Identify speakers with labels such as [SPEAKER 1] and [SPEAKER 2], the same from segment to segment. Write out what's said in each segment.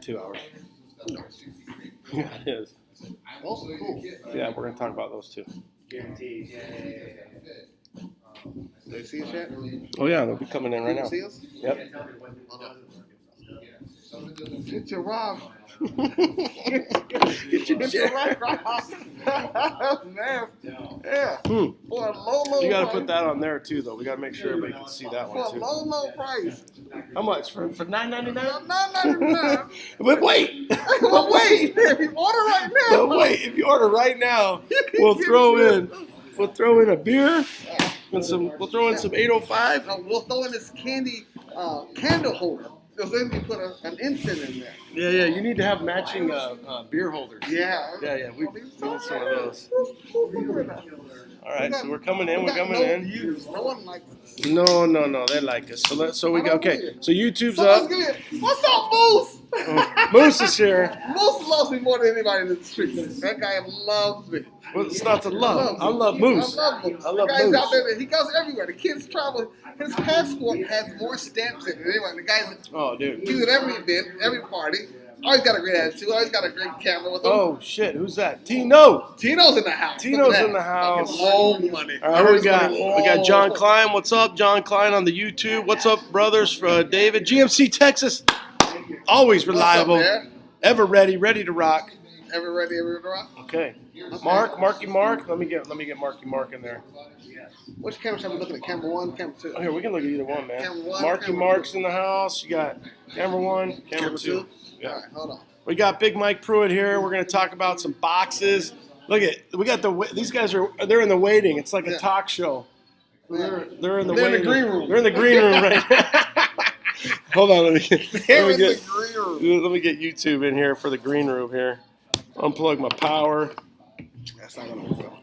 [SPEAKER 1] 2 hours. Yeah, it is.
[SPEAKER 2] Oh, cool.
[SPEAKER 1] Yeah, we're going to talk about those too.
[SPEAKER 2] Guaranteed. They see us yet?
[SPEAKER 1] Oh, yeah, they'll be coming in right now.
[SPEAKER 2] See us?
[SPEAKER 1] Yep.
[SPEAKER 2] Get your Rob.
[SPEAKER 1] Get your shit.
[SPEAKER 2] Man. Yeah. For a low
[SPEAKER 1] You got to
[SPEAKER 2] price.
[SPEAKER 1] put that on there too, though. We got to make sure everybody can see that
[SPEAKER 2] For
[SPEAKER 1] one
[SPEAKER 2] a
[SPEAKER 1] too.
[SPEAKER 2] low price.
[SPEAKER 1] How much for $9.99?
[SPEAKER 2] $9.99.
[SPEAKER 1] But wait.
[SPEAKER 2] But wait, if you order right now.
[SPEAKER 1] But wait, if you order right now, we'll throw in a beer and we'll throw in some 805.
[SPEAKER 2] No, we'll throw in this candle holder. Because then you put an incense in there.
[SPEAKER 1] Yeah, you need to have matching beer holders.
[SPEAKER 2] Yeah.
[SPEAKER 1] Yeah, we need some of those. All right, so we're coming in.
[SPEAKER 2] Views. No one likes us.
[SPEAKER 1] No, they like us. So we okay. So YouTube's
[SPEAKER 2] Someone's
[SPEAKER 1] up.
[SPEAKER 2] gonna, what's up, Moose?
[SPEAKER 1] Moose is here.
[SPEAKER 2] Moose loves me more than anybody in the street. That guy loves me.
[SPEAKER 1] Well, it's not to love. I love Moose.
[SPEAKER 2] I love Moose.
[SPEAKER 1] I love
[SPEAKER 2] the guy's
[SPEAKER 1] Moose.
[SPEAKER 2] out there. He goes everywhere. The kids travel. His passport has more stamps in it. Anyway, the guy's
[SPEAKER 1] Oh, dude.
[SPEAKER 2] he's at every event, every party. Always got a great attitude. Always got a great camera with him.
[SPEAKER 1] Oh shit, who's that? Tino.
[SPEAKER 2] Tino's in the house.
[SPEAKER 1] Tino's in the house.
[SPEAKER 2] Fucking loan money.
[SPEAKER 1] All right, we got John Klein. What's up, John Klein on the YouTube? What's up, brothers? David, GMC Texas, always reliable,
[SPEAKER 2] What's up,
[SPEAKER 1] ever ready to rock.
[SPEAKER 2] Ever ready, ever to rock?
[SPEAKER 1] Okay, Marky Mark. Let me get Marky Mark in there.
[SPEAKER 2] Which camera should we looking at? Camera 1, camera 2?
[SPEAKER 1] Oh, here we can look at either one, man.
[SPEAKER 2] Camera 1,
[SPEAKER 1] Marky
[SPEAKER 2] camera
[SPEAKER 1] Mark's
[SPEAKER 2] 2.
[SPEAKER 1] in the house. You got camera 1, camera 2. Yeah.
[SPEAKER 2] All right, hold on.
[SPEAKER 1] We got Big Mike Pruitt here. We're going to talk about some boxes. Look at we got these guys they're in the waiting. It's like a talk show. They're in the waiting.
[SPEAKER 2] Green room.
[SPEAKER 1] They're in the green room right now. Hold on, let me get YouTube in here for the green room here. Unplug my power.
[SPEAKER 2] That's not gonna work.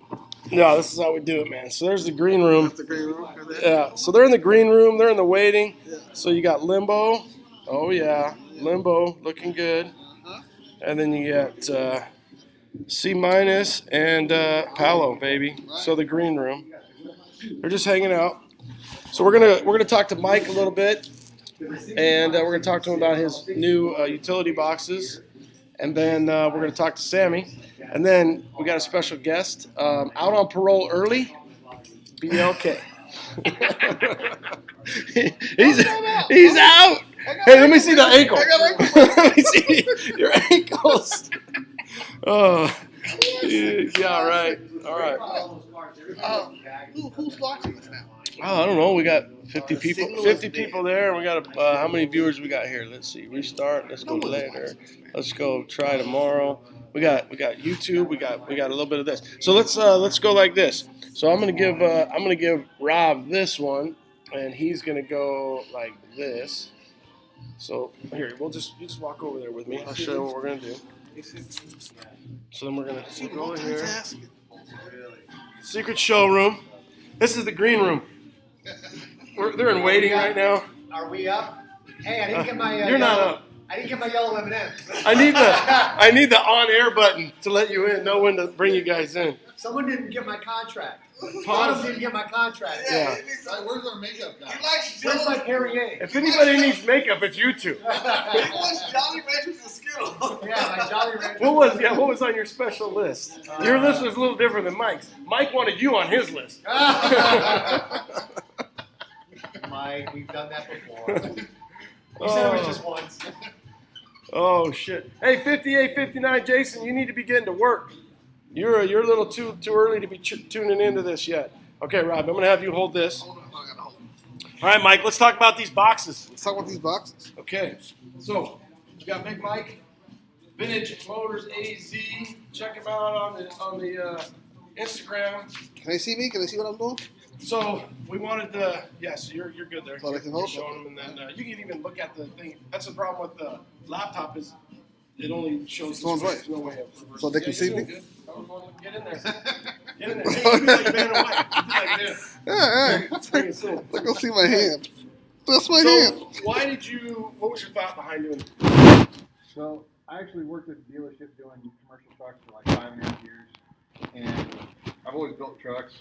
[SPEAKER 1] No, this is how we do it, man. So there's the green room.
[SPEAKER 2] That's the green room.
[SPEAKER 1] Yeah. So they're in the green room. They're in the waiting.
[SPEAKER 2] Yeah.
[SPEAKER 1] So you got Limbo. Oh yeah, Limbo looking good. And then you got C- and Palo, baby. So the green room. They're just hanging out. So we're gonna talk to Mike a little bit, and we're gonna talk to him about his new utility boxes, and then we're gonna talk to Sammy, and then we got a special guest out on parole early, BLK. he's out. Hey, let me see the ankle. Let me see your ankles. Oh, yeah, right. All right.
[SPEAKER 2] Who's watching us now?
[SPEAKER 1] Oh, I don't know. We got 50 people. 50 people there. And we got how many viewers we got here? Let's see. Restart. Let's go later. Let's go try tomorrow. We got YouTube. We got a little bit of this. So let's go like this. So I'm gonna give Rob this one, and he's gonna go like this. So here, you just walk over there with me. I'll show you what we're gonna do. So then we're gonna go over here. Secret showroom. This is the green room. They're in waiting right now.
[SPEAKER 3] Are we up? Hey, I didn't get my.
[SPEAKER 1] You're not up.
[SPEAKER 3] I didn't get my yellow M&Ms.
[SPEAKER 1] I need the on-air button to let you in. Know when to bring you guys in.
[SPEAKER 3] Someone didn't get my contract.
[SPEAKER 1] Pause.
[SPEAKER 3] Didn't get my contract.
[SPEAKER 1] Yeah.
[SPEAKER 4] Where's our makeup guy?
[SPEAKER 3] Where's my Perrier?
[SPEAKER 1] If anybody needs makeup, it's you two.
[SPEAKER 4] He wants Jolly Ranchers and Skittles.
[SPEAKER 3] Yeah, my Jolly Rancher.
[SPEAKER 1] What was on your special list? Your list was a little different than Mike's. Mike wanted you on his list.
[SPEAKER 3] Mike, we've done that before. You said it was just once.
[SPEAKER 1] Oh shit! Hey, 5859, Jason, you need to be getting to work. You're a little too early to be tuning into this yet. Okay, Rob, I'm gonna have you hold this.
[SPEAKER 2] Hold on, I gotta hold.
[SPEAKER 1] All right, Mike, let's talk about these boxes.
[SPEAKER 2] Let's talk about these boxes.
[SPEAKER 1] Okay, so we got Big Mike, Vintage Motors AZ. Check him out on the Instagram.
[SPEAKER 2] Can they see me? Can they see what I'm doing?
[SPEAKER 1] So we wanted to, so you're good there.
[SPEAKER 2] So they can
[SPEAKER 1] You're
[SPEAKER 2] hold
[SPEAKER 1] showing them, and then you can even look at the thing. That's the problem with the laptop is it only shows
[SPEAKER 2] It's on
[SPEAKER 1] the
[SPEAKER 2] right.
[SPEAKER 1] no way of
[SPEAKER 2] So they can see
[SPEAKER 1] you're
[SPEAKER 2] me?
[SPEAKER 1] doing good. Get in there. Get in there. Hey, you be like Vanna White. You be like this.
[SPEAKER 2] Hey,
[SPEAKER 1] Bring it in.
[SPEAKER 2] look, go see my hand. That's my
[SPEAKER 1] So
[SPEAKER 2] hand.
[SPEAKER 1] what was your thought behind doing
[SPEAKER 5] So I actually worked at a dealership doing commercial trucks for like 5.5 years, and I've always built trucks.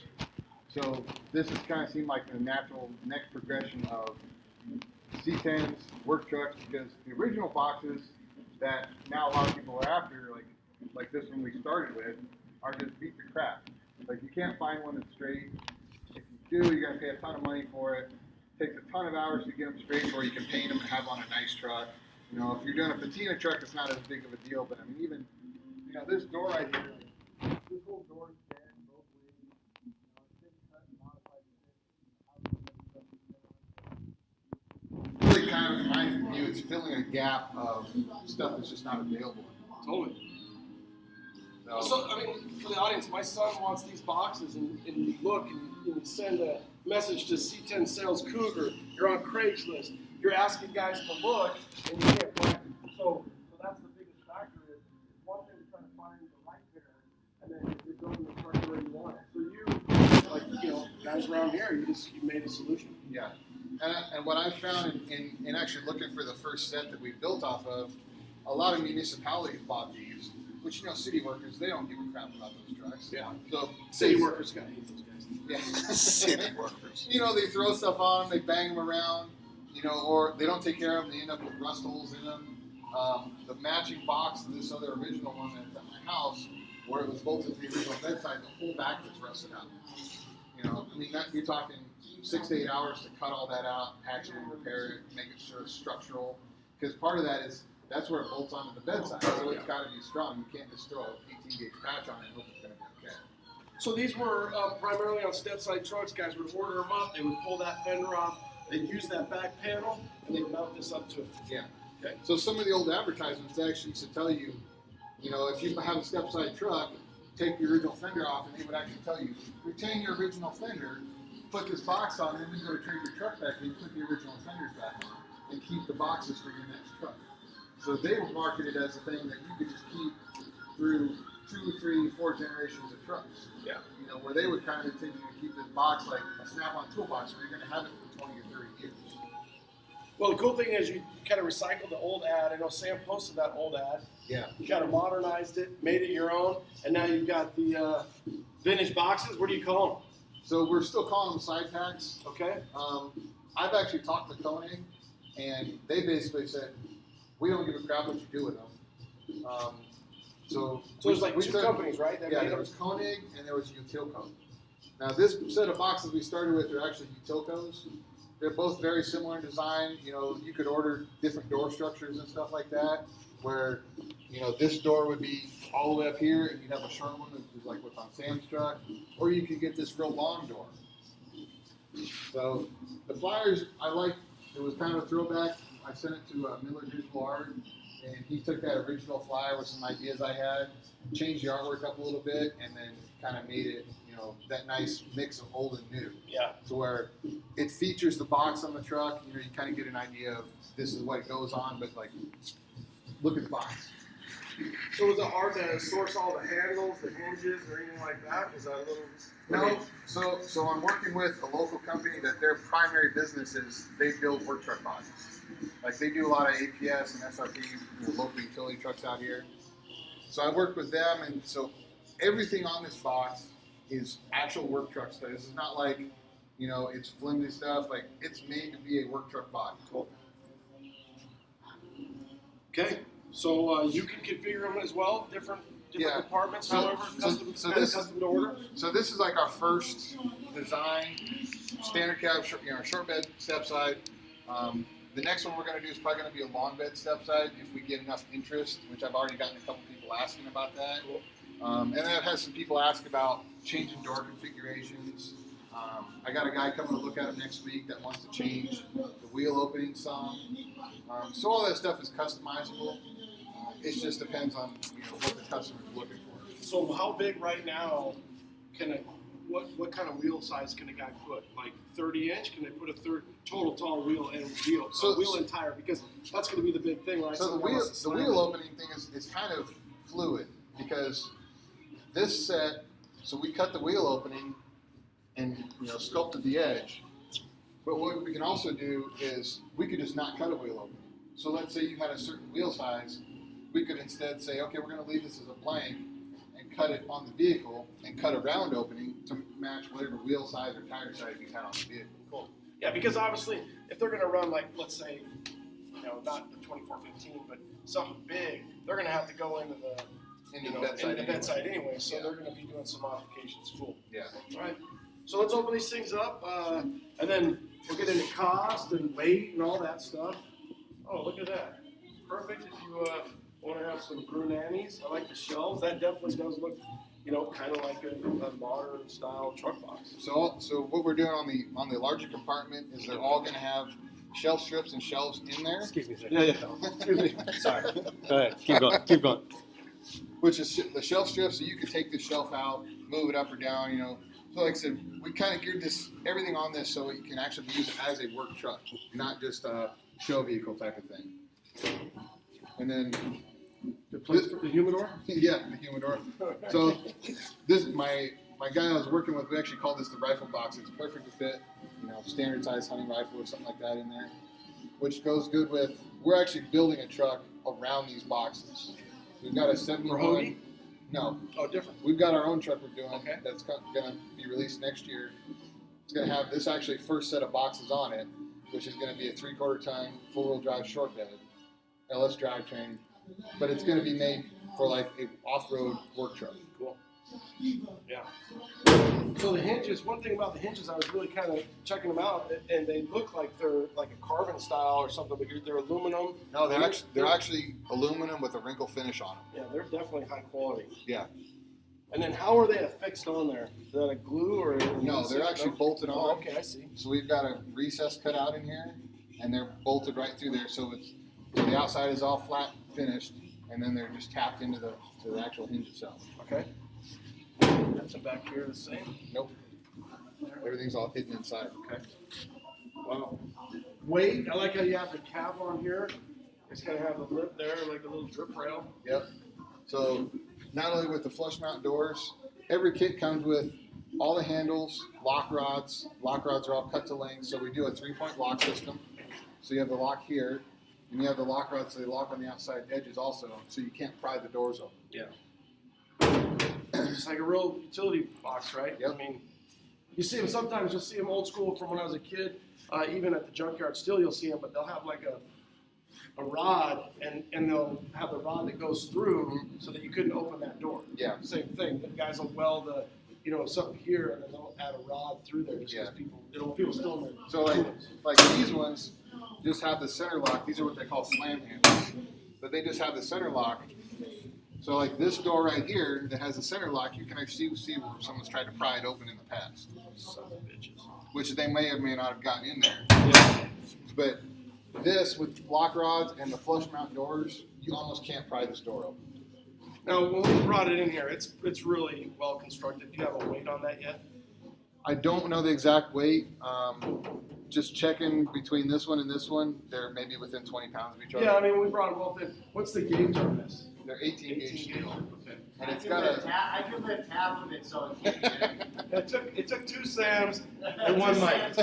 [SPEAKER 5] So this has kind of seemed like the natural next progression of C10s, work trucks, because the original boxes that now a lot of people are after, like this one we started with, are just beat the crap. Like you can't find one that's straight. If you do, you're gonna pay a ton of money for it. Takes a ton of hours to get them straight, or you can paint them and have on a nice truck. You know, if you're doing a patina truck, it's not as big of a deal. But I mean, even this door right here, this whole door is bent both ways. It's been cut and modified to fit. Really kind of reminds you, it's filling a gap of stuff that's just not available.
[SPEAKER 1] Totally. So, I mean, for the audience, my son wants these boxes, and you look and you send a message to C10 Sales Cougar. You're on Craigslist. You're asking guys to look, and you can't find them. So that's the biggest factor is one thing to try to find the right pair, and then you're building the truck where you want it. So guys around here, you made a solution.
[SPEAKER 5] Yeah. And what I found in actually looking for the first set that we built off of, a lot of municipalities bought these, which, city workers, they don't give a crap about those trucks.
[SPEAKER 1] Yeah.
[SPEAKER 5] So
[SPEAKER 1] City workers gotta hate those guys.
[SPEAKER 5] Yeah.
[SPEAKER 1] City workers.
[SPEAKER 5] They throw stuff on them, they bang them around, or they don't take care of them, they end up with rust holes in them. The matching box to this other original one that's at my house, where it was bolted to the original bedside, the whole back was rusted out. You're talking 6 to 8 hours to cut all that out, patch it and repair it, make it sure it's structural. Because part of that is, that's where it bolts onto the bedside, so it's got to be strong. You can't just throw an 18 gauge patch on it and hope it's going to be okay.
[SPEAKER 1] So these were primarily on step-side trucks. Guys would order them up, they would pull that fender off, they'd use that back panel, and they'd mount this up to it.
[SPEAKER 5] Yeah.
[SPEAKER 1] Okay.
[SPEAKER 5] So some of the old advertisements actually used to tell you, if you have a step-side truck, take the original fender off, and they would actually tell you, retain your original fender, put this box on, and then you go to trade your truck back, and you put the original fenders back on, and keep the boxes for your next truck. So they would market it as a thing that you could just keep through 2, 3, 4 generations of trucks.
[SPEAKER 1] Yeah.
[SPEAKER 5] Where they would kind of continue to keep this box like a Snap-on toolbox, where you're going to have it for 20 or 30 years.
[SPEAKER 1] Well, the cool thing is you kind of recycled the old ad. I know Sam posted that old ad.
[SPEAKER 5] Yeah.
[SPEAKER 1] You kind of modernized it, made it your own, and now you've got the vintage boxes. What do you call them?
[SPEAKER 5] So we're still calling them side packs.
[SPEAKER 1] Okay.
[SPEAKER 5] I've actually talked to Koenig, and they basically said, we don't give a crap what you do with them. So
[SPEAKER 1] there's like two companies, right?
[SPEAKER 5] There was Koenig and there was Utilco. Now this set of boxes we started with are actually Utilcos. They're both very similar in design. You could order different door structures and stuff like that, where, this door would be all the way up here and you'd have a short one, which is like what's on Sam's truck, or you could get this real long door. So the flyers I liked, it was kind of a throwback. I sent it to Miller Digital Art, and he took that original flyer with some ideas I had, changed the artwork up a little bit, and then kind of made it, that nice mix of old and new.
[SPEAKER 1] Yeah.
[SPEAKER 5] To where it features the box on the truck. You kind of get an idea of this is what goes on, but like, look at the box.
[SPEAKER 1] So was it hard to source all the handles, the hinges, or anything like that? Was that a little?
[SPEAKER 5] No. So I'm working with a local company that their primary business is they build work truck bodies. Like they do a lot of APS and SRP, local utility trucks out here. So I worked with them, and so everything on this box is actual work truck stuff. This is not like, it's flimsy stuff. Like it's made to be a work truck body.
[SPEAKER 1] Cool. Okay. So you can configure them as well, different compartments, however, custom to order.
[SPEAKER 5] So this is like our first design, standard cab, short bed step side. The next one we're going to do is probably going to be a long bed step side if we get enough interest, which I've already gotten a couple people asking about that.
[SPEAKER 1] Cool.
[SPEAKER 5] And then I've had some people ask about changing door configurations. I got a guy coming to look at it next week that wants to change the wheel opening some. So all that stuff is customizable. It just depends on what the customer is looking for.
[SPEAKER 1] So how big right now what kind of wheel size can a guy put? Like 30-inch? Can they put a total tall wheel and wheel and tire? Because that's going to be the big thing, right?
[SPEAKER 5] So the wheel opening thing is kind of fluid, because this set, so we cut the wheel opening and sculpted the edge. But what we can also do is we could just not cut a wheel opening. So let's say you had a certain wheel size, we could instead say, okay, we're going to leave this as a blank and cut it on the vehicle and cut a round opening to match whatever wheel size or tire size you had on the vehicle.
[SPEAKER 1] Cool. Yeah, because obviously if they're going to run, like, let's say not the 2415, but something big, they're going to have to go into the
[SPEAKER 5] Into the bedside
[SPEAKER 1] anyway. So
[SPEAKER 5] Yeah.
[SPEAKER 1] they're going to be doing some modifications. Cool.
[SPEAKER 5] Yeah.
[SPEAKER 1] All right. So let's open these things up, and then we'll get into cost and weight and all that stuff. Oh, look at that. Perfect if you want to have some Brunannies. I like the shelves. That definitely does look, kind of like a modern style truck box.
[SPEAKER 5] So what we're doing on the larger compartment is they're all going to have shelf strips and shelves in there.
[SPEAKER 6] Excuse me, sir.
[SPEAKER 1] Yeah.
[SPEAKER 6] Excuse me. Sorry. Go ahead. Keep going.
[SPEAKER 5] Which is the shelf strips, so you can take the shelf out, move it up or down. So like I said, we kind of geared everything on this so it can actually be used as a work truck, not just a show vehicle type of thing. And then
[SPEAKER 1] The place for the humidor?
[SPEAKER 5] yeah, the humidor. So this my guy I was working with, we actually called this the rifle box. It's perfect to fit, standard size hunting rifle or something like that in there, which goes good with. We're actually building a truck around these boxes. We've got a 71.
[SPEAKER 1] Hoagie?
[SPEAKER 5] No,
[SPEAKER 1] Oh, different.
[SPEAKER 5] we've got our own truck we're doing
[SPEAKER 1] Okay.
[SPEAKER 5] that's going to be released next year. It's going to have this actually first set of boxes on it, which is going to be a 3/4 ton 4-wheel drive short bed, LS drivetrain, but it's going to be made for like a off-road work truck.
[SPEAKER 1] Cool. Yeah. So the hinges, one thing about the hinges, I was really kind of checking them out, and they look like they're like a carbon style or something, but they're aluminum.
[SPEAKER 5] No, they're actually aluminum with a wrinkle finish on them.
[SPEAKER 1] Yeah, they're definitely high quality.
[SPEAKER 5] Yeah.
[SPEAKER 1] And then how are they affixed on there? Is that a glue or?
[SPEAKER 5] No, they're actually bolted
[SPEAKER 1] Oh,
[SPEAKER 5] on.
[SPEAKER 1] okay, I see.
[SPEAKER 5] So we've got a recess cut out in here, and they're bolted right through there. So the outside is all flat finished, and then they're just tapped into the actual hinge itself.
[SPEAKER 1] Okay. That's back here the same.
[SPEAKER 5] Nope. Everything's all hidden inside.
[SPEAKER 1] Okay. Wow. Weight, I like how you have the cap on here. It's gonna have the lip there, like a little drip rail.
[SPEAKER 5] Yep. So not only with the flush mount doors, every kit comes with all the handles, lock rods. Lock rods are all cut to length, so we do a 3-point lock system. So you have the lock here, and you have the lock rods, so they lock on the outside edges also, so you can't pry the doors open.
[SPEAKER 1] Yeah. It's like a real utility box, right?
[SPEAKER 5] Yep.
[SPEAKER 1] I mean, you see them sometimes. You'll see them old school from when I was a kid. Even at the junkyard, still you'll see them, but they'll have like a rod, and they'll have the rod that goes through so that you couldn't open that door.
[SPEAKER 5] Yeah.
[SPEAKER 1] Same thing. The guys will weld something here, and then they'll add a rod through there just because
[SPEAKER 5] Yeah.
[SPEAKER 1] people still in their
[SPEAKER 5] So like these ones just have the center lock. These are what they call slam handles, but they just have the center lock. So like this door right here that has a center lock, you can actually see where someone's tried to pry it open in the past,
[SPEAKER 1] Sons of bitches.
[SPEAKER 5] which they may or may not have gotten in there.
[SPEAKER 1] Yeah.
[SPEAKER 5] But this with lock rods and the flush mount doors, you almost can't pry this door open.
[SPEAKER 1] Now, when we brought it in here, it's really well constructed. Do you have a weight on that yet?
[SPEAKER 5] I don't know the exact weight. Just checking between this one and this one, they're maybe within 20 pounds of each other.
[SPEAKER 1] Yeah, I mean, we brought them both in. What's the gauge on this?
[SPEAKER 5] They're 18 gauge steel.
[SPEAKER 1] Okay.
[SPEAKER 5] And it's
[SPEAKER 3] I
[SPEAKER 5] got
[SPEAKER 3] can lift
[SPEAKER 5] a.
[SPEAKER 3] I can lift half of it so it can't
[SPEAKER 1] It took 2 Sams and 1 mic.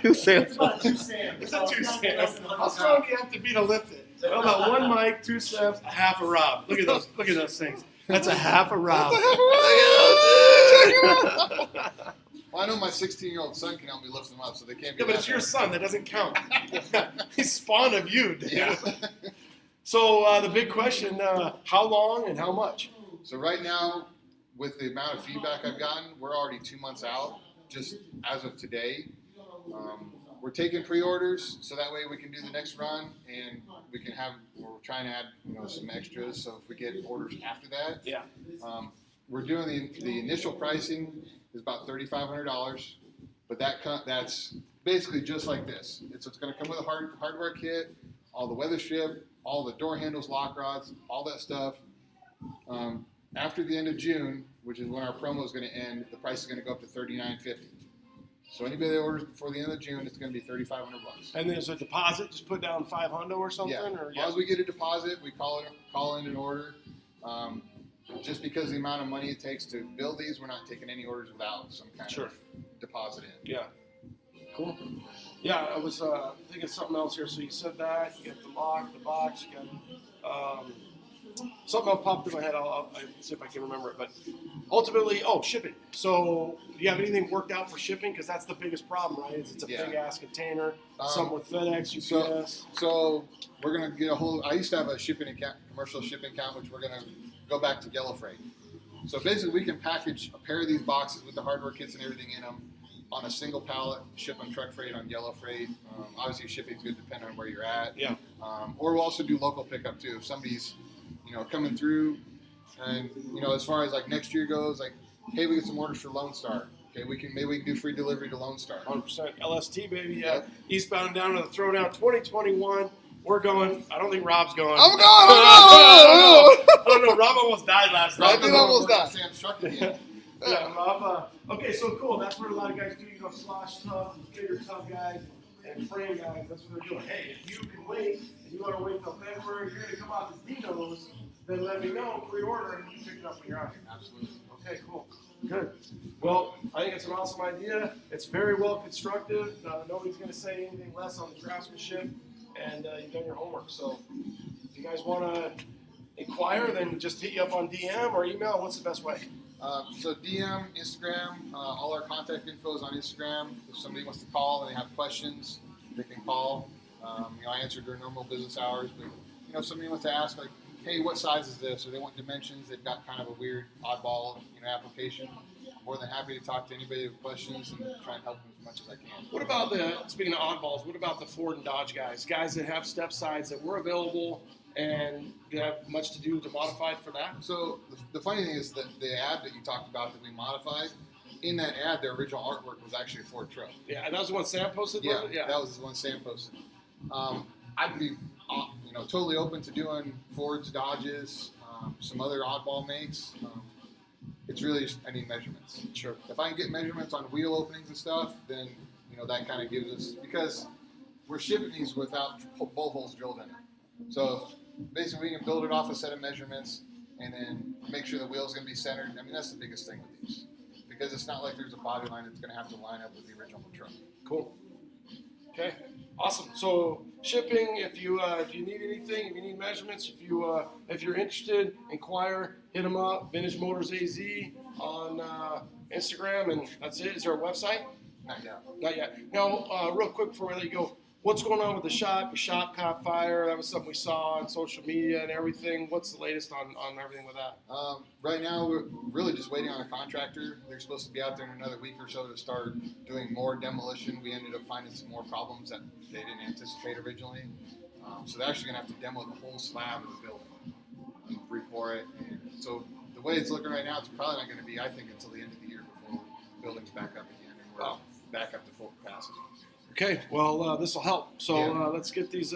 [SPEAKER 6] Two Sams.
[SPEAKER 3] It's about 2 Sams.
[SPEAKER 1] It's a 2 Sams. How strong do you have to be to lift it? Well, about 1 mic, 2 Sams, a half a Rob. Look at those. Look at those things. That's a half a Rob.
[SPEAKER 5] Well, I know my 16-year-old son can help me lift them up, so they can't be.
[SPEAKER 1] Yeah, but it's your son. That doesn't count. He's spawned of you, dude.
[SPEAKER 5] Yeah.
[SPEAKER 1] So the big question, how long and how much?
[SPEAKER 5] So right now, with the amount of feedback I've gotten, we're already 2 months out, just as of today. We're taking pre-orders, so that way we can do the next run, and we can have. We're trying to add, some extras. So if we get orders after that,
[SPEAKER 1] Yeah.
[SPEAKER 5] we're doing the initial pricing is about $3,500, but that's basically just like this. It's going to come with a hardware kit, all the weather strip, all the door handles, lock rods, all that stuff. After the end of June, which is when our promo is going to end, the price is going to go up to $39.50. So anybody that orders before the end of June, it's going to be $3,500.
[SPEAKER 1] And there's a deposit. Just put down $500 or something.
[SPEAKER 5] Yeah.
[SPEAKER 1] Or
[SPEAKER 5] As long as we get a deposit, we call in an order. Just because of the amount of money it takes to build these, we're not taking any orders without some kind of deposit in.
[SPEAKER 1] Yeah. Cool. Yeah, I was thinking something else here. So you said that you got the lock, the box, you got something else popped in my head. I'll see if I can remember it. But ultimately, shipping. So, do you have anything worked out for shipping? Because that's the biggest problem, right? It's a big ass container. Some with FedEx, UPS.
[SPEAKER 5] So we're gonna get a whole. I used to have a shipping account, commercial shipping account, which we're gonna go back to yellow freight. So basically, we can package a pair of these boxes with the hardware kits and everything in them on a single pallet, ship on truck freight on yellow freight. Obviously, shipping's good depending on where you're at.
[SPEAKER 1] Yeah.
[SPEAKER 5] Or we'll also do local pickup too. If somebody's, coming through, and as far as like next year goes, like, hey, we get some orders for Lone Star. Okay, maybe we can do free delivery to Lone Star.
[SPEAKER 1] 100% LST, baby. Yeah. Eastbound down to the Throwdown 2021. We're going. I don't think Rob's going.
[SPEAKER 2] I'm going.
[SPEAKER 1] I don't know. Rob almost died last night.
[SPEAKER 2] I did almost die.
[SPEAKER 5] Sam's truck again.
[SPEAKER 1] Yeah, Rob. Okay, so cool. That's what a lot of guys do. Slash tough, bigger tough guys, and frame guys. That's what they're doing. Hey, if you can wait, and you want to wait till February, you're going to come out to Dino's, then let me know, pre-order, and you pick it up when you're out here.
[SPEAKER 5] Absolutely.
[SPEAKER 1] Okay, cool. Good. Well, I think it's an awesome idea. It's very well constructed. Nobody's going to say anything less on the craftsmanship, and you've done your homework. So if you guys want to inquire, then just hit you up on DM or email. What's the best way?
[SPEAKER 5] So DM, Instagram, all our contact info is on Instagram. If somebody wants to call and they have questions, they can call. I answer during normal business hours, but if somebody wants to ask, like, hey, what size is this? Or they want dimensions, they've got kind of a weird oddball, application. I'm more than happy to talk to anybody with questions and try and help them as much as I can.
[SPEAKER 1] What about speaking of oddballs, what about the Ford and Dodge guys that have step sides that were available and do you have much to do to modify it for that?
[SPEAKER 5] So the funny thing is that the ad that you talked about that we modified, in that ad, their original artwork was actually a Ford truck.
[SPEAKER 1] Yeah, and that was the one Sam posted?
[SPEAKER 5] Yeah,
[SPEAKER 1] was it?
[SPEAKER 5] that was the one Sam posted. I'd be totally open to doing Fords, Dodges, some other oddball makes. It's really just, I need measurements.
[SPEAKER 1] Sure.
[SPEAKER 5] If I can get measurements on wheel openings and stuff, then that kind of gives us, because we're shipping these without bolt holes drilled in it. So basically we can build it off a set of measurements and then make sure the wheel's going to be centered. I mean, that's the biggest thing with these, because it's not like there's a body line that's going to have to line up with the original truck.
[SPEAKER 1] Cool. Okay. Awesome. So shipping, if you need anything, if you need measurements, if you're interested, inquire, hit them up. Vintage Motors AZ on Instagram, and that's it. Is there a website?
[SPEAKER 5] Not yet.
[SPEAKER 1] Not yet. Now, real quick before we let you go, what's going on with the shop? Your shop caught fire. That was something we saw on social media and everything. What's the latest on everything with that?
[SPEAKER 5] Right now, we're really just waiting on a contractor. They're supposed to be out there in another week or so to start doing more demolition. We ended up finding some more problems that they didn't anticipate originally. So they're actually going to have to demo the whole slab of the building, re-pour it. And so the way it's looking right now, it's probably not going to be, I think, until the end of the year before the building's back up again and we're back up to full capacity.
[SPEAKER 1] Okay, well, this will help. So
[SPEAKER 5] Yeah.
[SPEAKER 1] let's get these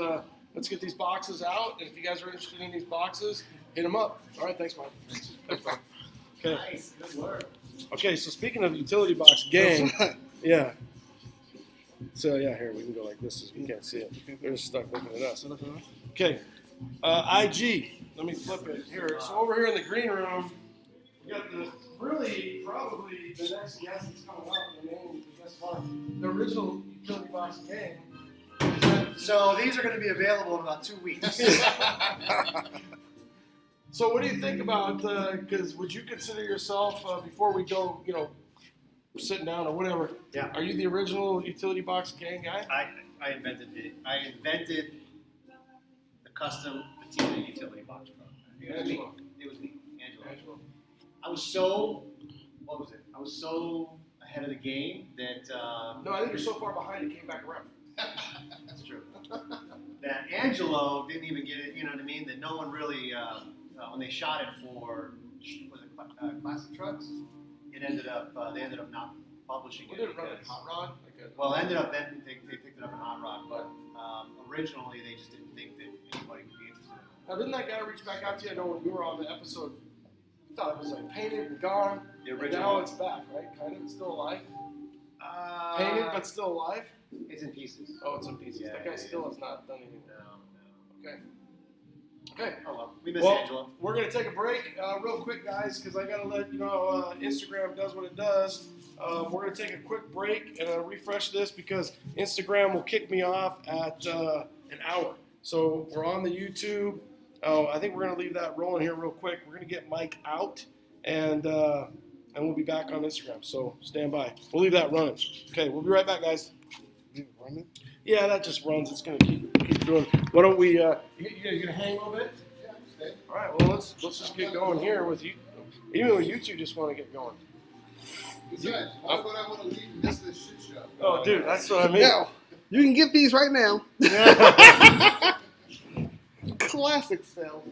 [SPEAKER 1] boxes out. And if you guys are interested in these boxes, hit them up. All right, thanks, Mike. Thanks, Mike. Okay.
[SPEAKER 3] Nice, good work.
[SPEAKER 1] Okay, so speaking of utility box gang, yeah. So yeah, here we can go like this. We can't see it. They're just stuck looking at us. Okay, IG. Let me flip it here. So over here in the green room, we got probably the next guest that's coming up. The main guest part, the original utility box gang.
[SPEAKER 3] So these are going to be available in about 2 weeks.
[SPEAKER 1] So what do you think about? Because would you consider yourself before we go, sitting down or whatever?
[SPEAKER 3] Yeah.
[SPEAKER 1] Are you the original utility box gang guy?
[SPEAKER 3] I invented the custom Patina utility box truck. It was me, Angelo. I was so ahead of the game that
[SPEAKER 1] No, I think you're so far behind it came back around.
[SPEAKER 3] that's true. That Angelo didn't even get it. You know what I mean? That no one really when they shot it for classic trucks, they ended up not publishing
[SPEAKER 1] What
[SPEAKER 3] it.
[SPEAKER 1] did it run in
[SPEAKER 3] because-
[SPEAKER 1] hot rod?
[SPEAKER 3] Well, ended up then they picked it up in hot rod, but originally they just didn't think that anybody could be interested in it.
[SPEAKER 1] Now, didn't that guy reach back out to you? I know when you were on the episode, you thought it was like painted and gone.
[SPEAKER 3] The
[SPEAKER 1] And
[SPEAKER 3] original.
[SPEAKER 1] now it's back, right? Kind of. It's still alive. Painted, but still alive.
[SPEAKER 3] It's in pieces.
[SPEAKER 1] Oh, it's in pieces.
[SPEAKER 3] Yeah,
[SPEAKER 1] That guy
[SPEAKER 3] yeah,
[SPEAKER 1] still
[SPEAKER 3] yeah.
[SPEAKER 1] has not done anything.
[SPEAKER 3] No.
[SPEAKER 1] Okay. Okay.
[SPEAKER 3] Oh well, we miss
[SPEAKER 1] Well,
[SPEAKER 3] Angelo.
[SPEAKER 1] we're going to take a break real quick, guys, because I got to let you know Instagram does what it does. We're going to take a quick break and refresh this because Instagram will kick me off at an hour. So we're on the YouTube. Oh, I think we're going to leave that rolling here real quick. We're going to get Mike out, and we'll be back on Instagram. So stand by. We'll leave that running. Okay, we'll be right back, guys.
[SPEAKER 2] You running?
[SPEAKER 1] Yeah, that just runs. It's gonna keep doing. Why don't we? You gonna hang a little bit? All right. Well, let's just get going here with you. Even with you two, just want to get going.
[SPEAKER 5] Besides, why would I want to leave this shit show?
[SPEAKER 1] Oh, dude, that's what I mean.
[SPEAKER 2] Now, you can get these right now. Classic sell.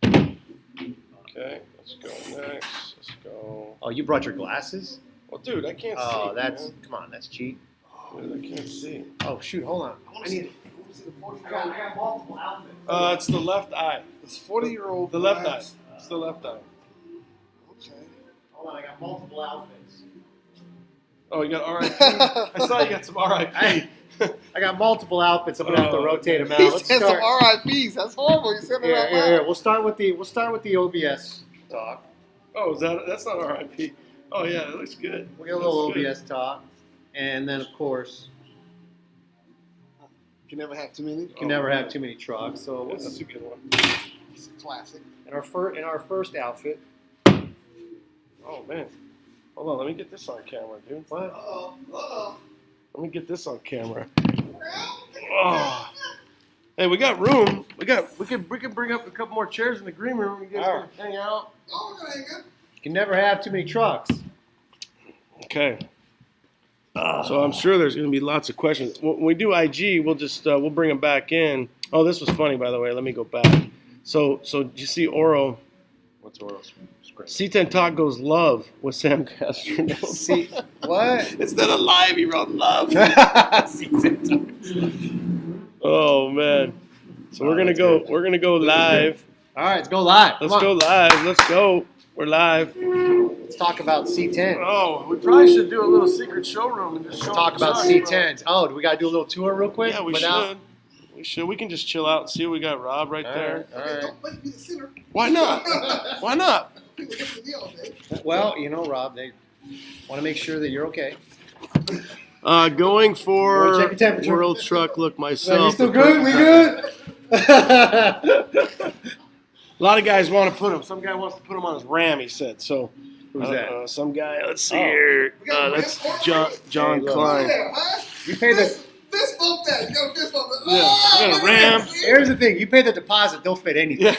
[SPEAKER 1] Okay, let's go next. Let's go.
[SPEAKER 6] Oh, you brought your glasses?
[SPEAKER 1] Well, dude, I can't see.
[SPEAKER 6] Oh, that's
[SPEAKER 1] man.
[SPEAKER 6] come on, that's cheap.
[SPEAKER 1] Dude, I can't see.
[SPEAKER 6] Oh shoot, hold on. I need.
[SPEAKER 3] I got multiple outfits.
[SPEAKER 1] It's the left eye.
[SPEAKER 2] This 40-year-old.
[SPEAKER 1] The left eye. It's the left eye.
[SPEAKER 2] Okay.
[SPEAKER 3] Hold on, I got multiple outfits.
[SPEAKER 1] Oh, you got RIP? I saw you got some RIP.
[SPEAKER 6] I got multiple outfits. I'm gonna have to
[SPEAKER 1] Oh,
[SPEAKER 6] rotate them out.
[SPEAKER 2] He
[SPEAKER 6] Let's
[SPEAKER 2] said some
[SPEAKER 6] start.
[SPEAKER 2] RIPs. That's horrible. You said it out
[SPEAKER 6] Here,
[SPEAKER 2] loud.
[SPEAKER 6] We'll start with the OBS talk.
[SPEAKER 1] Oh, that's not RIP. Oh yeah, that looks good.
[SPEAKER 6] We'll get a little
[SPEAKER 1] Looks good.
[SPEAKER 6] OBS talk, and then of course
[SPEAKER 2] You can never have too many.
[SPEAKER 6] you can never have too many trucks. So
[SPEAKER 1] This is a good one.
[SPEAKER 2] It's classic.
[SPEAKER 6] in our first outfit.
[SPEAKER 1] Oh man. Hold on, let me get this on camera, dude.
[SPEAKER 6] What?
[SPEAKER 1] Let me get this on camera. Oh. Hey, we got room. We can bring up a couple more chairs in the green room. You guys
[SPEAKER 6] All
[SPEAKER 1] can hang out.
[SPEAKER 6] You can never have too many trucks.
[SPEAKER 1] Okay. So I'm sure there's going to be lots of questions. When we do IG, we'll just we'll bring them back in. Oh, this was funny, by the way. Let me go back. So you see Oro.
[SPEAKER 6] What's Oral's script?
[SPEAKER 1] C10 Talk goes love with Sam Castronova.
[SPEAKER 6] See what?
[SPEAKER 1] Instead of live, he wrote love. Oh man. So we're gonna go. We're gonna go live.
[SPEAKER 6] All right, let's go live.
[SPEAKER 1] Let's
[SPEAKER 6] Come
[SPEAKER 1] go
[SPEAKER 6] on.
[SPEAKER 1] live. Let's go. We're live.
[SPEAKER 6] Let's talk about C10.
[SPEAKER 1] Oh, we probably should do a little secret showroom and just show
[SPEAKER 6] Let's talk
[SPEAKER 1] the
[SPEAKER 6] about
[SPEAKER 1] truck.
[SPEAKER 6] C10s. Oh, do we gotta do a little tour real quick?
[SPEAKER 1] Yeah, we
[SPEAKER 6] Without-
[SPEAKER 1] should. We should. We can just chill out and see what we got. Rob right
[SPEAKER 6] All
[SPEAKER 1] there.
[SPEAKER 6] right, all right.
[SPEAKER 2] Don't make me the center.
[SPEAKER 1] Why not? Why not?
[SPEAKER 2] People hit the deal, man.
[SPEAKER 6] Well, you know, Rob, they want to make sure that you're okay.
[SPEAKER 1] Going for
[SPEAKER 6] Wanna check your temperature?
[SPEAKER 1] World Truck Look myself.
[SPEAKER 6] You still good? We good?
[SPEAKER 1] A lot of guys want to put him. Some guy wants to put him on his Ram. He said so.
[SPEAKER 6] Who's that?
[SPEAKER 1] Some guy. Let's see
[SPEAKER 6] Oh.
[SPEAKER 1] here.
[SPEAKER 2] We got
[SPEAKER 1] That's
[SPEAKER 2] Ram
[SPEAKER 1] John
[SPEAKER 6] Hey, look.
[SPEAKER 1] Klein.
[SPEAKER 2] Yeah, huh?
[SPEAKER 6] You pay the.
[SPEAKER 2] Fist bump that. You got a fist bump that.
[SPEAKER 1] Yeah, we got a Ram.
[SPEAKER 6] Here's the thing: you pay the deposit, they'll fit anything.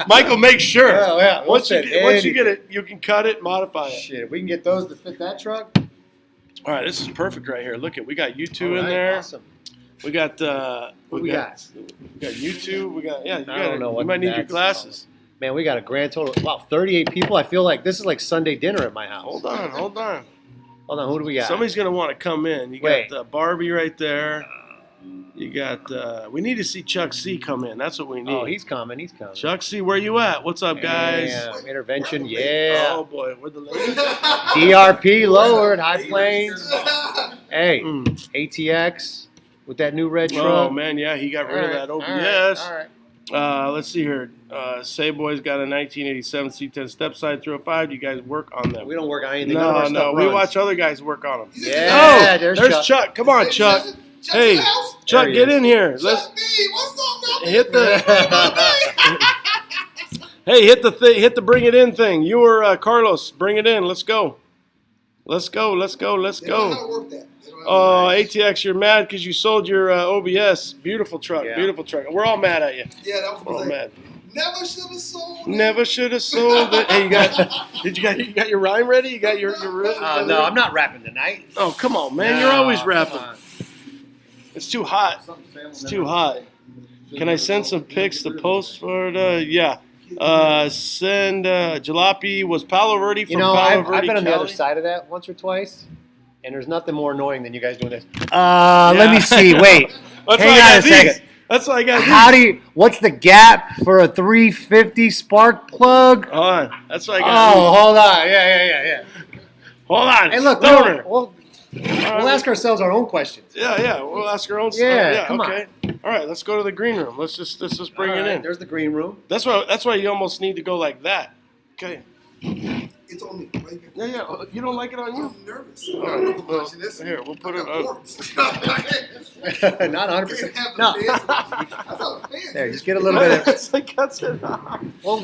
[SPEAKER 1] Michael, make sure.
[SPEAKER 6] Oh, yeah. They'll
[SPEAKER 1] Once you
[SPEAKER 6] fit
[SPEAKER 1] get it, you can cut it, modify it.
[SPEAKER 6] Shit, if we can get those to fit that truck.
[SPEAKER 1] All right, this is perfect right here. Look at, we got you two
[SPEAKER 6] All
[SPEAKER 1] in
[SPEAKER 6] right,
[SPEAKER 1] there.
[SPEAKER 6] Awesome.
[SPEAKER 1] We got
[SPEAKER 6] What we got?
[SPEAKER 1] We got you two. We got You
[SPEAKER 6] don't know what
[SPEAKER 1] You might need your
[SPEAKER 6] that's
[SPEAKER 1] glasses.
[SPEAKER 6] Man, we got a grand total. Wow, 38 people. I feel like this is like Sunday dinner at my house.
[SPEAKER 1] Hold on.
[SPEAKER 6] Hold on, who do we got?
[SPEAKER 1] Somebody's gonna want to come in. You
[SPEAKER 6] Wait.
[SPEAKER 1] got Barbie right there. You got. We need to see Chuck C come in. That's what we need.
[SPEAKER 6] Oh, he's coming.
[SPEAKER 1] Chuck C, where you at? What's up, guys?
[SPEAKER 6] Yeah, intervention. Yeah.
[SPEAKER 1] Oh boy, where the ladies?
[SPEAKER 6] DRP lowered. High Plains. Hey,
[SPEAKER 1] Mm.
[SPEAKER 6] ATX with that new red truck.
[SPEAKER 1] Oh man, yeah, he got rid of that OBS.
[SPEAKER 6] All right.
[SPEAKER 1] Let's see here. Say Boy's got a 1987 C10 step side 305. You guys work on them.
[SPEAKER 6] We don't work on anything. None of our
[SPEAKER 1] No,
[SPEAKER 6] stuff
[SPEAKER 1] we
[SPEAKER 6] runs.
[SPEAKER 1] watch other guys work on them.
[SPEAKER 6] Yeah,
[SPEAKER 1] Oh,
[SPEAKER 6] there's
[SPEAKER 1] there's
[SPEAKER 6] Chuck.
[SPEAKER 1] Chuck. Come on, Chuck. Hey, Chuck,
[SPEAKER 6] There he
[SPEAKER 1] get
[SPEAKER 6] is.
[SPEAKER 1] in here. Let's
[SPEAKER 2] Chuck B, what's up, man?
[SPEAKER 1] hit the. Hey, hit the thing. Hit the bring it in thing. You or Carlos, bring it in. Let's go. Let's go. Let's go. Let's
[SPEAKER 2] They don't know
[SPEAKER 1] go.
[SPEAKER 2] how to work that. They don't know
[SPEAKER 1] Oh,
[SPEAKER 2] how to-
[SPEAKER 1] ATX, you're mad because you sold your OBS. Beautiful truck.
[SPEAKER 6] Yeah.
[SPEAKER 1] Beautiful truck. We're all mad at you.
[SPEAKER 2] Yeah, that was
[SPEAKER 1] We're all
[SPEAKER 2] like,
[SPEAKER 1] mad.
[SPEAKER 2] never should have sold it.
[SPEAKER 1] Never should have sold it. Hey, you got your rhyme ready? You got your
[SPEAKER 6] No, I'm not rapping tonight.
[SPEAKER 1] Oh, come on, man. You're always
[SPEAKER 6] No,
[SPEAKER 1] rapping.
[SPEAKER 6] come on.
[SPEAKER 1] It's too hot. It's too hot. Can I send some pics to post for the? Yeah. Send Jalopy. Was Palo Verde from
[SPEAKER 6] You know,
[SPEAKER 1] Palo
[SPEAKER 6] I've
[SPEAKER 1] Verde,
[SPEAKER 6] been on the
[SPEAKER 1] Cali?
[SPEAKER 6] other side of that once or twice, and there's nothing more annoying than you guys doing this. Let me see. Wait.
[SPEAKER 1] That's
[SPEAKER 6] Hang
[SPEAKER 1] why I
[SPEAKER 6] on
[SPEAKER 1] got
[SPEAKER 6] a
[SPEAKER 1] these.
[SPEAKER 6] second.
[SPEAKER 1] That's why I got
[SPEAKER 6] How
[SPEAKER 1] these.
[SPEAKER 6] do you? What's the gap for a 350 spark plug?
[SPEAKER 1] Hold on. That's why I got
[SPEAKER 6] Oh, hold on. Yeah.
[SPEAKER 1] these. Hold on.
[SPEAKER 6] Hey, look,
[SPEAKER 1] Stoner.
[SPEAKER 6] we'll ask ourselves our own questions.
[SPEAKER 1] Yeah. We'll ask our own stuff.
[SPEAKER 6] Yeah,
[SPEAKER 1] Yeah,
[SPEAKER 6] come on.
[SPEAKER 1] okay. All right, let's go to the green room. Let's just bring
[SPEAKER 6] All
[SPEAKER 1] it
[SPEAKER 6] right,
[SPEAKER 1] in.
[SPEAKER 6] There's the green room.
[SPEAKER 1] That's why you almost need to go like that. Okay.
[SPEAKER 4] It's on me. Like,
[SPEAKER 1] Yeah, yeah. You don't like it on you?
[SPEAKER 4] I'm nervous.
[SPEAKER 1] All
[SPEAKER 4] I
[SPEAKER 1] right,
[SPEAKER 4] don't know
[SPEAKER 1] well,
[SPEAKER 4] watching this.
[SPEAKER 1] here, we'll put it
[SPEAKER 4] I
[SPEAKER 1] up.
[SPEAKER 4] got warts.
[SPEAKER 6] Not 100%.
[SPEAKER 4] Have the
[SPEAKER 6] No.
[SPEAKER 4] fans. That's how the fans.
[SPEAKER 6] There, just get a little bit of.
[SPEAKER 1] It's like cuts it off.
[SPEAKER 6] Well,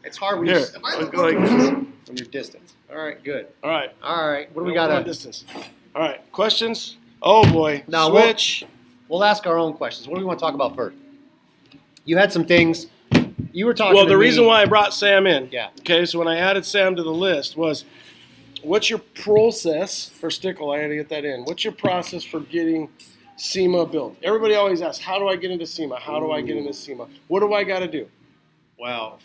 [SPEAKER 6] it's hard when,
[SPEAKER 1] Here,
[SPEAKER 4] If I
[SPEAKER 1] like,
[SPEAKER 4] don't
[SPEAKER 1] like,
[SPEAKER 6] when you're distant. All right, good.
[SPEAKER 1] all right.
[SPEAKER 6] All right, what do we
[SPEAKER 1] One
[SPEAKER 6] got?
[SPEAKER 1] distance. All right, questions? Oh boy,
[SPEAKER 6] Now,
[SPEAKER 1] switch.
[SPEAKER 6] We'll ask our own questions. What do we want to talk about first? You had some things. You were talking.
[SPEAKER 1] Well,
[SPEAKER 6] to
[SPEAKER 1] the
[SPEAKER 6] me.
[SPEAKER 1] reason why I brought Sam in.
[SPEAKER 6] Yeah.
[SPEAKER 1] Okay, so when I added Sam to the list was, what's your process for Stickle? I had to get that in. What's your process for getting SEMA built? Everybody always asks, how do I get into SEMA? How do I get into SEMA? What do I got to do?
[SPEAKER 6] Well,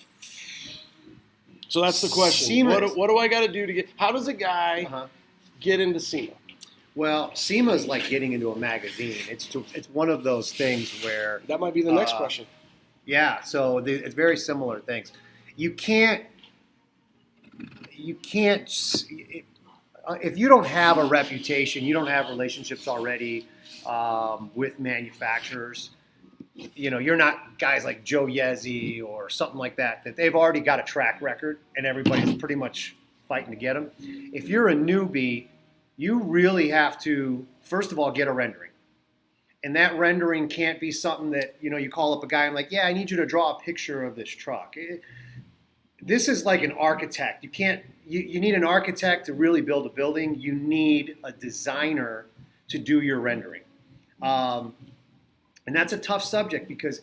[SPEAKER 1] So that's the question.
[SPEAKER 6] SEMA
[SPEAKER 1] What do I got to do to get? How does a guy get into SEMA?
[SPEAKER 6] well, SEMA is like getting into a magazine. It's one of those things where
[SPEAKER 1] That might be the next question.
[SPEAKER 6] yeah. So it's very similar things. You can't. If you don't have a reputation, you don't have relationships already with manufacturers. You know, you're not guys like Joe Yezi or something like that they've already got a track record and everybody's pretty much fighting to get them. If you're a newbie, you really have to, first of all, get a rendering. And that rendering can't be something that, you call up a guy and like, yeah, I need you to draw a picture of this truck. This is like an architect. You need an architect to really build a building. You need a designer to do your rendering. And that's a tough subject because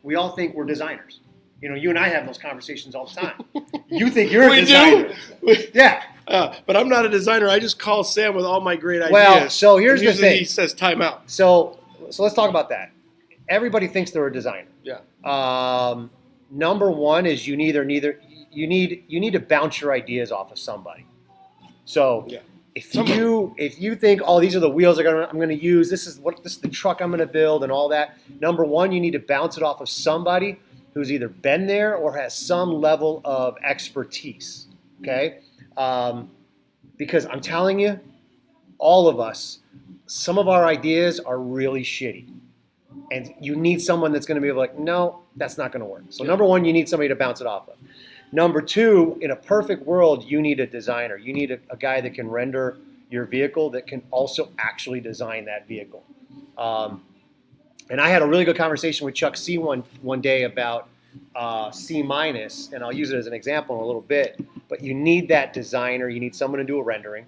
[SPEAKER 6] we all think we're designers. You and I have those conversations all the time. You think you're a designer. Yeah.
[SPEAKER 1] But I'm not a designer. I just call Sam with all my great ideas.
[SPEAKER 6] Well, so here's
[SPEAKER 1] and
[SPEAKER 6] the
[SPEAKER 1] usually
[SPEAKER 6] thing.
[SPEAKER 1] He says time out.
[SPEAKER 6] So let's talk about that. Everybody thinks they're a designer.
[SPEAKER 1] Yeah.
[SPEAKER 6] Number one is you need to bounce your ideas off of somebody. So
[SPEAKER 1] Yeah.
[SPEAKER 6] if you think, oh, these are the wheels I'm going to use, this is the truck I'm going to build and all that. Number one, you need to bounce it off of somebody who's either been there or has some level of expertise. Okay, because I'm telling you, all of us, some of our ideas are really shitty. And you need someone that's going to be like, no, that's not going to work. So number one, you need somebody to bounce it off of. Number two, in a perfect world, you need a designer. You need a guy that can render your vehicle that can also actually design that vehicle. And I had a really good conversation with Chuck C one day about C-, and I'll use it as an example in a little bit. But you need that designer. You need someone to do a rendering.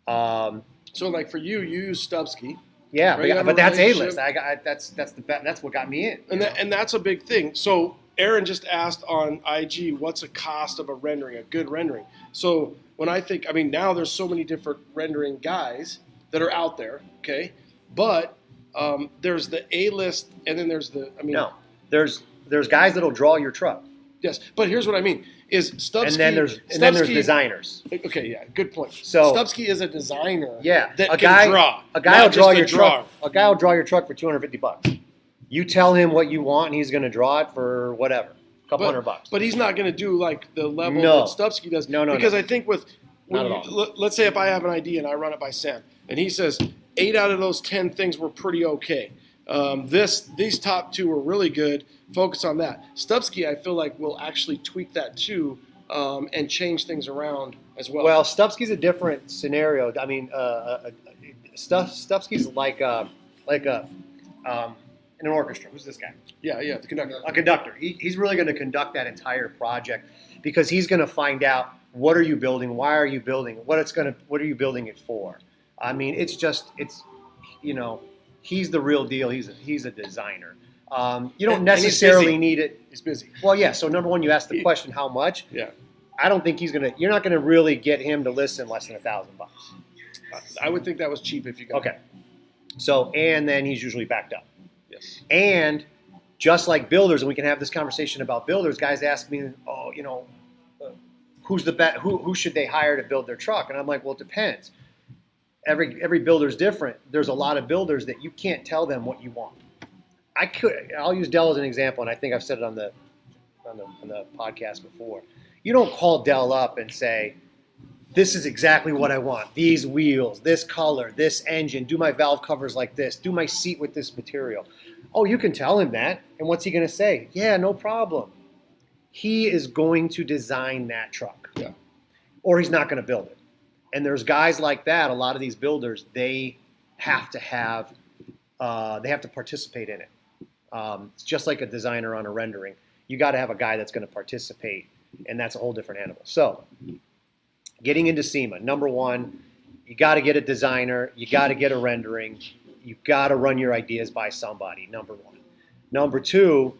[SPEAKER 1] So like for you use Stubbsky.
[SPEAKER 6] Yeah,
[SPEAKER 1] Right, you have
[SPEAKER 6] but
[SPEAKER 1] a
[SPEAKER 6] that's
[SPEAKER 1] relationship.
[SPEAKER 6] A-list. That's what got me in.
[SPEAKER 1] And that's a big thing. So Aaron just asked on IG, what's the cost of a rendering, a good rendering? So when I think, now there's so many different rendering guys that are out there, okay? But there's the A-list, and then there's
[SPEAKER 6] No, there's guys that'll draw your truck,
[SPEAKER 1] yes. But here's what I mean, is Stubbsky.
[SPEAKER 6] and then there's designers.
[SPEAKER 1] Okay, yeah, good point.
[SPEAKER 6] So
[SPEAKER 1] Stubbsky is a designer
[SPEAKER 6] Yeah,
[SPEAKER 1] that
[SPEAKER 6] a
[SPEAKER 1] can
[SPEAKER 6] guy,
[SPEAKER 1] draw.
[SPEAKER 6] A guy
[SPEAKER 1] not
[SPEAKER 6] will draw
[SPEAKER 1] just a
[SPEAKER 6] your
[SPEAKER 1] drawer.
[SPEAKER 6] truck. A guy will draw your truck for $250. You tell him what you want, and he's going to draw it for whatever, a couple $100.
[SPEAKER 1] But he's not going to do like the level
[SPEAKER 6] No.
[SPEAKER 1] that Stubbsky does.
[SPEAKER 6] No.
[SPEAKER 1] Because I think
[SPEAKER 6] Not at all.
[SPEAKER 1] let's say if I have an idea and I run it by Sam, and he says 8 out of those 10 things were pretty okay. These top 2 were really good. Focus on that. Stubbsky, I feel like, will actually tweak that too and change things around as well.
[SPEAKER 6] Well, Stubbsky's a different scenario. Stubbsky's like in an orchestra. Who's this guy?
[SPEAKER 1] yeah, the conductor.
[SPEAKER 6] A conductor. He's really going to conduct that entire project because he's going to find out what are you building, why are you building it, what are you building it for. He's the real deal. He's a designer. You don't
[SPEAKER 1] And he's
[SPEAKER 6] necessarily
[SPEAKER 1] busy.
[SPEAKER 6] need it.
[SPEAKER 1] He's busy.
[SPEAKER 6] Well, yeah. So number one, you asked the question, how much?
[SPEAKER 1] Yeah.
[SPEAKER 6] I don't think you're not going to really get him to listen less than $1,000.
[SPEAKER 1] I would think that was cheap if you got
[SPEAKER 6] Okay. So, and then he's usually backed up.
[SPEAKER 1] Yes.
[SPEAKER 6] And just like builders, and we can have this conversation about builders, guys ask me, who's the best, who should they hire to build their truck? And I'm like, well, it depends. Every builder's different. There's a lot of builders that you can't tell them what you want. I'll use Dell as an example, and I think I've said it on the podcast before. You don't call Dell up and say, this is exactly what I want. These wheels, this color, this engine, do my valve covers like this, do my seat with this material. Oh, you can tell him that. And what's he going to say? Yeah, no problem. he is going to design that truck.
[SPEAKER 1] Yeah.
[SPEAKER 6] Or he's not going to build it. And there's guys like that, a lot of these builders, they have to participate in it. It's just like a designer on a rendering. You got to have a guy that's going to participate, and that's a whole different animal. So, getting into SEMA, number one, you got to get a designer, you got to get a rendering, you got to run your ideas by somebody, number one. Number two,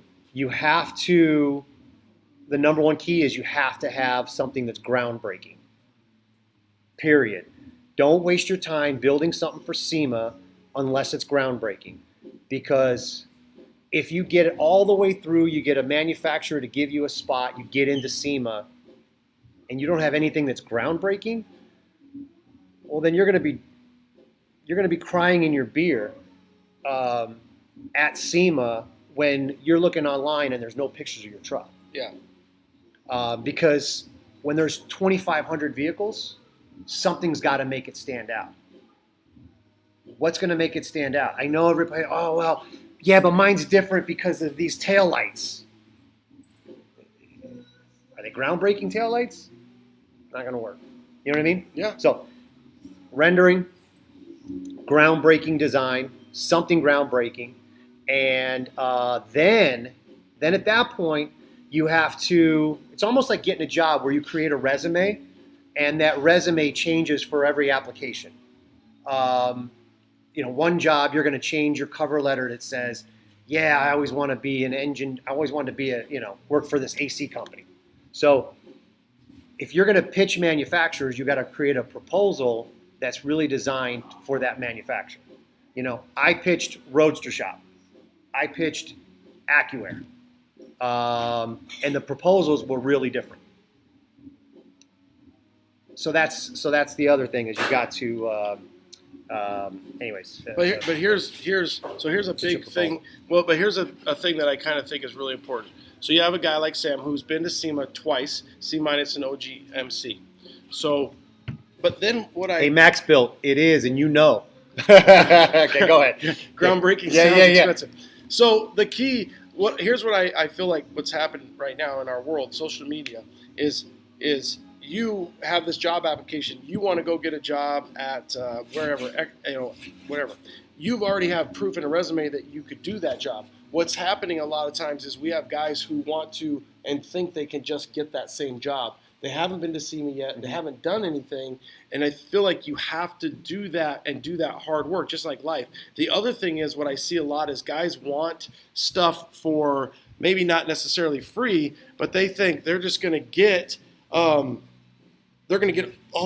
[SPEAKER 6] the number one key is you have to have something that's groundbreaking. Period. Don't waste your time building something for SEMA unless it's groundbreaking. Because if you get it all the way through, you get a manufacturer to give you a spot, you get into SEMA, and you don't have anything that's groundbreaking, well, then you're going to be crying in your beer at SEMA when you're looking online and there's no pictures of your truck.
[SPEAKER 1] Yeah.
[SPEAKER 6] Because when there's 2,500 vehicles, something's got to make it stand out. What's going to make it stand out? I know everybody, oh, well, yeah, but mine's different because of these taillights. Are they groundbreaking taillights? Not going to work. You know what I mean?
[SPEAKER 1] Yeah.
[SPEAKER 6] So, rendering, groundbreaking design, something groundbreaking, and then at that point, you have to, it's almost like getting a job where you create a resume, and that resume changes for every application. One job, you're going to change your cover letter that says, yeah, I always want to be an engine, I always wanted to be work for this AC company. So if you're going to pitch manufacturers, you got to create a proposal that's really designed for that manufacturer. I pitched Roadster Shop. I pitched AccuAir. And the proposals were really different. So that's the other thing is you got to, anyways.
[SPEAKER 1] But here's a big thing. Well, but here's a thing that I kind of think is really important. So you have a guy like Sam who's been to SEMA twice, C- and OGMC. So, but then
[SPEAKER 6] Hey, Max built, it is, and you know. Okay, go ahead.
[SPEAKER 1] Groundbreaking sounds expensive. So the key, here's what I feel like what's happened right now in our world, social media, is you have this job application. You want to go get a job at wherever, whatever. You've already have proof in a resume that you could do that job. What's happening a lot of times is we have guys who want to and think they can just get that same job. They haven't been to SEMA yet. They haven't done anything. And I feel like you have to do that and do that hard work, just like life. The other thing is what I see a lot is guys want stuff for maybe not necessarily free, but they think they're just going to get all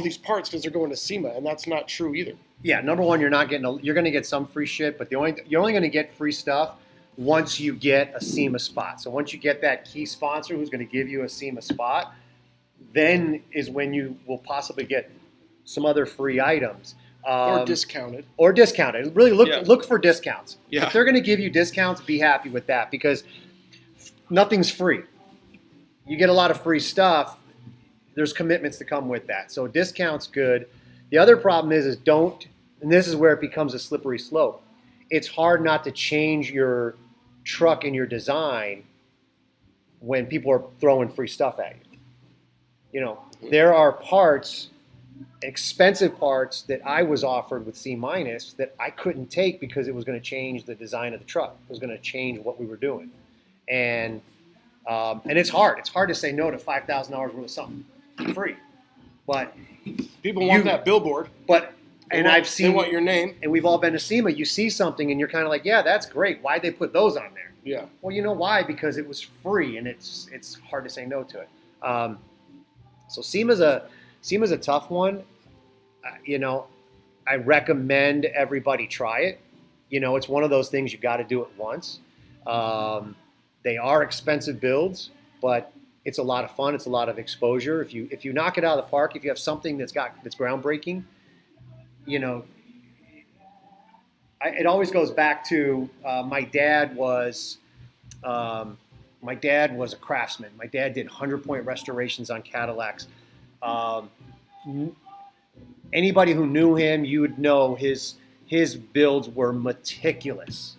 [SPEAKER 1] these parts because they're going to SEMA, and that's not true either.
[SPEAKER 6] Yeah, number one, you're going to get some free shit, but you're only going to get free stuff once you get a SEMA spot. So once you get that key sponsor who's going to give you a SEMA spot, then is when you will possibly get some other free items.
[SPEAKER 1] Or discounted.
[SPEAKER 6] Really look for discounts.
[SPEAKER 1] Yeah.
[SPEAKER 6] If they're going to give you discounts, be happy with that because nothing's free. You get a lot of free stuff. There's commitments to come with that. So discounts good. The other problem is and this is where it becomes a slippery slope. It's hard not to change your truck and your design when people are throwing free stuff at you. There are parts, expensive parts that I was offered with C- that I couldn't take because it was going to change the design of the truck. It was going to change what we were doing. And it's hard. It's hard to say no to $5,000 worth of something free. But
[SPEAKER 1] people want that billboard.
[SPEAKER 6] But
[SPEAKER 1] They want your name.
[SPEAKER 6] And we've all been to SEMA. You see something and you're kind of like, yeah, that's great. Why'd they put those on there?
[SPEAKER 1] Yeah.
[SPEAKER 6] Well, you know why? Because it was free, and it's hard to say no to it. So SEMA's a tough one. I recommend everybody try it. It's one of those things you got to do it once. They are expensive builds, but it's a lot of fun. It's a lot of exposure. If you knock it out of the park, if you have something that's groundbreaking, it always goes back to my dad was a craftsman. My dad did 100-point restorations on Cadillacs. Anybody who knew him, you would know his builds were meticulous,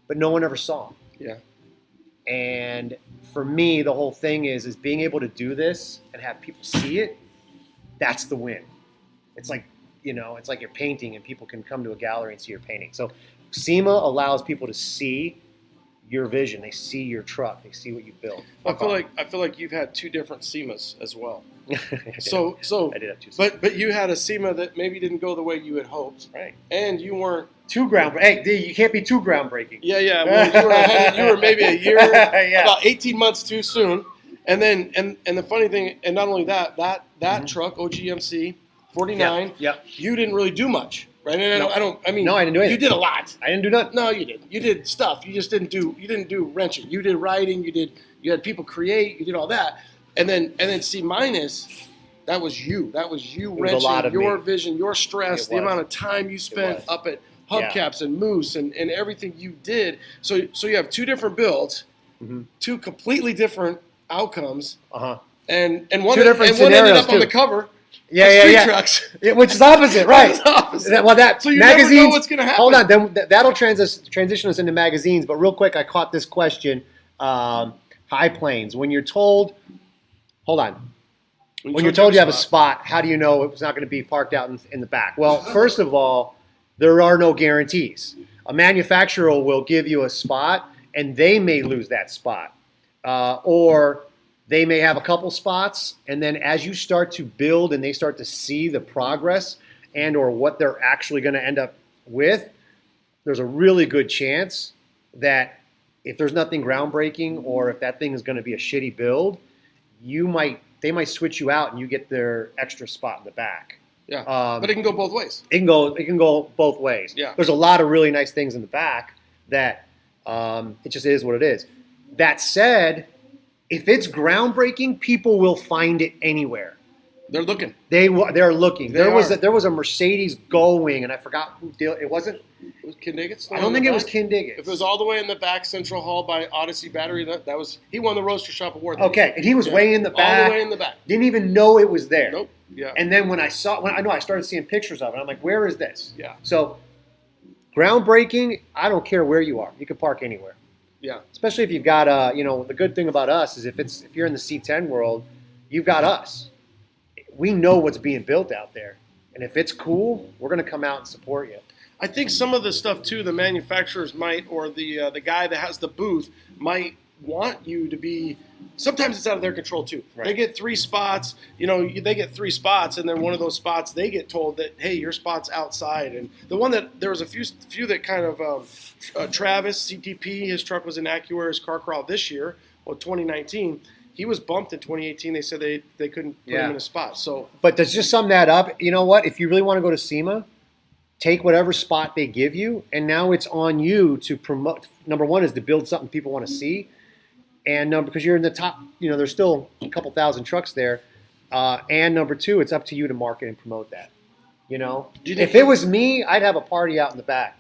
[SPEAKER 6] but no one ever saw them.
[SPEAKER 1] Yeah.
[SPEAKER 6] And for me, the whole thing is being able to do this and have people see it. That's the win. It's like, it's like you're painting and people can come to a gallery and see your painting. So SEMA allows people to see your vision. They see your truck. They see what you built.
[SPEAKER 1] I feel like you've had two different SEMAs as well.
[SPEAKER 6] I did have two.
[SPEAKER 1] But you had a SEMA that maybe didn't go the way you had hoped,
[SPEAKER 6] Right.
[SPEAKER 1] and you weren't
[SPEAKER 6] Too groundbreaking. Hey, you can't be too groundbreaking.
[SPEAKER 1] Yeah. Well, you were maybe a year,
[SPEAKER 6] Yeah.
[SPEAKER 1] about 18 months too soon. And then, and the funny thing, and not only that truck, OGMC 49,
[SPEAKER 6] Yeah.
[SPEAKER 1] you didn't really do much, right? And
[SPEAKER 6] No.
[SPEAKER 1] I didn't
[SPEAKER 6] do anything.
[SPEAKER 1] You did a lot.
[SPEAKER 6] I didn't do nothing.
[SPEAKER 1] No, you didn't. You did stuff. You just didn't do wrenching. You did writing. You had people create. You did all that. And then C minus, that was you. That was you
[SPEAKER 6] was a
[SPEAKER 1] wrenching,
[SPEAKER 6] lot of
[SPEAKER 1] your
[SPEAKER 6] me.
[SPEAKER 1] vision, your stress,
[SPEAKER 6] It
[SPEAKER 1] the
[SPEAKER 6] was.
[SPEAKER 1] amount of time you spent
[SPEAKER 6] was.
[SPEAKER 1] up at hubcaps and moose and everything you did. So you have two different builds,
[SPEAKER 6] Mhm.
[SPEAKER 1] two completely different outcomes,
[SPEAKER 6] Uh-huh.
[SPEAKER 1] and one
[SPEAKER 6] Two different
[SPEAKER 1] and one ended
[SPEAKER 6] scenarios,
[SPEAKER 1] up on the
[SPEAKER 6] too.
[SPEAKER 1] cover.
[SPEAKER 6] Yeah,
[SPEAKER 1] of
[SPEAKER 6] yeah,
[SPEAKER 1] Street
[SPEAKER 6] yeah.
[SPEAKER 1] Trucks.
[SPEAKER 6] Which is opposite, right?
[SPEAKER 1] It's opposite.
[SPEAKER 6] Well, that
[SPEAKER 1] So you
[SPEAKER 6] magazines.
[SPEAKER 1] never know what's going to happen.
[SPEAKER 6] Hold on, then that'll transition us into magazines. But real quick, I caught this question. High planes. When you're told, hold on. When you're told you have a spot, how do you know it's not going to be parked out in the back? Well, first of all, there are no guarantees. A manufacturer will give you a spot, and they may lose that spot, or they may have a couple spots, and then as you start to build and they start to see the progress and or what they're actually going to end up with, there's a really good chance that if there's nothing groundbreaking or if that thing is going to be a shitty build, they might switch you out and you get their extra spot in the back.
[SPEAKER 1] Yeah, but it can go both ways.
[SPEAKER 6] It can go both ways.
[SPEAKER 1] Yeah.
[SPEAKER 6] There's a lot of really nice things in the back that it just is what it is. That said, if it's groundbreaking, people will find it anywhere.
[SPEAKER 1] They're looking.
[SPEAKER 6] They're looking.
[SPEAKER 1] They
[SPEAKER 6] there
[SPEAKER 1] are.
[SPEAKER 6] was a Mercedes Gullwing, and I forgot who did it. Wasn't.
[SPEAKER 1] It was Kindiggett's.
[SPEAKER 6] I don't think it was Kindiggett's.
[SPEAKER 1] If it was all the way in the back, Central Hall by Odyssey Battery, that was he won the Roaster Shop Award.
[SPEAKER 6] Okay, and he was way in the back.
[SPEAKER 1] All the way in the back.
[SPEAKER 6] Didn't even know it was there.
[SPEAKER 1] Nope. Yeah.
[SPEAKER 6] And then I started seeing pictures of it. I'm like, where is this?
[SPEAKER 1] Yeah.
[SPEAKER 6] So, groundbreaking. I don't care where you are. You can park anywhere.
[SPEAKER 1] Yeah.
[SPEAKER 6] Especially if you've got the good thing about us is if you're in the C10 world, you've got us. We know what's being built out there, and if it's cool, we're going to come out and support you.
[SPEAKER 1] I think some of the stuff too, the manufacturers might, or the guy that has the booth might want you to be. Sometimes it's out of their control too.
[SPEAKER 6] Right.
[SPEAKER 1] They get 3 spots. They get 3 spots, and then one of those spots they get told that hey, your spot's outside. And the one that there was a few that kind of Travis CTP, his truck was in AccuAir's car crawl this year, 2019. He was bumped in 2018. They said they couldn't put him in a spot. So,
[SPEAKER 6] but to just sum that up, you know what? If you really want to go to SEMA, take whatever spot they give you, and now it's on you to promote. Number one is to build something people want to see, and because you're in the top, there's still a couple thousand trucks there, and number two, it's up to you to market and promote that. If it was me, I'd have a party out in the back.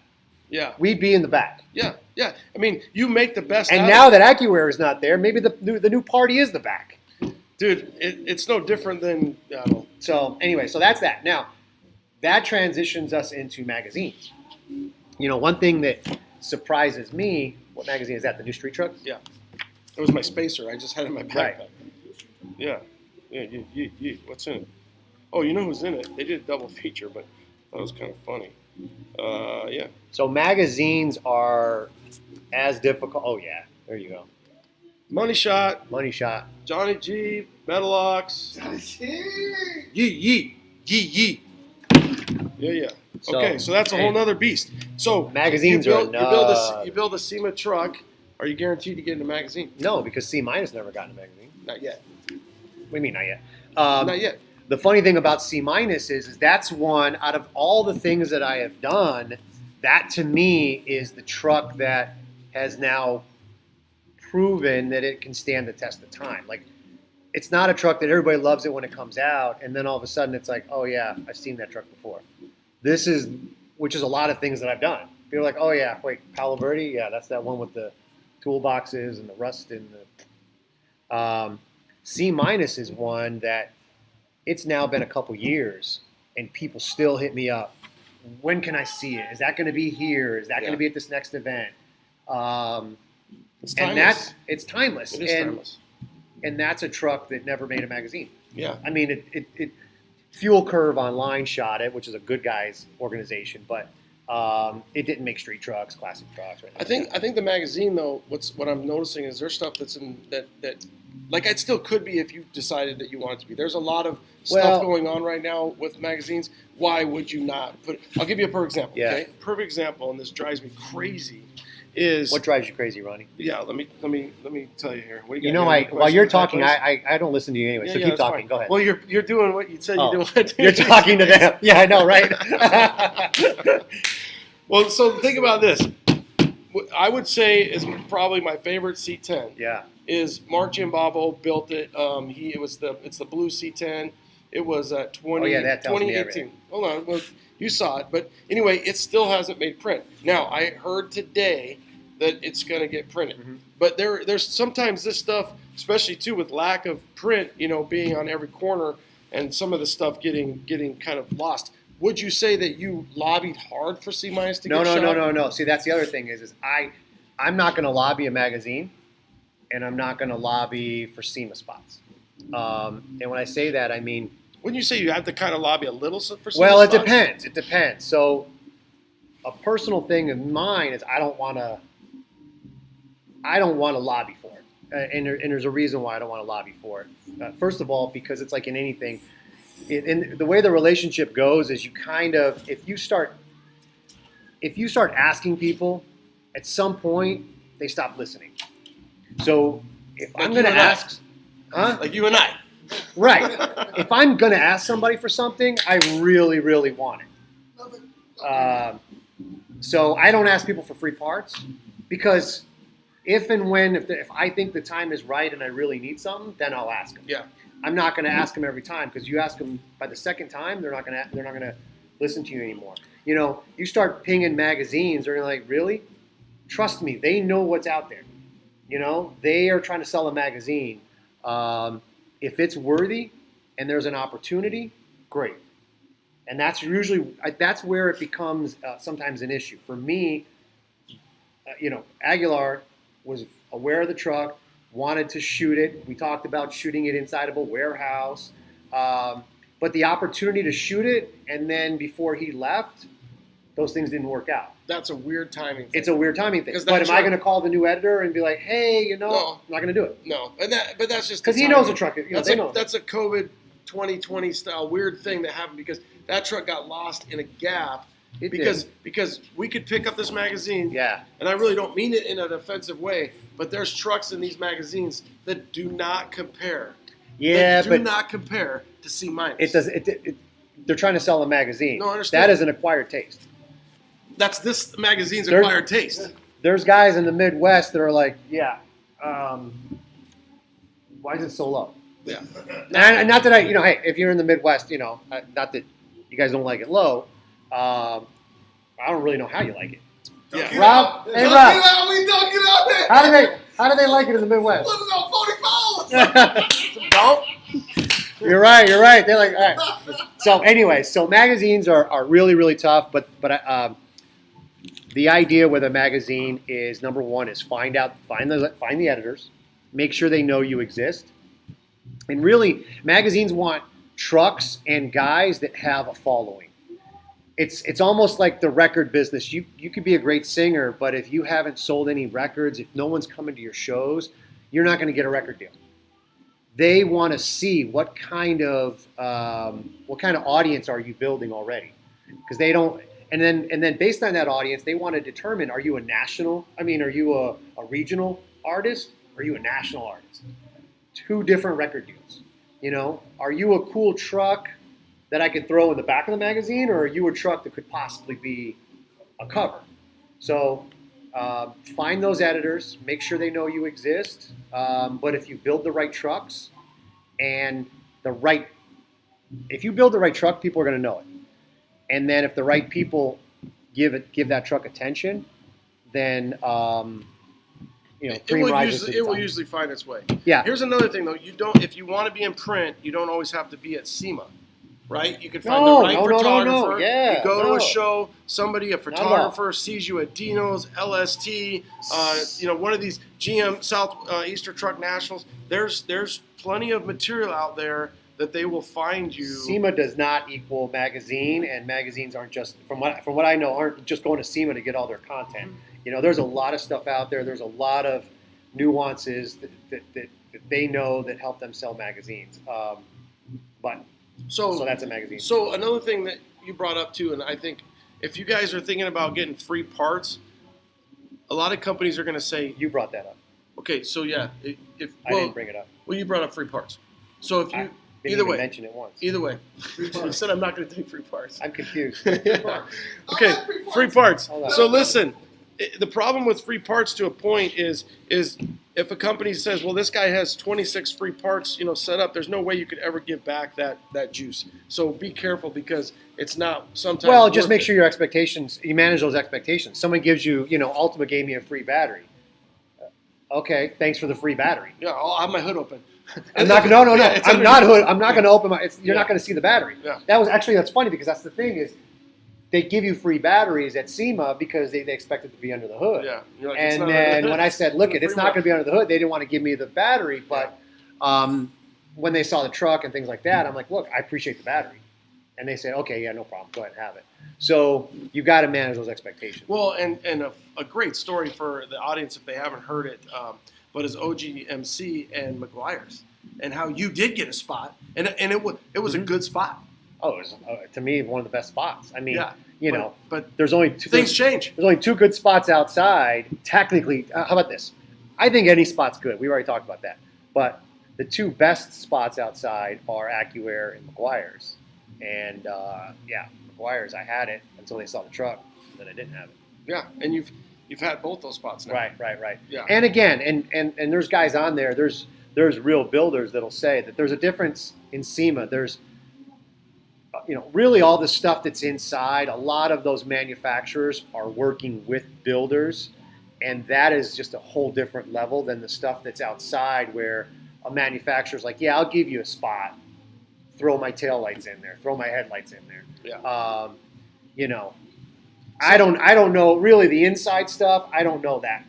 [SPEAKER 1] yeah,
[SPEAKER 6] We'd be in the back.
[SPEAKER 1] yeah. I mean, you make the best.
[SPEAKER 6] And
[SPEAKER 1] out
[SPEAKER 6] now
[SPEAKER 1] of it.
[SPEAKER 6] that AccuAir is not there, maybe the new party is the back.
[SPEAKER 1] Dude, it's no different than I don't know.
[SPEAKER 6] So anyway, so that's that. Now, that transitions us into magazines. One thing that surprises me, what magazine is that? The new Street Truck?
[SPEAKER 1] Yeah, it was my spacer. I just had it in my backpack.
[SPEAKER 6] Right.
[SPEAKER 1] Yeah. What's in it? Oh, you know who's in it? They did a double feature, but that was kind of funny. Yeah.
[SPEAKER 6] So magazines are as difficult. Oh yeah, there you go.
[SPEAKER 1] Money Shot,
[SPEAKER 6] Money Shot.
[SPEAKER 1] Johnny G, Metalox.
[SPEAKER 4] Yee.
[SPEAKER 1] Yee. Yeah.
[SPEAKER 6] So,
[SPEAKER 1] Okay, so that's a whole nother beast. So
[SPEAKER 6] Magazines
[SPEAKER 1] you
[SPEAKER 6] are
[SPEAKER 1] you build a SEMA truck. Are you guaranteed to get in a magazine?
[SPEAKER 6] No, because C minus never got in a magazine.
[SPEAKER 1] Not yet.
[SPEAKER 6] What do you mean not yet?
[SPEAKER 1] Not yet.
[SPEAKER 6] The funny thing about C minus is that's one out of all the things that I have done. That to me is the truck that has now proven that it can stand the test of time. Like, it's not a truck that everybody loves it when it comes out, and then all of a sudden it's like, oh yeah, I've seen that truck before. Which is a lot of things that I've done. People are like, oh yeah, wait, Palo Verde? Yeah, that's that one with the toolboxes and the rust and the. C minus is one that it's now been a couple years, and people still hit me up. When can I see it? Is that going to be here? Is that going to be at this next event?
[SPEAKER 1] It's
[SPEAKER 6] and
[SPEAKER 1] timeless.
[SPEAKER 6] it's timeless.
[SPEAKER 1] It is timeless.
[SPEAKER 6] And that's a truck that never made a magazine.
[SPEAKER 1] Yeah.
[SPEAKER 6] I mean, it Fuel Curve Online shot it, which is a good guys organization, but it didn't make street trucks, classic trucks. Right?
[SPEAKER 1] I think the magazine though, what I'm noticing is there's stuff that's in that like it still could be if you decided that you want it to be. There's a lot of stuff going on right now with magazines. Why would you not put? I'll give you a perfect example.
[SPEAKER 6] Yeah.
[SPEAKER 1] Okay, perfect example, and this drives me crazy. Is
[SPEAKER 6] What drives you crazy, Ronnie?
[SPEAKER 1] Yeah, let me tell you here. What do
[SPEAKER 6] You
[SPEAKER 1] got?
[SPEAKER 6] know,
[SPEAKER 1] Any
[SPEAKER 6] while you're
[SPEAKER 1] questions?
[SPEAKER 6] talking,
[SPEAKER 1] Questions?
[SPEAKER 6] I don't listen to you anyway,
[SPEAKER 1] Yeah,
[SPEAKER 6] so
[SPEAKER 1] yeah,
[SPEAKER 6] keep
[SPEAKER 1] that's
[SPEAKER 6] talking.
[SPEAKER 1] fine.
[SPEAKER 6] Go ahead.
[SPEAKER 1] Well, you're doing what you said
[SPEAKER 6] Oh,
[SPEAKER 1] you do.
[SPEAKER 6] You're talking to them. Yeah, I know, right?
[SPEAKER 1] Well, so think about this. What I would say is probably my favorite C10.
[SPEAKER 6] Yeah.
[SPEAKER 1] Is Mark Giambavo built it. It's the blue C10. It was 2018. Hold on, well, you saw it, but anyway, it still hasn't made print. Now I heard today that it's going to get printed, but there's sometimes this stuff, especially too with lack of print, being on every corner and some of the stuff getting kind of lost. Would you say that you lobbied hard for C- to get shot?
[SPEAKER 6] No. See, that's the other thing is I'm not going to lobby a magazine, and I'm not going to lobby for SEMA spots. And when I say that, I mean,
[SPEAKER 1] Wouldn't you say you have to kind of lobby a little for SEMA
[SPEAKER 6] well, it
[SPEAKER 1] spots?
[SPEAKER 6] depends. It depends. So a personal thing of mine is I don't want to lobby for it, and there's a reason why I don't want to lobby for it. First of all, because it's like in anything. In the way the relationship goes is you kind of if you start asking people, at some point they stop listening. So if
[SPEAKER 1] Like
[SPEAKER 6] I'm going to
[SPEAKER 1] you and I.
[SPEAKER 6] ask,
[SPEAKER 1] Like you and I.
[SPEAKER 6] right? If I'm going to ask somebody for something, I really, really want it. So I don't ask people for free parts because if I think the time is right and I really need something, then I'll ask them.
[SPEAKER 1] Yeah.
[SPEAKER 6] I'm not going to ask them every time because you ask them by the second time, they're not going to listen to you anymore. You start pinging magazines, they're like, really? Trust me, they know what's out there. They are trying to sell a magazine. If it's worthy and there's an opportunity, great. And that's where it becomes sometimes an issue. For me, Aguilar was aware of the truck, wanted to shoot it. We talked about shooting it inside of a warehouse. But the opportunity to shoot it, and then before he left, those things didn't work out.
[SPEAKER 1] That's a weird timing thing.
[SPEAKER 6] It's a weird timing thing.
[SPEAKER 1] Because
[SPEAKER 6] But
[SPEAKER 1] that
[SPEAKER 6] am I
[SPEAKER 1] truck-
[SPEAKER 6] going to call the new editor and be like, hey,
[SPEAKER 1] No.
[SPEAKER 6] I'm not going to do it?
[SPEAKER 1] No, but that's just
[SPEAKER 6] Because
[SPEAKER 1] the
[SPEAKER 6] he knows
[SPEAKER 1] timing.
[SPEAKER 6] the truck.
[SPEAKER 1] That's a COVID 2020 style weird thing that happened because that truck got lost in a gap
[SPEAKER 6] It
[SPEAKER 1] because
[SPEAKER 6] did.
[SPEAKER 1] we could pick up this magazine.
[SPEAKER 6] Yeah.
[SPEAKER 1] And I really don't mean it in an offensive way, but there's trucks in these magazines that do not compare.
[SPEAKER 6] Yeah,
[SPEAKER 1] that do
[SPEAKER 6] but
[SPEAKER 1] not compare to C-.
[SPEAKER 6] it does. They're trying to sell a magazine.
[SPEAKER 1] No, I understand.
[SPEAKER 6] That is an acquired taste.
[SPEAKER 1] That's this magazine's
[SPEAKER 6] There-
[SPEAKER 1] acquired taste.
[SPEAKER 6] There's guys in the Midwest that are like, yeah, why is it so low?
[SPEAKER 1] Yeah.
[SPEAKER 6] And not that hey, if you're in the Midwest, not that you guys don't like it low. I don't really know how you like it.
[SPEAKER 1] Yeah.
[SPEAKER 6] Rob, hey
[SPEAKER 4] Don't
[SPEAKER 6] Rob,
[SPEAKER 4] get out, we don't get out there.
[SPEAKER 6] how do they like it in the Midwest?
[SPEAKER 4] Put it on 40 pounds.
[SPEAKER 1] Don't.
[SPEAKER 6] You're right. They're like, all right. So anyway, magazines are really, really tough. But the idea with a magazine is number one is find the editors, make sure they know you exist, and really magazines want trucks and guys that have a following. It's almost like the record business. You could be a great singer, but if you haven't sold any records, if no one's coming to your shows, you're not going to get a record deal. They want to see what kind of audience are you building already, because they don't. And then based on that audience, they want to determine: are you a national? Are you a regional artist? Or are you a national artist? 2 different record deals. Are you a cool truck that I could throw in the back of the magazine, or are you a truck that could possibly be a cover? So find those editors, make sure they know you exist. But if you build the right trucks and if you build the right truck, people are going to know it. And then if the right people give that truck attention, then cream rises to the
[SPEAKER 1] It will
[SPEAKER 6] top.
[SPEAKER 1] usually find its way.
[SPEAKER 6] Yeah.
[SPEAKER 1] Here's another thing though. If you want to be in print, you don't always have to be at SEMA. right? You could find
[SPEAKER 6] No,
[SPEAKER 1] the right
[SPEAKER 6] no, no, no,
[SPEAKER 1] photographer.
[SPEAKER 6] no. Yeah,
[SPEAKER 1] you go to
[SPEAKER 6] no.
[SPEAKER 1] a show, somebody, a
[SPEAKER 6] all.
[SPEAKER 1] photographer, sees you at Dino's, LST, one of these GM Southeastern Truck Nationals. There's plenty of material out there that they will find you.
[SPEAKER 6] SEMA does not equal magazine, and magazines aren't just from what I know aren't just going to SEMA to get all their content. There's a lot of stuff out there. There's a lot of nuances that they know that help them sell magazines. So that's a magazine.
[SPEAKER 1] So another thing that you brought up too, and I think if you guys are thinking about getting free parts, a lot of companies are going to say,
[SPEAKER 6] You brought that up.
[SPEAKER 1] okay, so yeah,
[SPEAKER 6] I didn't bring it up.
[SPEAKER 1] well, you brought up free parts. So if you
[SPEAKER 6] Didn't
[SPEAKER 1] either
[SPEAKER 6] even
[SPEAKER 1] way,
[SPEAKER 6] mention it once.
[SPEAKER 1] either way, you said I'm not going to take free parts.
[SPEAKER 6] I'm confused.
[SPEAKER 1] Okay, free parts.
[SPEAKER 6] Hold on.
[SPEAKER 1] So listen, the problem with free parts to a point is if a company says, well, this guy has 26 free parts, set up, there's no way you could ever give back that juice. So be careful because it's not sometimes.
[SPEAKER 6] Well, just
[SPEAKER 1] worth
[SPEAKER 6] make
[SPEAKER 1] it.
[SPEAKER 6] sure your expectations, you manage those expectations. Someone gives you, Ultima gave me a free battery. Okay, thanks for the free battery.
[SPEAKER 1] Yeah, I'll have my hood open.
[SPEAKER 6] I'm not. No.
[SPEAKER 1] Yeah, it's
[SPEAKER 6] I'm
[SPEAKER 1] underneath.
[SPEAKER 6] not hood. I'm not going to open my. You're
[SPEAKER 1] Yeah.
[SPEAKER 6] not going to see the battery.
[SPEAKER 1] Yeah.
[SPEAKER 6] That's funny because that's the thing is, they give you free batteries at SEMA because they expect it to be under the hood.
[SPEAKER 1] Yeah. You're like, it's
[SPEAKER 6] And
[SPEAKER 1] not
[SPEAKER 6] then
[SPEAKER 1] under the
[SPEAKER 6] when I said, look,
[SPEAKER 1] Free
[SPEAKER 6] it's not
[SPEAKER 1] one.
[SPEAKER 6] going to be under the hood, they didn't want to give me the battery. But when they saw the truck and things like that, I'm like, look, I appreciate the battery. And they say, okay, yeah, no problem. Go ahead and have it. So you got to manage those expectations.
[SPEAKER 1] Well, and a great story for the audience if they haven't heard it, but is OGMC and McGuire's and how you did get a spot, and it was a good spot.
[SPEAKER 6] Oh, it was, to me, one of the best spots. I mean,
[SPEAKER 1] Yeah. But
[SPEAKER 6] there's only two,
[SPEAKER 1] things change.
[SPEAKER 6] There's only two good spots outside. Technically, how about this? I think any spot's good. We've already talked about that. But the two best spots outside are AccuAir and McGuire's. And McGuire's, I had it until they saw the truck, and then I didn't have it.
[SPEAKER 1] Yeah, and you've had both those spots now.
[SPEAKER 6] Right.
[SPEAKER 1] Yeah.
[SPEAKER 6] And again, and there's guys on there. There's real builders that'll say that there's a difference in SEMA. There's really all the stuff that's inside. A lot of those manufacturers are working with builders, and that is just a whole different level than the stuff that's outside where a manufacturer's like, yeah, I'll give you a spot. Throw my taillights in there. Throw my headlights in there.
[SPEAKER 1] Yeah.
[SPEAKER 6] I don't know really the inside stuff. I don't know that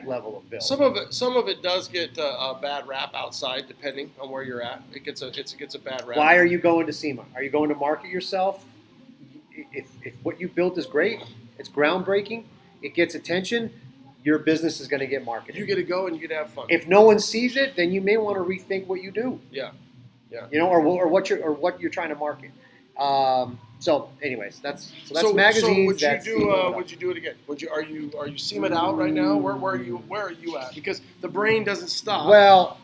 [SPEAKER 6] level of build.
[SPEAKER 1] Some of it does get a bad rap outside, depending on where you're at. It gets a bad rap.
[SPEAKER 6] Why are you going to SEMA? Are you going to market yourself? If what you built is great, it's groundbreaking, it gets attention, your business is going to get marketed.
[SPEAKER 1] You get to go and you get to have fun.
[SPEAKER 6] If no one sees it, then you may want to rethink what you do.
[SPEAKER 1] Yeah.
[SPEAKER 6] Or what you're trying to market. So, anyways, that's magazines.
[SPEAKER 1] So would you
[SPEAKER 6] that's
[SPEAKER 1] do?
[SPEAKER 6] SEMA.
[SPEAKER 1] Would you do it again? Are you SEMA'd out right now? Where are you at? Because the brain doesn't stop.
[SPEAKER 6] Well,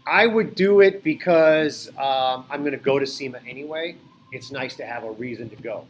[SPEAKER 6] I would do it because I'm going to go to SEMA anyway. It's nice to have a reason to go.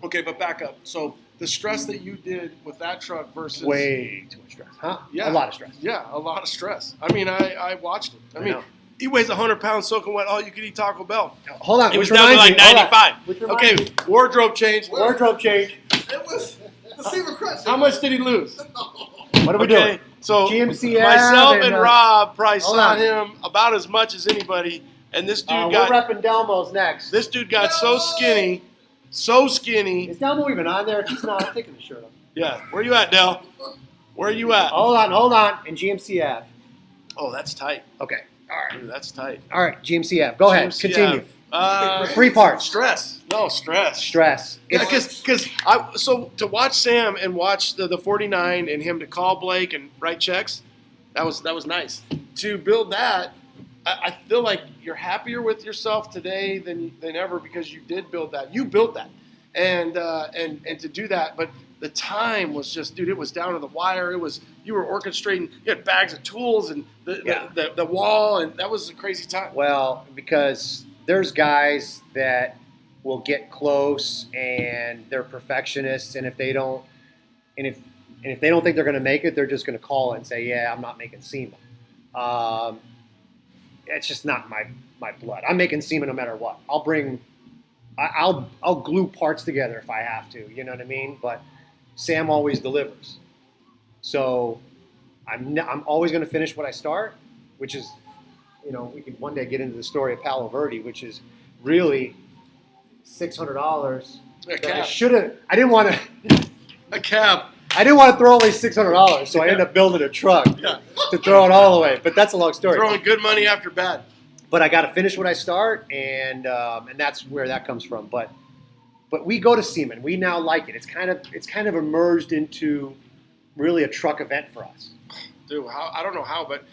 [SPEAKER 1] Okay, but back up. So the stress that you did with that truck versus
[SPEAKER 6] Way too much stress, huh?
[SPEAKER 1] Yeah.
[SPEAKER 6] A lot of stress.
[SPEAKER 1] Yeah, a lot of stress. I mean, I watched it. I mean,
[SPEAKER 6] know.
[SPEAKER 1] he weighs 100 pounds soaking wet. All you could eat Taco Bell.
[SPEAKER 6] Hold on.
[SPEAKER 1] It was
[SPEAKER 6] which
[SPEAKER 1] down to
[SPEAKER 6] reminds
[SPEAKER 1] like
[SPEAKER 6] me- hold on.
[SPEAKER 1] 95.
[SPEAKER 6] Which reminds
[SPEAKER 1] Okay,
[SPEAKER 6] me-
[SPEAKER 1] wardrobe change.
[SPEAKER 6] Wardrobe change.
[SPEAKER 2] It was the SEMA crush.
[SPEAKER 1] How much did he lose?
[SPEAKER 6] What are we
[SPEAKER 1] Okay,
[SPEAKER 6] doing?
[SPEAKER 1] so
[SPEAKER 6] GMC
[SPEAKER 1] myself
[SPEAKER 6] and,
[SPEAKER 1] and Rob probably
[SPEAKER 6] hold
[SPEAKER 1] saw
[SPEAKER 6] on.
[SPEAKER 1] him about as much as anybody, and this dude
[SPEAKER 6] We're
[SPEAKER 1] got
[SPEAKER 6] repping Delmo's next.
[SPEAKER 1] so skinny, so skinny.
[SPEAKER 6] Is Delmo even on there? If he's not, I'm taking the shirt off.
[SPEAKER 1] Yeah, where you at, Del? Where are you at?
[SPEAKER 6] Hold on. And GMC Ave.
[SPEAKER 1] Oh, that's tight.
[SPEAKER 6] Okay. All right.
[SPEAKER 1] Dude, that's tight.
[SPEAKER 6] All right. GMC Ave. Go ahead.
[SPEAKER 1] GMC
[SPEAKER 6] Continue. Free parts.
[SPEAKER 1] Stress. No stress.
[SPEAKER 6] Stress.
[SPEAKER 1] Yeah, because so to watch Sam and watch the 49 and him to call Blake and write checks, that was nice. To build that, I feel like you're happier with yourself today than ever because you did build that. You built that, and to do that, but the time was just, dude, it was down to the wire. It was, you were orchestrating. You had bags of tools and the wall, and that was a crazy time.
[SPEAKER 6] Well, because there's guys that will get close and they're perfectionists, and if they don't think they're going to make it, they're just going to call it and say, "Yeah, I'm not making SEMA." It's just not my blood. I'm making SEMA no matter what. I'll glue parts together if I have to. You know what I mean? But Sam always delivers. So I'm always going to finish what I start, which is, we could one day get into the story of Palo Verde, which is really $600
[SPEAKER 1] A
[SPEAKER 6] that I
[SPEAKER 1] cab.
[SPEAKER 6] should have. I didn't want to.
[SPEAKER 1] A cab.
[SPEAKER 6] I didn't want to throw away $600, so I ended up building a truck
[SPEAKER 1] Yeah.
[SPEAKER 6] to throw it all away. But that's a long story.
[SPEAKER 1] Throwing good money after bad.
[SPEAKER 6] But I got to finish what I start, and that's where that comes from. But we go to SEMA, and we now like it. It's kind of emerged into really a truck event for us.
[SPEAKER 1] Dude, I don't know how, but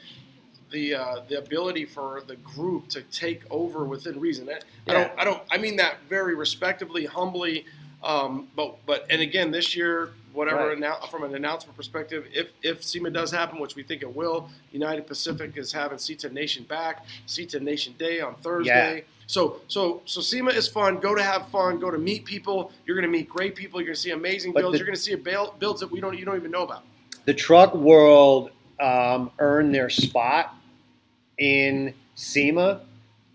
[SPEAKER 1] the ability for the group to take over within reason. I mean that very respectively, humbly. But and again, this year, whatever
[SPEAKER 6] Right.
[SPEAKER 1] from an announcement perspective, if SEMA does happen, which we think it will, United Pacific is having C10 Nation back, C10 Nation Day on Thursday.
[SPEAKER 6] Yeah.
[SPEAKER 1] So SEMA is fun. Go to have fun. Go to meet people. You're going to meet great people. You're going to see amazing
[SPEAKER 6] But
[SPEAKER 1] builds. You're going to see builds that you don't even know about.
[SPEAKER 6] The truck world earned their spot in SEMA,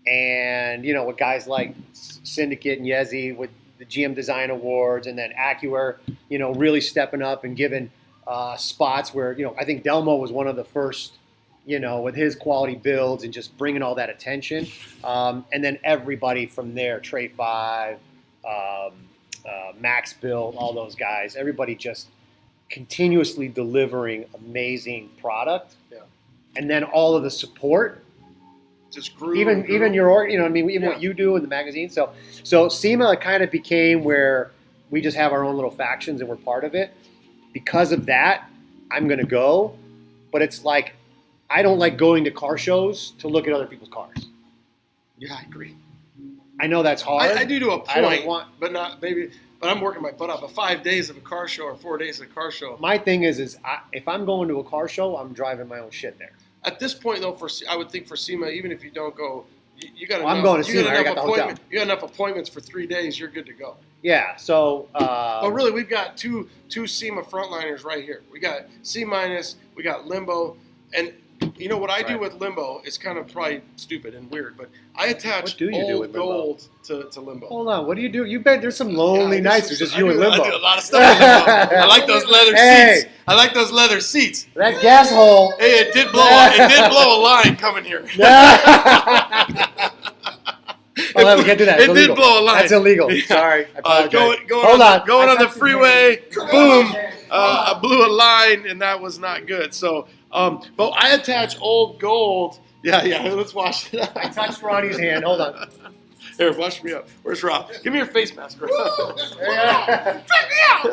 [SPEAKER 6] and with guys like Syndicate and Yezi with the GM Design Awards, and then AccuAir, really stepping up and giving spots where I think Delmo was one of the first, with his quality builds and just bringing all that attention, and then everybody from there, Trey 5, Max Build, all those guys, everybody just continuously delivering amazing product, and then all of the support.
[SPEAKER 1] Just grew.
[SPEAKER 6] Even your even
[SPEAKER 1] Yeah.
[SPEAKER 6] what you do in the magazine. So SEMA kind of became where we just have our own little factions and we're part of it. Because of that, I'm gonna go, but it's like I don't like going to car shows to look at other people's cars.
[SPEAKER 1] Yeah, I agree.
[SPEAKER 6] I know that's hard.
[SPEAKER 1] I do to a
[SPEAKER 6] I don't
[SPEAKER 1] point,
[SPEAKER 6] want-
[SPEAKER 1] but not maybe. But I'm working my butt off. But 5 days of a car show or 4 days of a car show.
[SPEAKER 6] My thing is if I'm going to a car show, I'm driving my own shit there.
[SPEAKER 1] At this point, though, I would think for SEMA, even if you don't go, you got
[SPEAKER 6] Well,
[SPEAKER 1] enough.
[SPEAKER 6] I'm going to
[SPEAKER 1] you got
[SPEAKER 6] SEMA. I
[SPEAKER 1] enough
[SPEAKER 6] got the hotel.
[SPEAKER 1] appointment. You got enough appointments for 3 days. You're good to go.
[SPEAKER 6] Yeah. So.
[SPEAKER 1] But really, we've got two SEMA frontliners right here. We got C-, we got Limbo, and you know what I do
[SPEAKER 6] Right.
[SPEAKER 1] with Limbo is kind of probably stupid and weird, but I attach
[SPEAKER 6] What do you do
[SPEAKER 1] old
[SPEAKER 6] with Limbo?
[SPEAKER 1] gold to Limbo.
[SPEAKER 6] Hold on. What do you do? You bet there's some lonely nights. It's just you and Limbo.
[SPEAKER 1] I do a lot of stuff with Limbo. I like those leather
[SPEAKER 6] Hey.
[SPEAKER 1] seats. I like those leather seats.
[SPEAKER 6] That gas hole.
[SPEAKER 1] Hey, it did blow a line coming here.
[SPEAKER 6] Oh, we can't do that. It's
[SPEAKER 1] It
[SPEAKER 6] illegal.
[SPEAKER 1] did blow a line.
[SPEAKER 6] That's illegal.
[SPEAKER 1] Yeah.
[SPEAKER 6] Sorry. I apologize.
[SPEAKER 1] Going on the
[SPEAKER 6] I touched
[SPEAKER 1] freeway,
[SPEAKER 6] your hand.
[SPEAKER 1] boom, I blew a line, and that was not good. So, but I attach old gold. Yeah, let's wash it.
[SPEAKER 6] I touched Ronnie's hand. Hold on.
[SPEAKER 1] Here, wash me up. Where's Rob? Give me your face mask, Rob.
[SPEAKER 2] Check me out.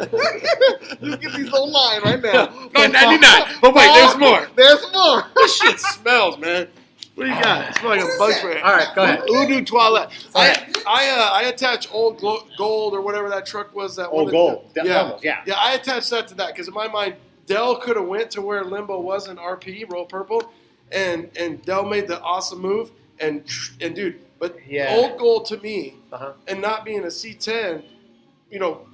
[SPEAKER 2] Just get these on line right now.
[SPEAKER 1] $9.99. Oh wait, there's more.
[SPEAKER 2] There's more.
[SPEAKER 1] This shit smells, man. What do you got? It smells like a bug spray.
[SPEAKER 6] All right, go ahead.
[SPEAKER 1] Udu Toilette.
[SPEAKER 6] All right.
[SPEAKER 1] I attach old gold or whatever that truck was. That
[SPEAKER 6] Old
[SPEAKER 1] one.
[SPEAKER 6] gold.
[SPEAKER 1] Yeah.
[SPEAKER 6] Yeah.
[SPEAKER 1] Yeah, I attach that to that because in my mind, Dell could have went to where Limbo was in RP, Roll Purple, and Dell made the awesome move. And dude, but
[SPEAKER 6] Yeah.
[SPEAKER 1] old gold to me,
[SPEAKER 6] Uh-huh.
[SPEAKER 1] and not being a C10,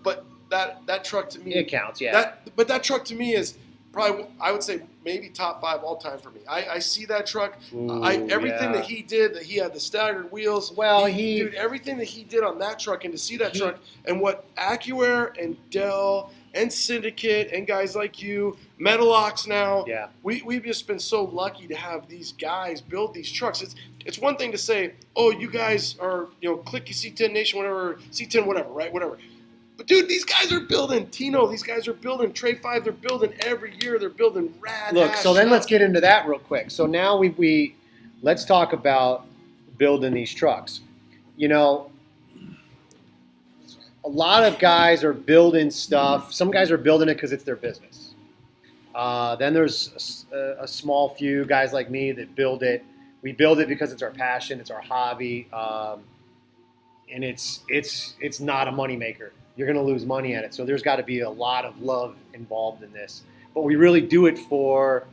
[SPEAKER 1] but that truck to me,
[SPEAKER 6] It counts, yeah.
[SPEAKER 1] That truck to me is probably, I would say, maybe top 5 all time for me. I see that truck.
[SPEAKER 6] Ooh,
[SPEAKER 1] Everything
[SPEAKER 6] yeah.
[SPEAKER 1] that he did, that he had the staggered wheels.
[SPEAKER 6] Well,
[SPEAKER 1] dude, everything that he did on that truck, and to see that truck, and what AccuAir and Dell and Syndicate and guys like you, Metalox now.
[SPEAKER 6] Yeah.
[SPEAKER 1] We've just been so lucky to have these guys build these trucks. It's one thing to say, oh, you guys are, click C10 Nation, whatever, C10 whatever, right? Whatever. But dude, these guys are building Tino. These guys are building Trey 5. They're building every year. They're building rad.
[SPEAKER 6] Look, so then let's get into that real quick. So now let's talk about building these trucks. A lot of guys are building stuff. Some guys are building it because it's their business. Then there's a small few guys like me that build it. We build it because it's our passion, it's our hobby, and it's not a moneymaker. You're going to lose money at it. So there's got to be a lot of love involved in this. But we really do it for,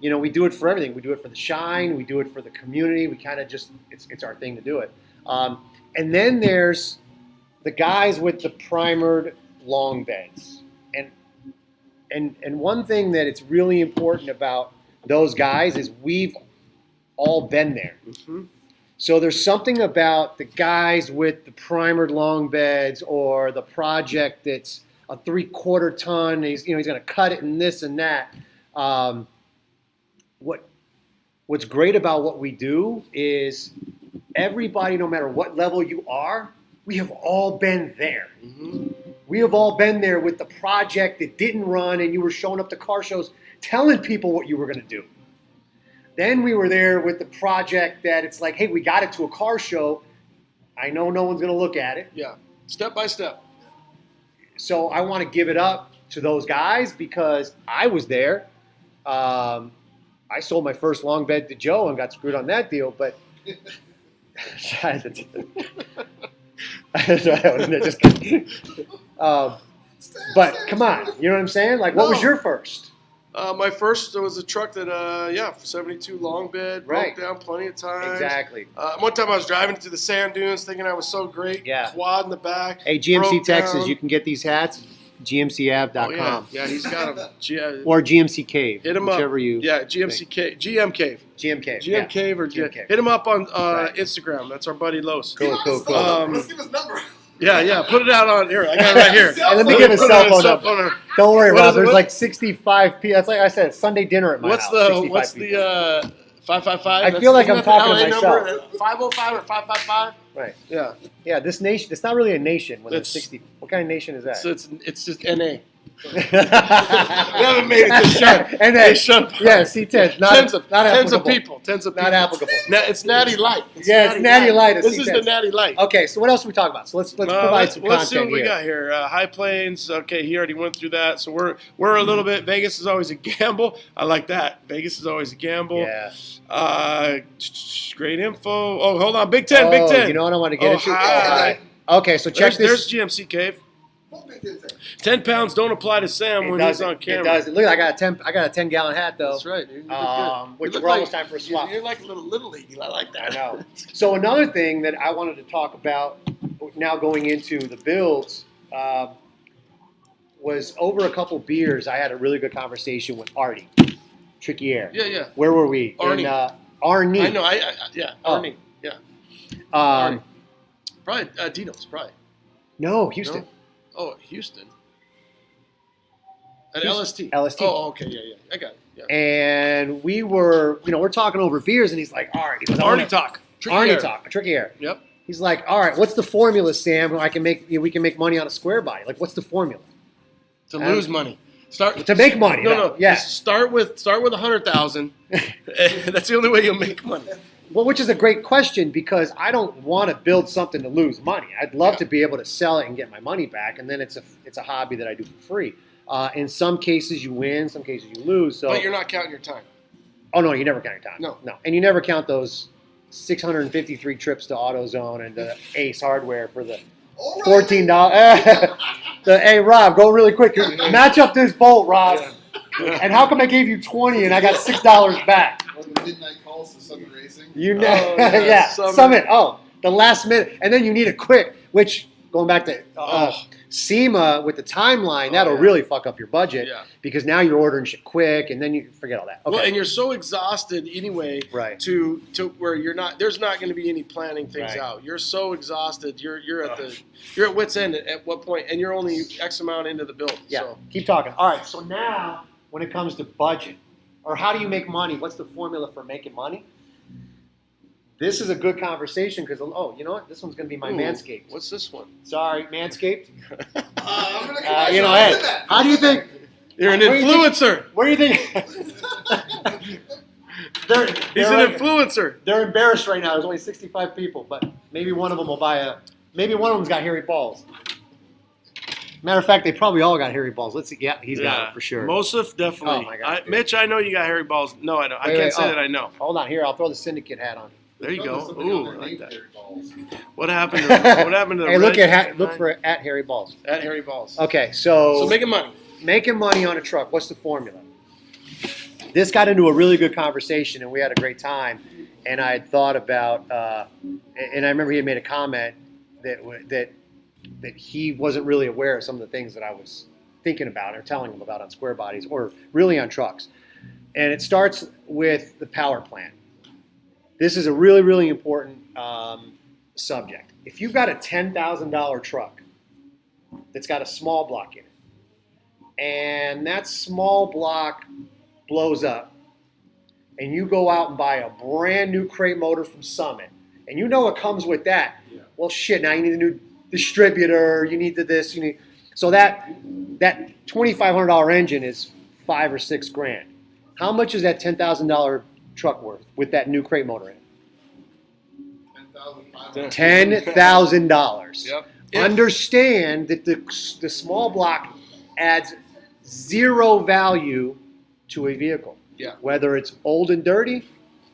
[SPEAKER 6] we do it for everything. We do it for the shine. We do it for the community. We kind of just, it's our thing to do it. And then there's the guys with the primered long beds. And one thing that it's really important about those guys is we've all been there.
[SPEAKER 1] Mm-hmm.
[SPEAKER 6] So there's something about the guys with the primered long beds or the project that's a 3/4 ton. He's going to cut it and this and that. What's great about what we do is everybody, no matter what level you are, We have all been there.
[SPEAKER 1] Mm-hmm.
[SPEAKER 6] We have all been there with the project that didn't run and you were showing up to car shows telling people what you were going to do. Then we were there with the project that it's like, hey, we got it to a car show. I know no one's going to look at it.
[SPEAKER 1] Yeah, step by step.
[SPEAKER 6] So I want to give it up to those guys because I was there. I sold my first long bed to Joe and got screwed on that deal, but just kidding. But come on, you know what I'm saying? Like, what was your first?
[SPEAKER 1] My first was a truck that, 72 long bed,
[SPEAKER 6] Right.
[SPEAKER 1] broke down plenty of times.
[SPEAKER 6] Exactly.
[SPEAKER 1] One time I was driving through the sand dunes thinking I was so great.
[SPEAKER 6] Yeah.
[SPEAKER 1] Quad in the back.
[SPEAKER 6] Hey, GMC
[SPEAKER 1] broke
[SPEAKER 6] Texas,
[SPEAKER 1] down.
[SPEAKER 6] you can get these hats, gmcav.com.
[SPEAKER 1] Oh, yeah, he's got them.
[SPEAKER 6] Or GMC Cave,
[SPEAKER 1] Hit him
[SPEAKER 6] whichever
[SPEAKER 1] up.
[SPEAKER 6] you
[SPEAKER 1] GMC Cave. GM Cave.
[SPEAKER 6] GM Cave.
[SPEAKER 1] GM Cave or
[SPEAKER 6] GM Cave.
[SPEAKER 1] hit him up on
[SPEAKER 6] Right.
[SPEAKER 1] Instagram. That's our buddy Los.
[SPEAKER 6] Cool, cool, cool.
[SPEAKER 2] Let's give his number.
[SPEAKER 1] Yeah. Put it out on here. I got it right here.
[SPEAKER 6] Hey, let me give his
[SPEAKER 1] Put it
[SPEAKER 6] cell
[SPEAKER 1] on
[SPEAKER 6] phone
[SPEAKER 1] cell
[SPEAKER 6] number.
[SPEAKER 1] phone number.
[SPEAKER 6] Don't worry,
[SPEAKER 1] What
[SPEAKER 6] Rob.
[SPEAKER 1] is it?
[SPEAKER 6] There's
[SPEAKER 1] What-
[SPEAKER 6] like 65 people. That's like I said, Sunday dinner at my
[SPEAKER 1] What's
[SPEAKER 6] house.
[SPEAKER 1] the
[SPEAKER 6] 65
[SPEAKER 1] what's
[SPEAKER 6] people.
[SPEAKER 1] the 555?
[SPEAKER 6] I feel like I'm talking to myself.
[SPEAKER 1] 505 or 555?
[SPEAKER 6] Right.
[SPEAKER 1] Yeah.
[SPEAKER 6] Yeah, this nation, it's not really a nation when it's
[SPEAKER 1] It's-
[SPEAKER 6] 60. What kind of nation is that?
[SPEAKER 1] So it's just NA. We
[SPEAKER 6] we
[SPEAKER 1] haven't made it to shut.
[SPEAKER 6] And
[SPEAKER 1] They
[SPEAKER 6] then,
[SPEAKER 1] shut.
[SPEAKER 6] yeah, C10. Not,
[SPEAKER 1] tens of
[SPEAKER 6] not
[SPEAKER 1] tens of
[SPEAKER 6] applicable.
[SPEAKER 1] people. Tens of people.
[SPEAKER 6] Not applicable.
[SPEAKER 1] It's Natty Light.
[SPEAKER 6] Yeah, it's Natty Light, a
[SPEAKER 1] This is
[SPEAKER 6] C10.
[SPEAKER 1] the Natty Light.
[SPEAKER 6] Okay, so what else are we talking about? So let's provide some
[SPEAKER 1] let's see
[SPEAKER 6] content
[SPEAKER 1] what we
[SPEAKER 6] here.
[SPEAKER 1] got here. High Plains. Okay, he already went through that. So we're a little bit. Vegas is always a gamble. I like that. Vegas is always a gamble.
[SPEAKER 6] Yeah.
[SPEAKER 1] Great info. Oh, hold on. Big Ten. Big Ten.
[SPEAKER 6] You know what I want to get into?
[SPEAKER 1] Hi.
[SPEAKER 6] Okay, so check
[SPEAKER 1] There's
[SPEAKER 6] this.
[SPEAKER 1] GMC Cave.
[SPEAKER 2] What big is that?
[SPEAKER 1] 10 pounds don't apply to Sam when he's on camera.
[SPEAKER 6] It does. Look, I got a 10 gallon hat though.
[SPEAKER 1] That's right, dude. You look
[SPEAKER 6] Which
[SPEAKER 1] good.
[SPEAKER 6] we're almost time for a swap.
[SPEAKER 1] You're like a little league. I like
[SPEAKER 6] I
[SPEAKER 1] that.
[SPEAKER 6] know. So another thing that I wanted to talk about now going into the builds was over a couple beers. I had a really good conversation with Artie, Tricky Air.
[SPEAKER 1] Yeah.
[SPEAKER 6] Where were we?
[SPEAKER 1] Arnie.
[SPEAKER 6] In, Arnie.
[SPEAKER 1] I know. Yeah.
[SPEAKER 6] Oh.
[SPEAKER 1] Arnie. Yeah.
[SPEAKER 6] Um,
[SPEAKER 1] Probably Dino's. Probably.
[SPEAKER 6] no, Houston.
[SPEAKER 1] No? Oh, Houston. At
[SPEAKER 6] Houston.
[SPEAKER 1] LST.
[SPEAKER 6] LST.
[SPEAKER 1] Oh, okay. Yeah. I got it. Yeah.
[SPEAKER 6] And we were, we're talking over beers, and he's like, all right. He goes, I wanna-
[SPEAKER 1] Arnie talk. Tricky
[SPEAKER 6] Arnie
[SPEAKER 1] air.
[SPEAKER 6] talk. Tricky Air.
[SPEAKER 1] Yep.
[SPEAKER 6] He's like, all right, what's the formula, Sam? We can make money on a square body. Like, what's the formula?
[SPEAKER 1] To lose money. Start
[SPEAKER 6] To make money.
[SPEAKER 1] No.
[SPEAKER 6] Yeah.
[SPEAKER 1] Just start with 100,000. That's the only way you'll make money.
[SPEAKER 6] Well, which is a great question because I don't want to build something to lose money. I'd love to be able to sell it and get my money back, and then it's a hobby that I do for free. In some cases you win, some cases you lose. So,
[SPEAKER 1] But you're not counting your time.
[SPEAKER 6] oh no, you never count your time.
[SPEAKER 1] No.
[SPEAKER 6] And you never count those 653 trips to AutoZone and the Ace Hardware for the
[SPEAKER 2] All right.
[SPEAKER 6] $14. Hey Rob, go really quick. Match up this bolt, Rob. And how come I gave you 20 and I got $6 back?
[SPEAKER 4] Or the midnight calls to Summit Racing.
[SPEAKER 6] You know,
[SPEAKER 1] Oh, yeah,
[SPEAKER 6] yeah,
[SPEAKER 1] Summit.
[SPEAKER 6] Summit. Oh, the last minute, and then you need it quick. Which going back to SEMA with the timeline, that'll
[SPEAKER 1] yeah.
[SPEAKER 6] really fuck up your budget
[SPEAKER 1] Yeah.
[SPEAKER 6] because now you're ordering shit quick, and then you forget all that. Okay,
[SPEAKER 1] Well, and you're so exhausted anyway.
[SPEAKER 6] Right.
[SPEAKER 1] To where you're not. There's not going to be any planning things
[SPEAKER 6] Right.
[SPEAKER 1] out. You're so exhausted. You're at wit's end at what point, and you're only X amount into the build.
[SPEAKER 6] yeah.
[SPEAKER 1] So.
[SPEAKER 6] Keep talking. All right. So now, when it comes to budget, or how do you make money? What's the formula for making money? This is a good conversation because you know what? This one's going to be my
[SPEAKER 1] Ooh,
[SPEAKER 6] Manscaped.
[SPEAKER 1] What's this one?
[SPEAKER 6] Sorry, Manscaped.
[SPEAKER 2] I'm gonna come
[SPEAKER 6] You know,
[SPEAKER 2] back.
[SPEAKER 6] hey, how do you think?
[SPEAKER 1] You're an
[SPEAKER 6] What do you think-
[SPEAKER 1] influencer.
[SPEAKER 6] What do you think?
[SPEAKER 1] He's an influencer.
[SPEAKER 6] They're embarrassed right now. There's only 65 people, but maybe one of them will buy a. Maybe one of them's got hairy balls. Matter of fact, they probably all got hairy balls. Let's see. Yeah, he's got it for sure.
[SPEAKER 1] Mosif, definitely.
[SPEAKER 6] Oh, my God.
[SPEAKER 1] Mitch, I know you got hairy balls. No, I don't. I
[SPEAKER 6] Wait,
[SPEAKER 1] can't
[SPEAKER 6] wait,
[SPEAKER 1] say
[SPEAKER 6] oh.
[SPEAKER 1] that I know.
[SPEAKER 6] Hold on, here. I'll throw the syndicate hat on.
[SPEAKER 1] There you go.
[SPEAKER 4] Somebody
[SPEAKER 1] Ooh,
[SPEAKER 4] on
[SPEAKER 1] I
[SPEAKER 4] there
[SPEAKER 1] like
[SPEAKER 4] named
[SPEAKER 1] that.
[SPEAKER 4] Harry Balls.
[SPEAKER 1] What happened to the
[SPEAKER 6] Hey, look
[SPEAKER 1] red-
[SPEAKER 6] look for at hairy balls.
[SPEAKER 1] at hairy balls.
[SPEAKER 6] Okay, so
[SPEAKER 1] So making money.
[SPEAKER 6] making money on a truck. What's the formula? This got into a really good conversation, and we had a great time. And I had thought about, and I remember he had made a comment that he wasn't really aware of some of the things that I was thinking about or telling him about on square bodies or really on trucks. And it starts with the power plant. This is a really, really important subject. If you've got a $10,000 truck that's got a small block in it, and that small block blows up, and you go out and buy a brand new crate motor from Summit, and you know it comes with that, well, shit, now you need a new distributor, you need this, you need. So that $2,500 engine is $5 or $6 grand. How much is that $10,000 truck worth with that new crate motor in it? $10,000.
[SPEAKER 1] Yep.
[SPEAKER 6] Understand that the small block adds zero value to a vehicle.
[SPEAKER 1] Yeah.
[SPEAKER 6] Whether it's old and dirty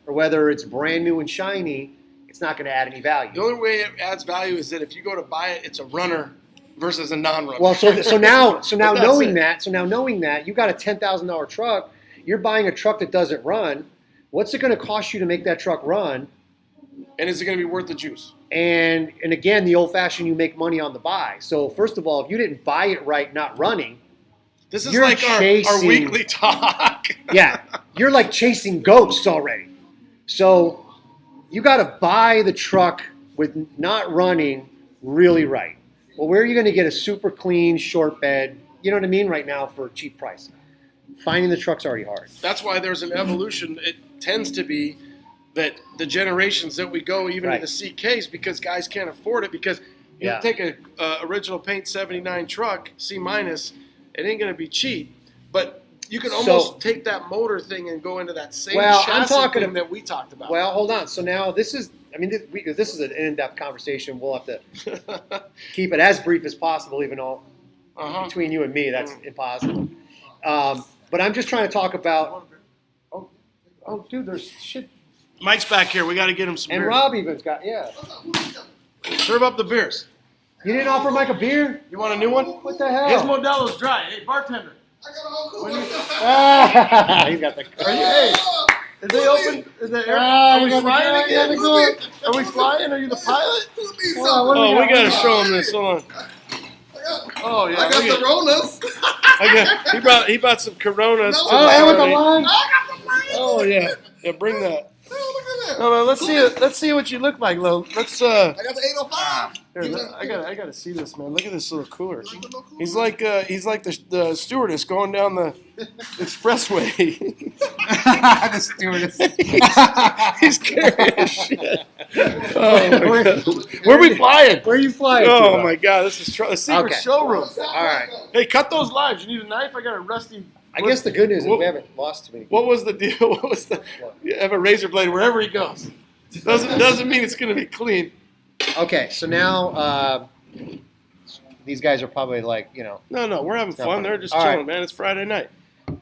[SPEAKER 6] or whether it's brand new and shiny, it's not going to add any value.
[SPEAKER 1] The only way it adds value is that if you go to buy it, it's a runner versus a non-runner.
[SPEAKER 6] Well, so now
[SPEAKER 1] But that's
[SPEAKER 6] knowing
[SPEAKER 1] it.
[SPEAKER 6] that you got a $10,000 truck, you're buying a truck that doesn't run. What's it going to cost you to make that truck run?
[SPEAKER 1] And is it going to be worth the juice?
[SPEAKER 6] And again, the old-fashioned, you make money on the buy. So first of all, if you didn't buy it right, not running,
[SPEAKER 1] This is
[SPEAKER 6] You're
[SPEAKER 1] like our
[SPEAKER 6] chasing-
[SPEAKER 1] weekly talk.
[SPEAKER 6] yeah, you're like chasing ghosts already. So you got to buy the truck with not running really right. Well, where are you going to get a super clean short bed? You know what I mean? Right now for a cheap price. Finding the truck's already hard.
[SPEAKER 1] That's why there's an evolution. It tends to be that the generations that we go even
[SPEAKER 6] Right.
[SPEAKER 1] to the CKs because guys can't afford it because you
[SPEAKER 6] Yeah.
[SPEAKER 1] take a original paint 79 truck, C minus, it ain't going to be cheap. But you can almost take that motor thing and go into that same
[SPEAKER 6] Well, I'm
[SPEAKER 1] chassis
[SPEAKER 6] talking
[SPEAKER 1] thing that we talked about.
[SPEAKER 6] Well, hold on. So now this is an in-depth conversation. We'll have to keep it as brief as possible, even though between you and me, that's impossible. But I'm just trying to talk about. Oh, dude, there's shit.
[SPEAKER 1] Mike's back here. We got to get him some
[SPEAKER 6] And
[SPEAKER 1] beers.
[SPEAKER 6] Rob even's got, yeah.
[SPEAKER 1] Serve up the beers.
[SPEAKER 6] You didn't offer Mike a beer?
[SPEAKER 1] You want a new one?
[SPEAKER 6] What the hell?
[SPEAKER 1] His Modelo's dry. Hey, bartender.
[SPEAKER 4] I got a whole cooler.
[SPEAKER 6] He's got the.
[SPEAKER 1] Are you? Hey, is they open? Is the air? Are we flying again? Are we flying? Are you the pilot?
[SPEAKER 4] Who needs
[SPEAKER 6] Wow,
[SPEAKER 4] something?
[SPEAKER 6] what do
[SPEAKER 1] Oh,
[SPEAKER 6] we
[SPEAKER 1] we
[SPEAKER 6] got?
[SPEAKER 1] gotta show him this. Hold on. Oh yeah.
[SPEAKER 4] I got
[SPEAKER 1] look
[SPEAKER 4] the Ronas.
[SPEAKER 1] he brought some Coronas.
[SPEAKER 4] No.
[SPEAKER 1] to
[SPEAKER 6] Oh, and with the
[SPEAKER 1] party.
[SPEAKER 6] line?
[SPEAKER 4] I got the Lion.
[SPEAKER 1] Oh yeah. Yeah, bring that.
[SPEAKER 4] Oh, look at that.
[SPEAKER 1] No, let's see it. Let's see what you look like, Lo. Let's
[SPEAKER 4] I got the 805.
[SPEAKER 1] Here,
[SPEAKER 4] Give
[SPEAKER 1] look,
[SPEAKER 4] me that
[SPEAKER 1] I gotta see this, man. Look at this little cooler.
[SPEAKER 4] Like the little cooler.
[SPEAKER 1] He's like the stewardess going down the expressway.
[SPEAKER 6] The stewardess.
[SPEAKER 1] He's carrying shit. Oh my god. Where are we flying?
[SPEAKER 6] Where are you flying to?
[SPEAKER 1] Oh my god, this is a secret
[SPEAKER 6] Okay.
[SPEAKER 1] showroom.
[SPEAKER 6] All right.
[SPEAKER 1] Hey, cut those lives. You need a knife? I got a rusty.
[SPEAKER 6] I guess the good news is
[SPEAKER 1] What-
[SPEAKER 6] we haven't lost too many.
[SPEAKER 1] What was the deal? What was the? You have a razor blade wherever he goes. Doesn't mean it's gonna be clean.
[SPEAKER 6] Okay, so now these guys are probably like,
[SPEAKER 1] No, we're having fun. They're just
[SPEAKER 6] All
[SPEAKER 1] chilling,
[SPEAKER 6] right.
[SPEAKER 1] man. It's Friday night.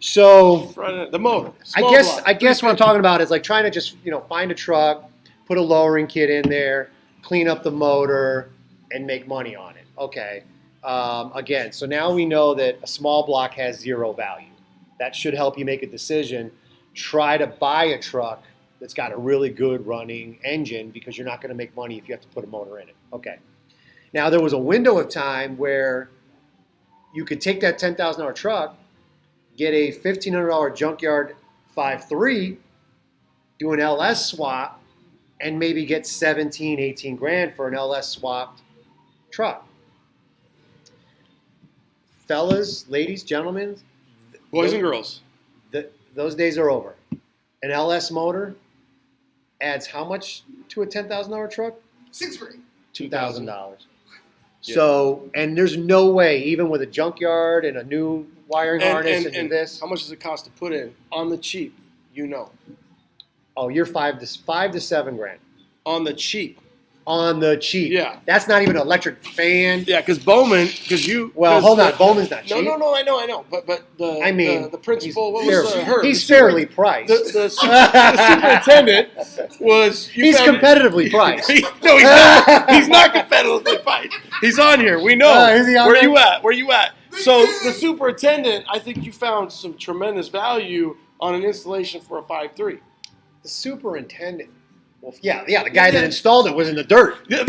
[SPEAKER 6] So
[SPEAKER 1] Friday night. The motor.
[SPEAKER 6] I
[SPEAKER 1] Small
[SPEAKER 6] guess
[SPEAKER 1] block.
[SPEAKER 6] I guess what I'm talking about is like trying to just find a truck, put a lowering kit in there, clean up the motor, and make money on it. Okay. Again, so now we know that a small block has zero value. That should help you make a decision. Try to buy a truck that's got a really good running engine because you're not going to make money if you have to put a motor in it. Okay. Now there was a window of time where you could take that $10,000 truck, get a $1,500 junkyard 5.3, do an LS swap, and maybe get 17, 18 grand for an LS swapped truck. Fellas, ladies, gentlemen,
[SPEAKER 1] Boys and girls.
[SPEAKER 6] those days are over. An LS motor adds how much to a $10,000 truck?
[SPEAKER 4] $6 grand.
[SPEAKER 6] $2,000.
[SPEAKER 1] Yeah.
[SPEAKER 6] So, and there's no way, even with a junkyard and a new wiring harness and this.
[SPEAKER 1] How much does it cost to put in on the cheap?
[SPEAKER 6] Oh, you're $5 to $7 grand
[SPEAKER 1] On the cheap.
[SPEAKER 6] on the cheap.
[SPEAKER 1] Yeah.
[SPEAKER 6] That's not even an electric fan.
[SPEAKER 1] Yeah, because Bowman,
[SPEAKER 6] Well, hold on, Bowman's not cheap.
[SPEAKER 1] No, I know. But the
[SPEAKER 6] I mean,
[SPEAKER 1] the principal, what
[SPEAKER 6] fair-
[SPEAKER 1] was her?
[SPEAKER 6] he's
[SPEAKER 1] The super-
[SPEAKER 6] fairly priced.
[SPEAKER 1] The superintendent was.
[SPEAKER 6] He's competitively priced.
[SPEAKER 1] No, he's not. He's not competitively priced. He's on here. We know.
[SPEAKER 6] Is he on
[SPEAKER 1] Where
[SPEAKER 6] there?
[SPEAKER 1] you at? Where you at? So the superintendent, I think you found some tremendous value on an installation for a 5.3.
[SPEAKER 6] The superintendent. Well, yeah, the guy that installed it was in the dirt.
[SPEAKER 1] Yeah,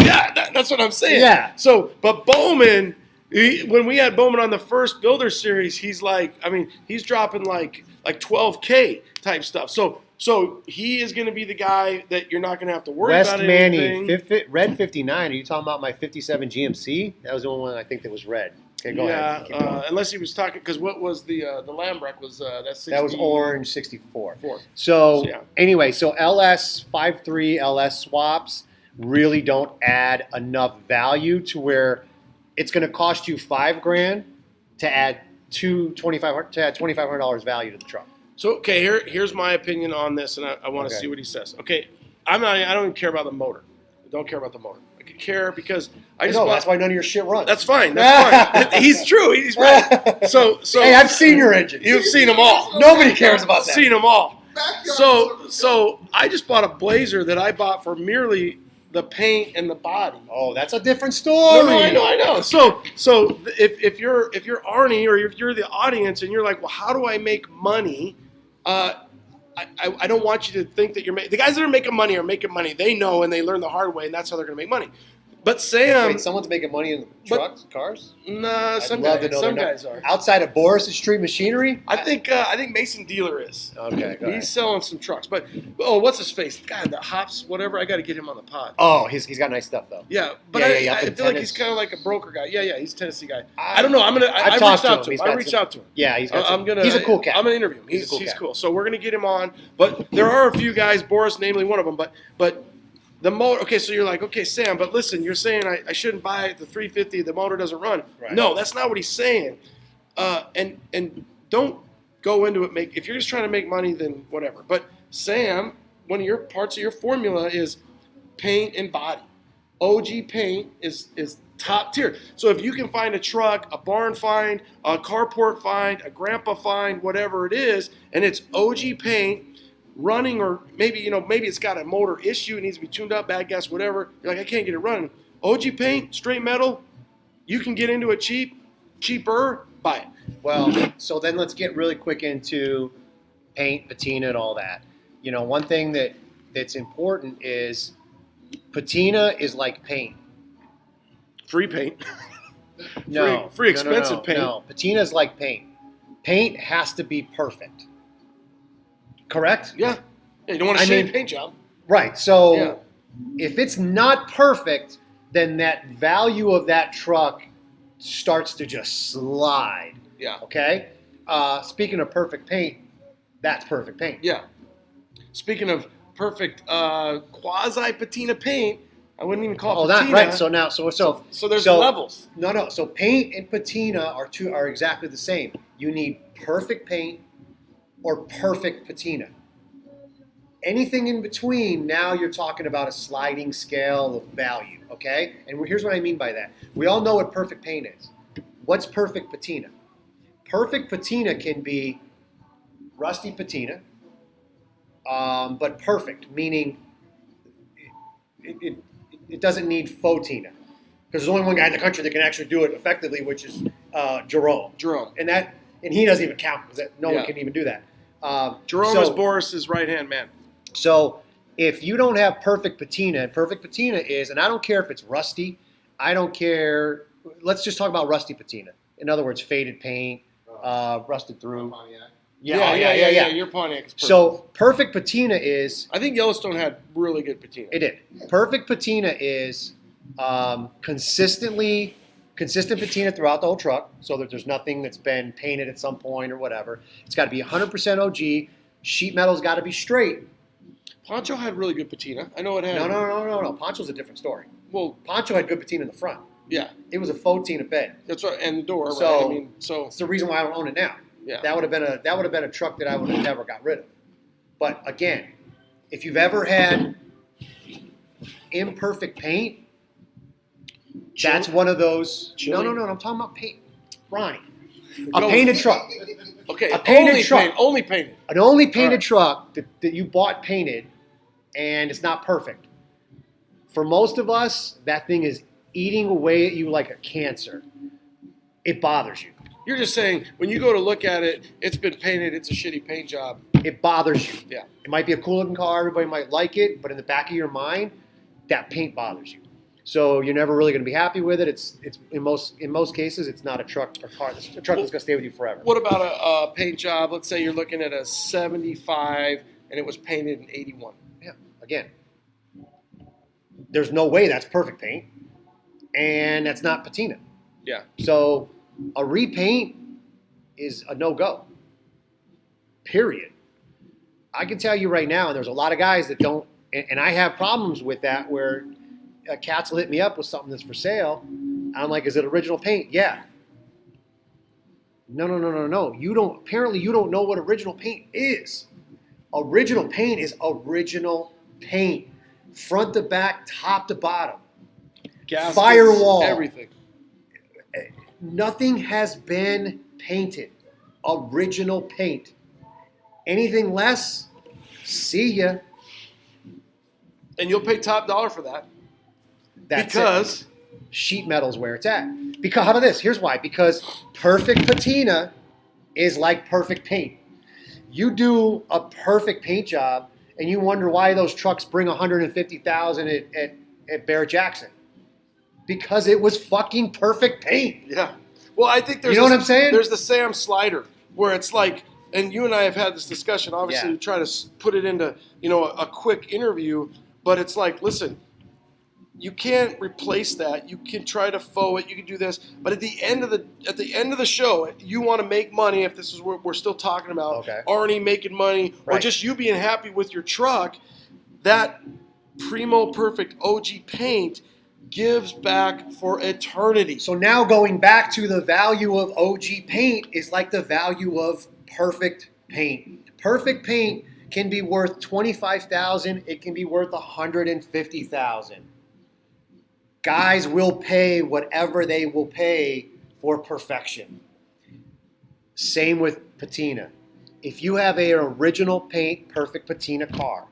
[SPEAKER 1] that's what I'm saying.
[SPEAKER 6] Yeah.
[SPEAKER 1] So, but Bowman, when we had Bowman on the first Builder Series, he's he's dropping like 12K type stuff. So he is going to be the guy that you're not going to have to worry
[SPEAKER 6] West
[SPEAKER 1] about
[SPEAKER 6] Manny,
[SPEAKER 1] anything.
[SPEAKER 6] red 59. Are you talking about my 57 GMC? That was the only one I think that was red. Okay, go ahead. Keep going.
[SPEAKER 1] Unless he was talking, because what was the Lambrecht was that 60,
[SPEAKER 6] That was orange 64.
[SPEAKER 1] 4.
[SPEAKER 6] So
[SPEAKER 1] Yeah.
[SPEAKER 6] anyway, so LS 5.3 LS swaps really don't add enough value to where it's going to cost you $5,000 to add $2,500 value to the truck.
[SPEAKER 1] So okay, here's my opinion on this, and I want to see what he says. Okay, I don't even care about the motor. I don't care about the motor. I could care because I just
[SPEAKER 6] that's why none of your shit runs.
[SPEAKER 1] That's fine. That's fine. He's true. He's right. So
[SPEAKER 6] hey, I've seen your engines.
[SPEAKER 1] You've seen them all.
[SPEAKER 6] Nobody cares about that.
[SPEAKER 1] Seen them all.
[SPEAKER 4] Backyard
[SPEAKER 1] So I just bought a Blazer that I bought for merely the paint and the body.
[SPEAKER 6] Oh, that's a different story.
[SPEAKER 1] No, I know. So if you're Arnie or if you're the audience and you're like, well, how do I make money? I don't want you to think that the guys that are making money are making money. They know and they learn the hard way, and that's how they're going to make money. But Sam,
[SPEAKER 6] Wait, someone's making money in trucks, cars?
[SPEAKER 1] Nah, some
[SPEAKER 6] love
[SPEAKER 1] guys,
[SPEAKER 6] to know
[SPEAKER 1] some
[SPEAKER 6] they're not.
[SPEAKER 1] guys are.
[SPEAKER 6] Outside of Boris' Street Machinery?
[SPEAKER 1] I think Mason Dealer is.
[SPEAKER 6] Okay, go ahead.
[SPEAKER 1] He's selling some trucks, but what's his face? God, the hops, whatever. I got to get him on the pod.
[SPEAKER 6] Oh, he's got nice stuff though.
[SPEAKER 1] Yeah, but
[SPEAKER 6] Yeah,
[SPEAKER 1] I
[SPEAKER 6] up in
[SPEAKER 1] feel like he's
[SPEAKER 6] tennis.
[SPEAKER 1] kind of like a broker guy. Yeah, he's a Tennessee guy. I don't know. I
[SPEAKER 6] I've
[SPEAKER 1] reached
[SPEAKER 6] talked to
[SPEAKER 1] out
[SPEAKER 6] him.
[SPEAKER 1] to
[SPEAKER 6] He's
[SPEAKER 1] him.
[SPEAKER 6] got
[SPEAKER 1] I reached
[SPEAKER 6] some-
[SPEAKER 1] out to him.
[SPEAKER 6] Yeah, he's got some,
[SPEAKER 1] I'm gonna.
[SPEAKER 6] he's a cool cat.
[SPEAKER 1] I'm gonna interview him.
[SPEAKER 6] He's a cool cat.
[SPEAKER 1] cool. So we're gonna get him on. But there are a few guys, Boris, namely one of them. But the motor. Okay, so you're like, okay, Sam, but listen, you're saying I shouldn't buy the 350. The motor doesn't run.
[SPEAKER 6] Right.
[SPEAKER 1] No, that's not what he's saying. And don't go into it. If you're just trying to make money, then whatever. But Sam, one of your parts of your formula is paint and body. OG paint is top tier. So if you can find a truck, a barn find, a carport find, a grandpa find, whatever it is, and it's OG paint running, or maybe it's got a motor issue, it needs to be tuned up, bad gas, whatever. You're like, I can't get it running. OG paint, straight metal, you can get into it cheaper, buy it.
[SPEAKER 6] Well, so then let's get really quick into paint, patina, and all that. One thing that's important is patina is like paint.
[SPEAKER 1] Free paint.
[SPEAKER 6] No,
[SPEAKER 1] free expensive paint.
[SPEAKER 6] No, patina is like paint. Paint has to be perfect. Correct?
[SPEAKER 1] Yeah. You don't want a shitty paint job.
[SPEAKER 6] Right. So
[SPEAKER 1] Yeah.
[SPEAKER 6] if it's not perfect, then that value of that truck starts to just slide.
[SPEAKER 1] Yeah.
[SPEAKER 6] Okay? Speaking of perfect paint, that's perfect paint.
[SPEAKER 1] Yeah. Speaking of perfect quasi patina paint, I wouldn't even call it patina.
[SPEAKER 6] Right. So now, so
[SPEAKER 1] there's levels.
[SPEAKER 6] No. So paint and patina are exactly the same. You need perfect paint or perfect patina. Anything in between, now you're talking about a sliding scale of value, okay? And here's what I mean by that. We all know what perfect paint is. What's perfect patina? Perfect patina can be rusty patina, but perfect, meaning it doesn't need faux tina. Because there's only one guy in the country that can actually do it effectively, which is Jerome. And he doesn't even count because no one can even do that.
[SPEAKER 1] Jerome is Boris's right-hand man.
[SPEAKER 6] So if you don't have perfect patina, and perfect patina is, and I don't care if it's rusty, I don't care, let's just talk about rusty patina. In other words, faded paint, rusted through.
[SPEAKER 5] Pontiac.
[SPEAKER 1] Yeah. Your Pontiac is perfect.
[SPEAKER 6] So perfect patina is,
[SPEAKER 1] I think Yellowstone had really good patina.
[SPEAKER 6] it did. Perfect patina is consistent patina throughout the whole truck, so that there's nothing that's been painted at some point or whatever. It's got to be 100% OG. Sheet metal's got to be straight.
[SPEAKER 1] Poncho had really good patina. I know it had.
[SPEAKER 6] No. Poncho's a different story.
[SPEAKER 1] Well,
[SPEAKER 6] Poncho had good patina in the front.
[SPEAKER 1] yeah,
[SPEAKER 6] It was a faux tina bed.
[SPEAKER 1] that's right. And the door.
[SPEAKER 6] So-
[SPEAKER 1] right? I mean, so
[SPEAKER 6] It's the reason why I don't own it now.
[SPEAKER 1] yeah.
[SPEAKER 6] That would have been a truck that I would have never got rid of. But again, if you've ever had imperfect paint, that's one of those.
[SPEAKER 1] Chili?
[SPEAKER 6] No. I'm talking about paint, Ronnie.
[SPEAKER 1] Go
[SPEAKER 6] A
[SPEAKER 1] with
[SPEAKER 6] painted
[SPEAKER 1] it.
[SPEAKER 6] truck,
[SPEAKER 1] Okay,
[SPEAKER 6] a painted
[SPEAKER 1] only
[SPEAKER 6] truck.
[SPEAKER 1] paint, only painted.
[SPEAKER 6] an only painted
[SPEAKER 1] Alright.
[SPEAKER 6] truck that you bought painted, and it's not perfect. For most of us, that thing is eating away at you like a cancer. It bothers you.
[SPEAKER 1] You're just saying when you go to look at it, it's been painted. It's a shitty paint job.
[SPEAKER 6] It bothers you.
[SPEAKER 1] Yeah.
[SPEAKER 6] It might be a cool looking car. Everybody might like it, but in the back of your mind, that paint bothers you. So you're never really going to be happy with it. It's in most cases, it's not a truck or car. It's a truck that's going to stay with you forever.
[SPEAKER 1] What about a paint job? Let's say you're looking at a 75 and it was painted in 81.
[SPEAKER 6] Yeah. Again, there's no way that's perfect paint, and that's not patina.
[SPEAKER 1] Yeah.
[SPEAKER 6] So a repaint is a no-go. Period. I can tell you right now, and there's a lot of guys that don't, and I have problems with that where Cats will hit me up with something that's for sale. I'm like, is it original paint? Yeah. No. You don't. Apparently, you don't know what original paint is. Original paint is original paint, front to back, top to bottom.
[SPEAKER 1] Gaskets,
[SPEAKER 6] Firewall.
[SPEAKER 1] everything.
[SPEAKER 6] Nothing has been painted. Original paint. Anything less, see ya.
[SPEAKER 1] And you'll pay top dollar for that.
[SPEAKER 6] That's
[SPEAKER 1] because
[SPEAKER 6] it. Sheet metal's where it's at. Because how about this? Here's why. Because perfect patina is like perfect paint. You do a perfect paint job, and you wonder why those trucks bring 150,000 at Barrett Jackson. Because it was fucking perfect paint.
[SPEAKER 1] Yeah. Well, I think there's
[SPEAKER 6] You know what I'm saying?
[SPEAKER 1] There's the Sam slider where it's like, and you and I have had this discussion. Obviously,
[SPEAKER 6] Yeah.
[SPEAKER 1] we try to put it into a quick interview, but it's like, listen, you can't replace that. You can try to faux it. You can do this, but at the end of the show, you want to make money. If this is what we're still talking about,
[SPEAKER 6] Okay.
[SPEAKER 1] Arnie making money, or
[SPEAKER 6] Right.
[SPEAKER 1] just you being happy with your truck, that Primo Perfect OG paint gives back for eternity.
[SPEAKER 6] So now going back to the value of OG paint is like the value of perfect paint. Perfect paint can be worth $25,000. It can be worth $150,000. Guys will pay whatever they will pay for perfection. Same with patina. If you have an original paint perfect patina car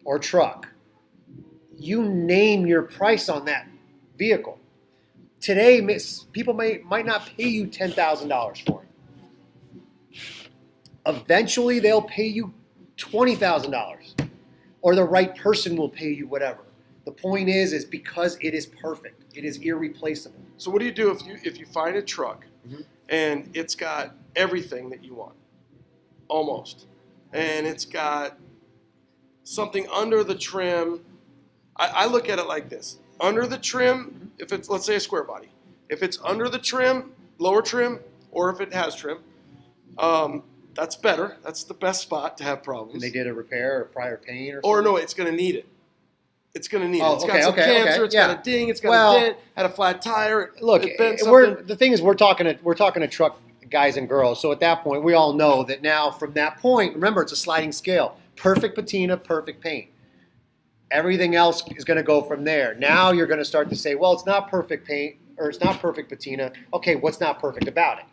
[SPEAKER 6] or truck, you name your price on that vehicle. Today, people might not pay you $10,000 for it. Eventually, they'll pay you $20,000, or the right person will pay you whatever. The point is because it is perfect, it is irreplaceable.
[SPEAKER 1] So what do you do if you find a truck
[SPEAKER 6] Mhm.
[SPEAKER 1] and it's got everything that you want, almost, and it's got something under the trim? I look at it like this: under the trim, if it's, let's say, a square body, if it's under the trim, lower trim, or if it has trim, that's better. That's the best spot to have problems.
[SPEAKER 6] And they did a repair or prior paint or something.
[SPEAKER 1] Or no, it's going to need it. It's going to need it.
[SPEAKER 6] Oh,
[SPEAKER 1] It's
[SPEAKER 6] okay,
[SPEAKER 1] got some
[SPEAKER 6] okay,
[SPEAKER 1] cancer.
[SPEAKER 6] okay,
[SPEAKER 1] It's
[SPEAKER 6] yeah.
[SPEAKER 1] got a ding. It's got
[SPEAKER 6] Well,
[SPEAKER 1] a dent. Had a flat tire.
[SPEAKER 6] Look,
[SPEAKER 1] it bent something.
[SPEAKER 6] the thing is, we're talking to truck guys and girls. So at that point, we all know that now. From that point, remember, it's a sliding scale. Perfect patina, perfect paint. Everything else is going to go from there. Now you're going to start to say, well, it's not perfect paint or it's not perfect patina. Okay, what's not perfect about it?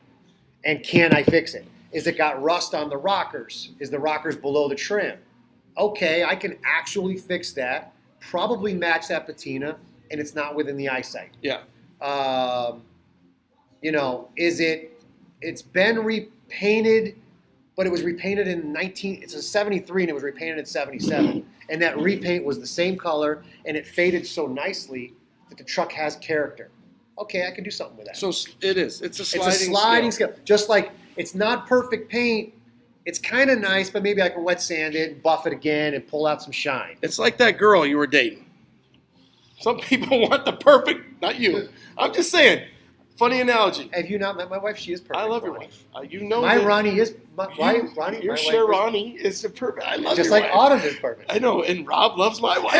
[SPEAKER 6] And can I fix it? Is it got rust on the rockers? Is the rockers below the trim? Okay, I can actually fix that. Probably match that patina, and it's not within the eyesight.
[SPEAKER 1] Yeah.
[SPEAKER 6] It's been repainted, but it was repainted in it's a 73 and it was repainted in 77. And that repaint was the same color and it faded so nicely that the truck has character. Okay, I can do something with that.
[SPEAKER 1] So it is. It's a sliding,
[SPEAKER 6] It's a sliding scale. Just like it's not perfect paint, it's kind of nice, but maybe I can wet sand it, buff it again, and pull out some shine.
[SPEAKER 1] It's like that girl you were dating. Some people want the perfect, not you. I'm just saying. Funny analogy.
[SPEAKER 6] Have you not met my wife? She is perfect.
[SPEAKER 1] I love your
[SPEAKER 6] Ronnie.
[SPEAKER 1] wife. You know
[SPEAKER 6] My
[SPEAKER 1] that
[SPEAKER 6] Ronnie is Ronnie.
[SPEAKER 1] Your
[SPEAKER 6] my
[SPEAKER 1] share
[SPEAKER 6] wife is-
[SPEAKER 1] Ronnie is a perfect. I love
[SPEAKER 6] just
[SPEAKER 1] your
[SPEAKER 6] like
[SPEAKER 1] wife.
[SPEAKER 6] Autumn is perfect.
[SPEAKER 1] I know, and Rob loves my wife.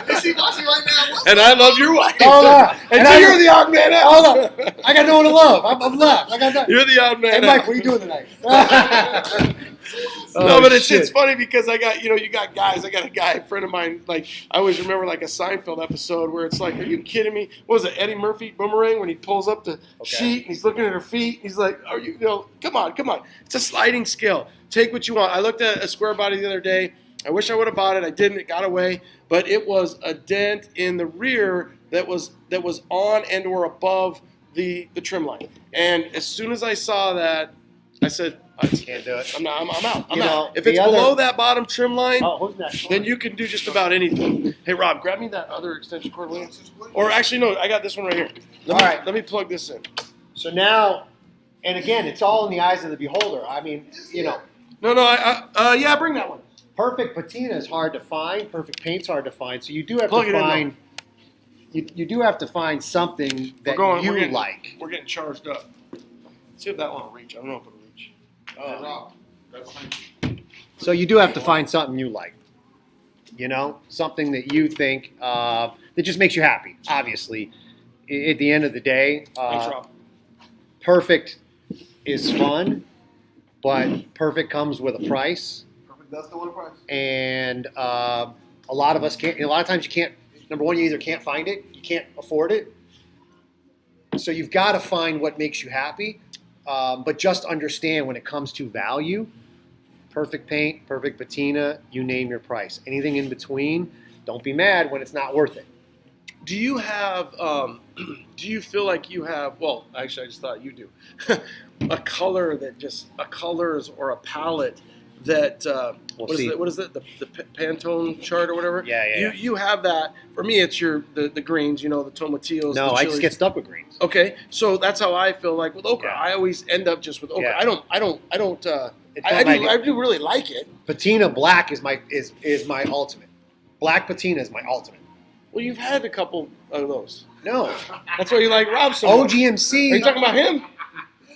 [SPEAKER 4] Is he watching right now?
[SPEAKER 1] And I love your wife.
[SPEAKER 6] Hold on.
[SPEAKER 1] And
[SPEAKER 6] And
[SPEAKER 1] so
[SPEAKER 6] I-
[SPEAKER 1] you're the odd man out.
[SPEAKER 6] Hold on. I got no one to love. I'm left. I got nothing.
[SPEAKER 1] You're the odd man
[SPEAKER 6] Hey, Mike,
[SPEAKER 1] out.
[SPEAKER 6] what are you doing tonight?
[SPEAKER 1] No, but it's
[SPEAKER 6] shit.
[SPEAKER 1] funny because I got, you got guys. I got a guy, a friend of mine, like, I always remember like a Seinfeld episode where it's like, are you kidding me? What was it, Eddie Murphy, Boomerang, when he pulls up the sheet and he's looking at her feet. He's like, are you, come on. It's a sliding scale. Take what you want. I looked at a square body the other day. I wish I would have bought it. I didn't. It got away. But it was a dent in the rear that was on and or above the trim line. And as soon as I saw that, I said, I
[SPEAKER 6] Can't do it.
[SPEAKER 1] I'm out. I'm
[SPEAKER 6] You
[SPEAKER 1] out.
[SPEAKER 6] know,
[SPEAKER 1] If
[SPEAKER 6] the
[SPEAKER 1] it's
[SPEAKER 6] other-
[SPEAKER 1] below that bottom trim line,
[SPEAKER 6] Oh, who's next?
[SPEAKER 1] then you can do just about anything. Hey, Rob, grab me that other extension cord, will you? Or actually, no, I got this one right here.
[SPEAKER 6] All right.
[SPEAKER 1] Let me plug this in.
[SPEAKER 6] So now, and again, it's all in the eyes of the beholder. I mean,
[SPEAKER 1] No, yeah, bring that one.
[SPEAKER 6] perfect patina is hard to find. Perfect paint's hard to find. So you do have
[SPEAKER 1] Plug
[SPEAKER 6] to
[SPEAKER 1] it in,
[SPEAKER 6] find. You do have to find something that
[SPEAKER 1] we're
[SPEAKER 6] you
[SPEAKER 1] getting,
[SPEAKER 6] like.
[SPEAKER 1] We're getting charged up. See if that one will reach. I don't know if it'll reach.
[SPEAKER 5] Rob, that's fine.
[SPEAKER 6] So you do have to find something you like. You know, something that you think that just makes you happy. Obviously, at the end of the day,
[SPEAKER 1] Thanks, Rob.
[SPEAKER 6] perfect is fun, but perfect comes with a price.
[SPEAKER 2] Perfect does come with a price.
[SPEAKER 6] And a lot of us can't. A lot of times you can't. Number one, you either can't find it, you can't afford it. So you've got to find what makes you happy. But just understand when it comes to value, perfect paint, perfect patina, you name your price. Anything in between, don't be mad when it's not worth it.
[SPEAKER 1] Do you have? Do you feel like you have? Well, actually, I just thought you do. A colors or a palette that
[SPEAKER 6] We'll
[SPEAKER 1] what is
[SPEAKER 6] see.
[SPEAKER 1] it? What is it? The Pantone chart or whatever.
[SPEAKER 6] Yeah.
[SPEAKER 1] You have that. For me, it's the greens. You know, the tomatillos.
[SPEAKER 6] No,
[SPEAKER 1] the
[SPEAKER 6] I just
[SPEAKER 1] chilies.
[SPEAKER 6] get stuck with greens.
[SPEAKER 1] Okay, so that's how I feel like with okra.
[SPEAKER 6] Yeah.
[SPEAKER 1] I always end up just with okra.
[SPEAKER 6] Yeah.
[SPEAKER 1] I don't.
[SPEAKER 6] It's not like
[SPEAKER 1] I do really like it.
[SPEAKER 6] patina black is my ultimate. Black patina is my ultimate.
[SPEAKER 1] Well, you've had a couple of those.
[SPEAKER 6] No,
[SPEAKER 1] That's why you like Rob so much.
[SPEAKER 6] OGMC.
[SPEAKER 1] Are you talking about him?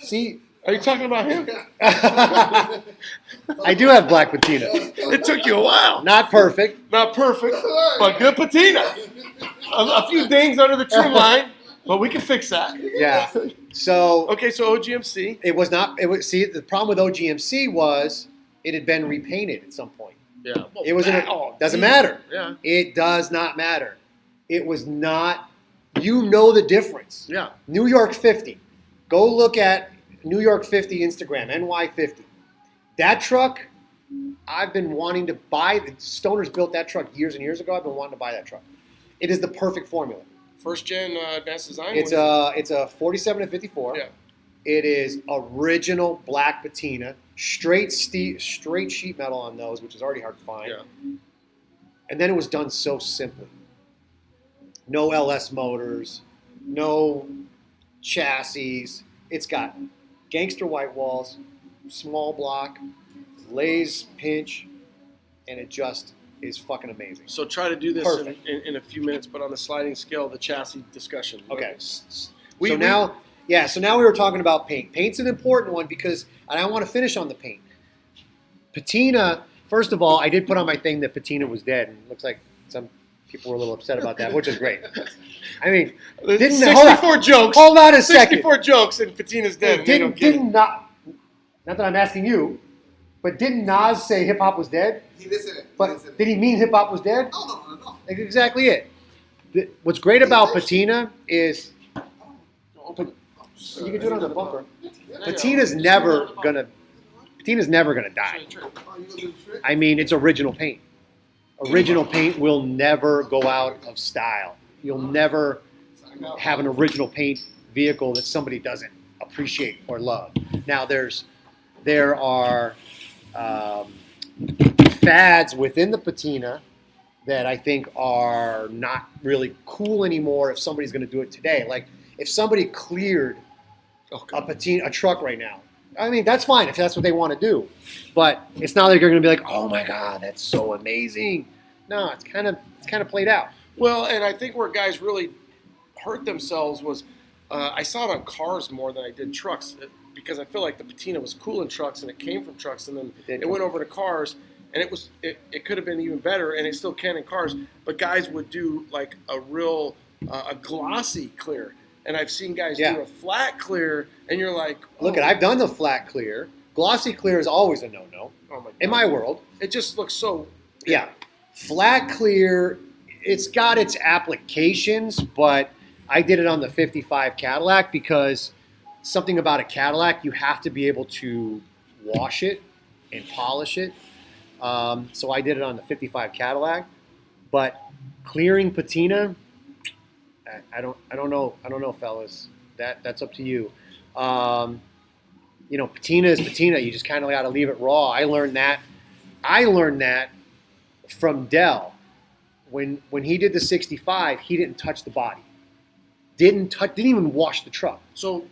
[SPEAKER 6] See,
[SPEAKER 1] Are you talking about him?
[SPEAKER 6] I do have black patina.
[SPEAKER 1] It took you a while.
[SPEAKER 6] Not perfect.
[SPEAKER 1] Not perfect, but good patina. A few dings under the trim line, but we can fix that.
[SPEAKER 6] Yeah. So
[SPEAKER 1] Okay, so OGMC.
[SPEAKER 6] it was not. It was. See, the problem with OGMC was it had been repainted at some point.
[SPEAKER 1] Yeah. Well,
[SPEAKER 6] It was in a,
[SPEAKER 1] oh,
[SPEAKER 6] doesn't
[SPEAKER 1] geez.
[SPEAKER 6] matter.
[SPEAKER 1] Yeah.
[SPEAKER 6] It does not matter. It was not. You know the difference.
[SPEAKER 1] Yeah.
[SPEAKER 6] New York 50. Go look at New York 50 Instagram, NY50. That truck, I've been wanting to buy. Stoners built that truck years and years ago. I've been wanting to buy that truck. It is the perfect formula.
[SPEAKER 1] First gen advanced design.
[SPEAKER 6] It's a 47 to 54.
[SPEAKER 1] Yeah.
[SPEAKER 6] It is original black patina, straight sheet metal on those, which is already hard to find.
[SPEAKER 1] Yeah.
[SPEAKER 6] And then it was done so simply. No LS motors, no chassis. It's got gangster white walls, small block, lays pinch, and it just is fucking amazing.
[SPEAKER 1] So try to do this
[SPEAKER 6] Perfect.
[SPEAKER 1] in a few minutes, but on the sliding scale, the chassis discussion.
[SPEAKER 6] Okay.
[SPEAKER 1] So
[SPEAKER 6] now we were talking about paint. Paint's an important one because, and I want to finish on the paint. Patina, first of all, I did put on my thing that patina was dead, and it looks like some people were a little upset about that, which is great. I mean, didn't
[SPEAKER 1] 64 jokes.
[SPEAKER 6] Hold on a second.
[SPEAKER 1] 64 jokes and Patina's dead. and they don't get it.
[SPEAKER 6] Not that I'm asking you, but didn't Nas say hip hop was dead?
[SPEAKER 2] He did say that.
[SPEAKER 6] But did he mean hip hop was dead?
[SPEAKER 2] No.
[SPEAKER 6] That's exactly it. What's great about patina is
[SPEAKER 1] Open.
[SPEAKER 6] you can do it on the bumper. Patina's never gonna die. I mean, it's original paint. Original paint will never go out of style. You'll never have an original paint vehicle that somebody doesn't appreciate or love. Now, there are fads within the patina that I think are not really cool anymore if somebody's going to do it today. Like if somebody cleared a truck right now, I mean, that's fine if that's what they want to do. But it's not like you're going to be like, oh my God, that's so amazing. No, it's kind of played out.
[SPEAKER 1] Well, and I think where guys really hurt themselves was I saw it on cars more than I did trucks because I feel like the patina was cool in trucks and it came from trucks and then it went over to cars and it could have been even better and it still can in cars. But guys would do like a real a glossy clear. And I've seen guys do a flat clear, and you're like, oh.
[SPEAKER 6] Look, I've done the flat clear. Glossy clear is always a no-no
[SPEAKER 1] Oh my God.
[SPEAKER 6] in my world.
[SPEAKER 1] It just looks so.
[SPEAKER 6] Yeah. Flat clear, it's got its applications, but I did it on the 55 Cadillac because something about a Cadillac, you have to be able to wash it and polish it. So I did it on the 55 Cadillac. But clearing patina, I don't know, fellas. That's up to you. Patina is patina. You just kind of got to leave it raw. I learned that from Dell. When he did the 65, he didn't touch the body. Didn't even wash the truck.
[SPEAKER 1] So